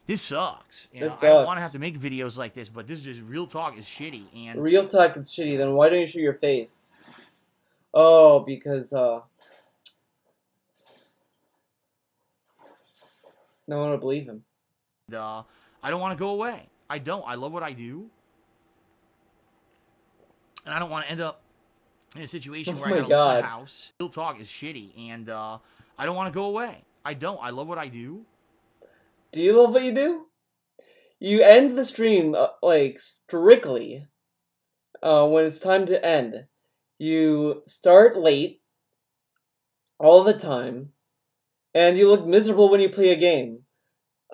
this sucks. You know, I don't want to have to make videos like this, but this is just real talk is shitty. And real talk is shitty. Then why don't you show your face? Oh, because no one will believe him. I don't want to go away. I don't. I love what I do, and I don't want to end up in a situation where I gotta leave my house. Real talk is shitty, and I don't want to go away. I don't. I love what I do. Do you love what you do? You end the stream, like, strictly when it's time to end. You start late all the time, and you look miserable when you play a game.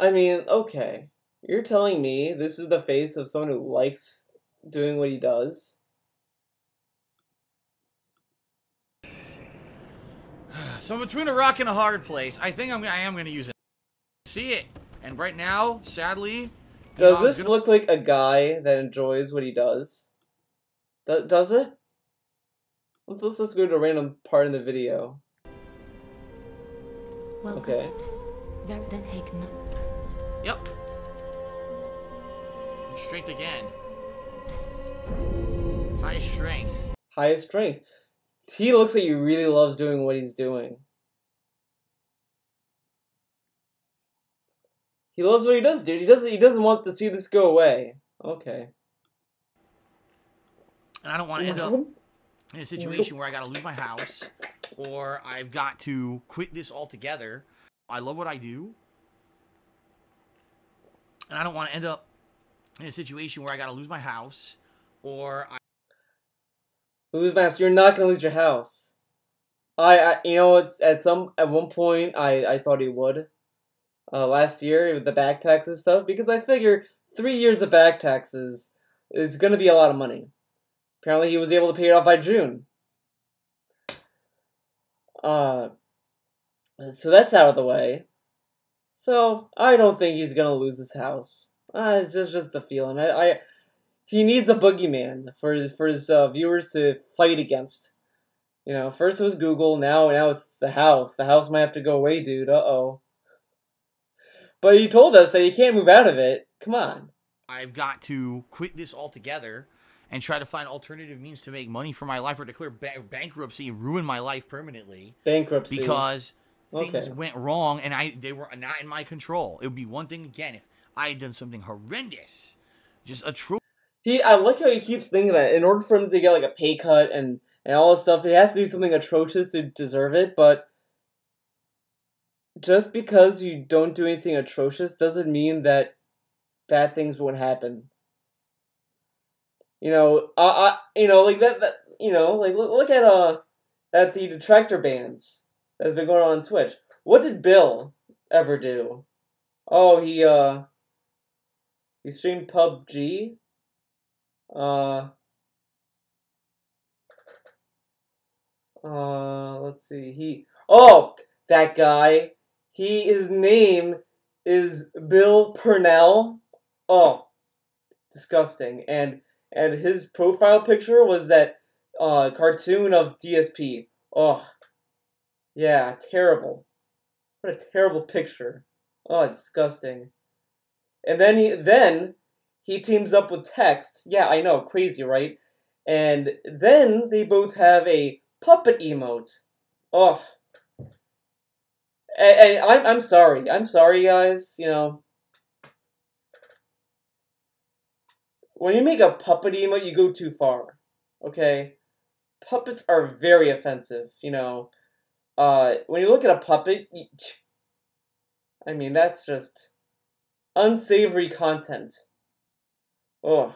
I mean, okay. You're telling me this is the face of someone who likes doing what he does? So I'm between a rock and a hard place. I think I am going to use it. See it. And right now, sadly... Does this look like a guy that enjoys what he does? Does it? Let's just go to a random part in the video. Well, okay. Yep. Strength again. High strength. Highest strength. He looks like he really loves doing what he's doing. He loves what he does, dude. He doesn't want to see this go away. Okay. And I don't want to end up in a situation where I gotta lose my house, or I've got to quit this altogether. I love what I do. And I don't want to end up in a situation where I gotta lose my house, or lose my house. You're not gonna lose your house. You know, it's at one point I thought he would. Last year with the back taxes stuff, because I figure 3 years of back taxes is gonna be a lot of money. Apparently he was able to pay it off by June. So that's out of the way. So I don't think he's gonna lose his house. It's just a feeling. He needs a boogeyman for his viewers to fight against. You know, first it was Google, now it's the house. The house might have to go away, dude. Uh-oh. But you told us that you can't move out of it. Come on. I've got to quit this altogether and try to find alternative means to make money for my life, or declare bankruptcy and ruin my life permanently. Bankruptcy. Because things went wrong and they were not in my control. It would be one thing again if I had done something horrendous. Just atrocious. I like how he keeps thinking that in order for him to get like a pay cut and all this stuff, he has to do something atrocious to deserve it, but just because you don't do anything atrocious doesn't mean that bad things won't happen. You know, like look at the detractor bans that's been going on Twitch. What did Bill ever do? Oh, he streamed PUBG. Let's see. That guy. His name is Bill Purnell. Oh, disgusting. And his profile picture was that cartoon of DSP. Oh, yeah, terrible. What a terrible picture. Oh, disgusting. And then he teams up with Text. Yeah, I know, crazy, right? And then they both have a puppet emote. Oh. And I'm sorry. I'm sorry, guys. You know, when you make a puppet emote, you go too far. Okay? Puppets are very offensive, you know. When you look at a puppet, I mean, that's just unsavory content. Oh.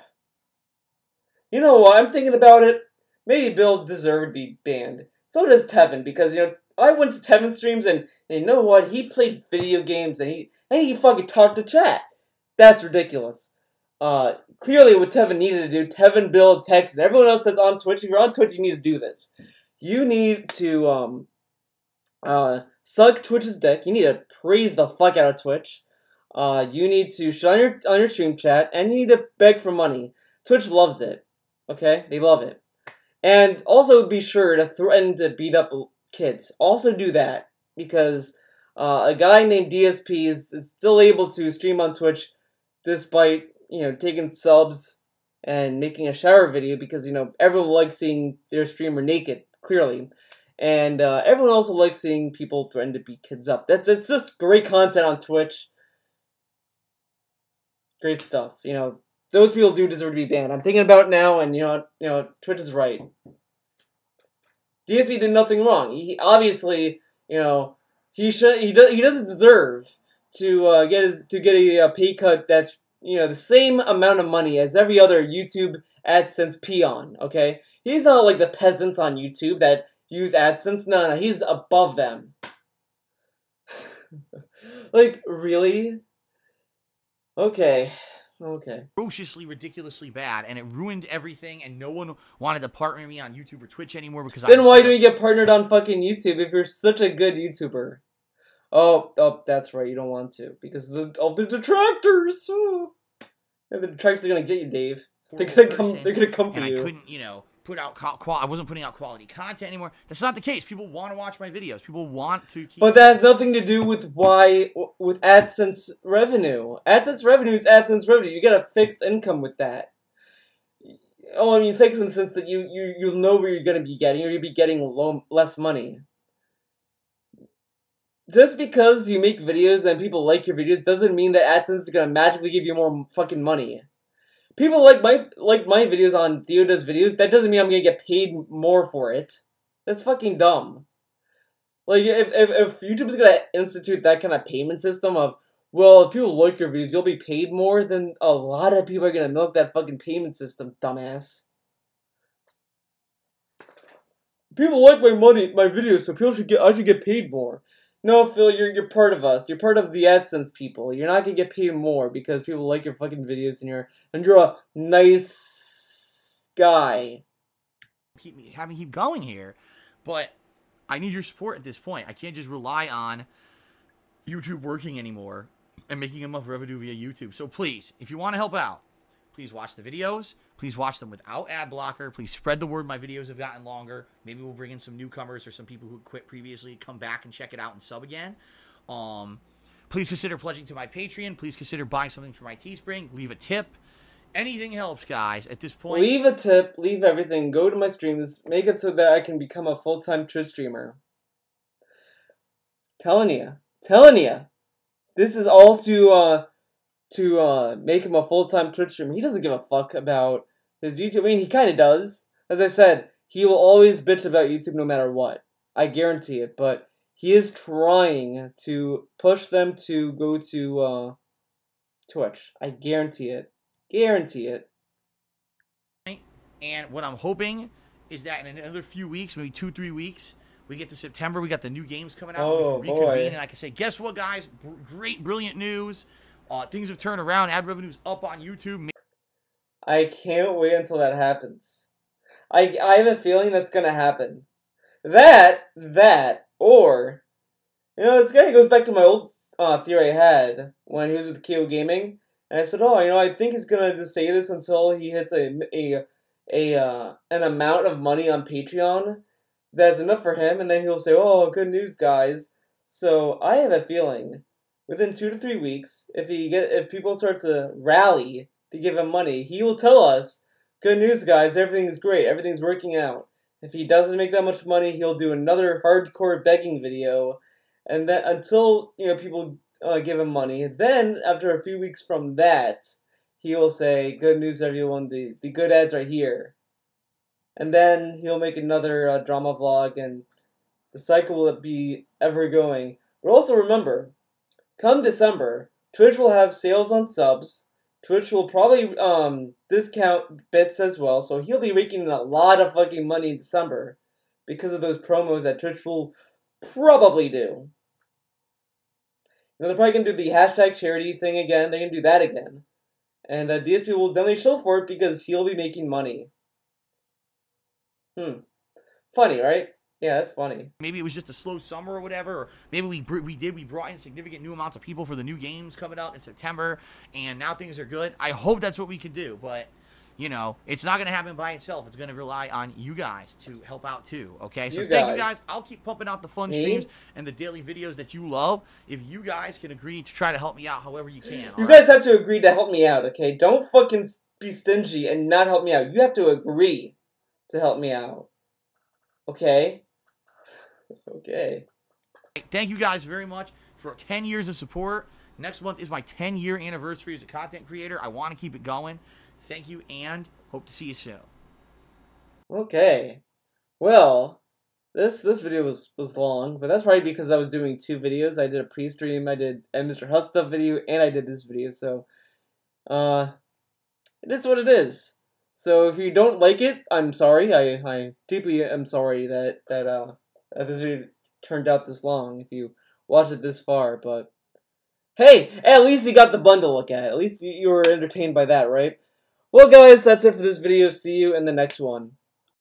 You know what? I'm thinking about it. Maybe Bill deserved to be banned. So does Tevin, because, you know, I went to Tevin streams, and you know what? He played video games, and he fucking talked to chat. That's ridiculous. Clearly what Tevin needed to do, Tevin, Bill, Tex, and everyone else that's on Twitch, if you're on Twitch, you need to do this. You need to, suck Twitch's dick. You need to praise the fuck out of Twitch. You need to shut on your stream chat, and you need to beg for money. Twitch loves it. Okay? They love it. And also be sure to threaten to beat up kids. Also do that, because a guy named DSP is still able to stream on Twitch despite, you know, taking subs and making a shower video, because, you know, everyone likes seeing their streamer naked, clearly. And everyone also likes seeing people threaten to beat kids up. It's just great content on Twitch. Great stuff. You know, those people do deserve to be banned. I'm thinking about it now, and you know, Twitch is right. DSP did nothing wrong. He obviously, you know, he doesn't deserve to get a pay cut that's, you know, the same amount of money as every other YouTube AdSense peon. Okay, he's not like the peasants on YouTube that use AdSense. No, he's above them. Like, really? Okay. Atrociously, ridiculously bad, and it ruined everything, and no one wanted to partner me on YouTube or Twitch anymore because then why do you get partnered on fucking YouTube if you're such a good YouTuber? Oh, that's right, you don't want to, because of the detractors. Oh. Yeah, the detractors are gonna get you, Dave. They're gonna come for you. I couldn't, you know, I wasn't putting out quality content anymore. That's not the case. People want to watch my videos. People want to keep... But that has nothing to do with AdSense revenue. AdSense revenue is AdSense revenue. You get a fixed income with that. Oh, I mean fixed in the sense that you'll know where you're going to be getting, or you'll be getting less money. Just because you make videos and people like your videos doesn't mean that AdSense is going to magically give you more fucking money. People like my videos on Theo Does Videos. That doesn't mean I'm gonna get paid more for it. That's fucking dumb. Like, if YouTube's gonna institute that kind of payment system of, well, if people like your videos, you'll be paid more, then a lot of people are gonna milk that fucking payment system, dumbass. People like my videos, so I should get paid more. No, Phil, you're part of us. You're part of the AdSense people. You're not gonna get paid more because people like your fucking videos, and you're a nice guy. Having keep going here, but I need your support at this point. I can't just rely on YouTube working anymore and making enough revenue via YouTube. So please, if you want to help out, please watch the videos. Please watch them without ad blocker. Please spread the word. My videos have gotten longer. Maybe we'll bring in some newcomers or some people who quit previously, come back and check it out and sub again. Please consider pledging to my Patreon. Please consider buying something for my Teespring. Leave a tip. Anything helps, guys, at this point. Leave a tip. Leave everything. Go to my streams. Make it so that I can become a full-time Twitch streamer. Telling you. This is all to make him a full-time Twitch streamer. He doesn't give a fuck about his YouTube. I mean, he kind of does. As I said, he will always bitch about YouTube no matter what. I guarantee it. But he is trying to push them to go to Twitch. I guarantee it. Guarantee it. And what I'm hoping is that in another few weeks, maybe 2-3 weeks, we get to September. We got the new games coming out. Oh, we can reconvene, boy. and I can say, guess what, guys? Great, brilliant news. Things have turned around. Ad revenue's up on YouTube. I can't wait until that happens. I have a feeling that's gonna happen. That, or, you know, it goes back to my old theory I had when he was with KO Gaming. And I said, oh, you know, I think he's gonna just say this until he hits an amount of money on Patreon that's enough for him, and then he'll say, oh, good news, guys. So I have a feeling within 2 to 3 weeks, if people start to rally to give him money, he will tell us, good news, guys, everything's great, everything's working out. If he doesn't make that much money, he'll do another hardcore begging video, and then until, you know, people give him money. Then, after a few weeks from that, he will say, good news, everyone, the good ads right here. And then he'll make another drama vlog, and the cycle will be ever going. But also remember, come December, Twitch will have sales on subs. Twitch will probably discount bits as well, so he'll be making a lot of fucking money in December because of those promos that Twitch will probably do. You know, they're probably going to do the hashtag charity thing again. They're going to do that again. And DSP will definitely show for it because he'll be making money. Funny, right? Yeah, that's funny. Maybe it was just a slow summer or whatever, or maybe we brought in significant new amounts of people for the new games coming out in September, and now things are good. I hope that's what we can do, but, you know, it's not going to happen by itself. It's going to rely on you guys to help out too, okay? So thank you guys. I'll keep pumping out the fun streams and the daily videos that you love if you guys can agree to try to help me out however you can. You guys have to agree to help me out, okay? Don't fucking be stingy and not help me out. You have to agree to help me out. Okay? Okay. Thank you guys very much for 10 years of support. Next month is my 10-year anniversary as a content creator. I want to keep it going. Thank you, and hope to see you soon. Okay. Well, this video was long, but that's probably because I was doing 2 videos. I did a pre-stream, I did a Mr. Hut Stuff video, and I did this video, so it is what it is. So if you don't like it, I'm sorry. I deeply am sorry that this video turned out this long if you watched it this far, but hey, at least you got the bundle to look at. At least you were entertained by that, right? Well, guys, that's it for this video. See you in the next one.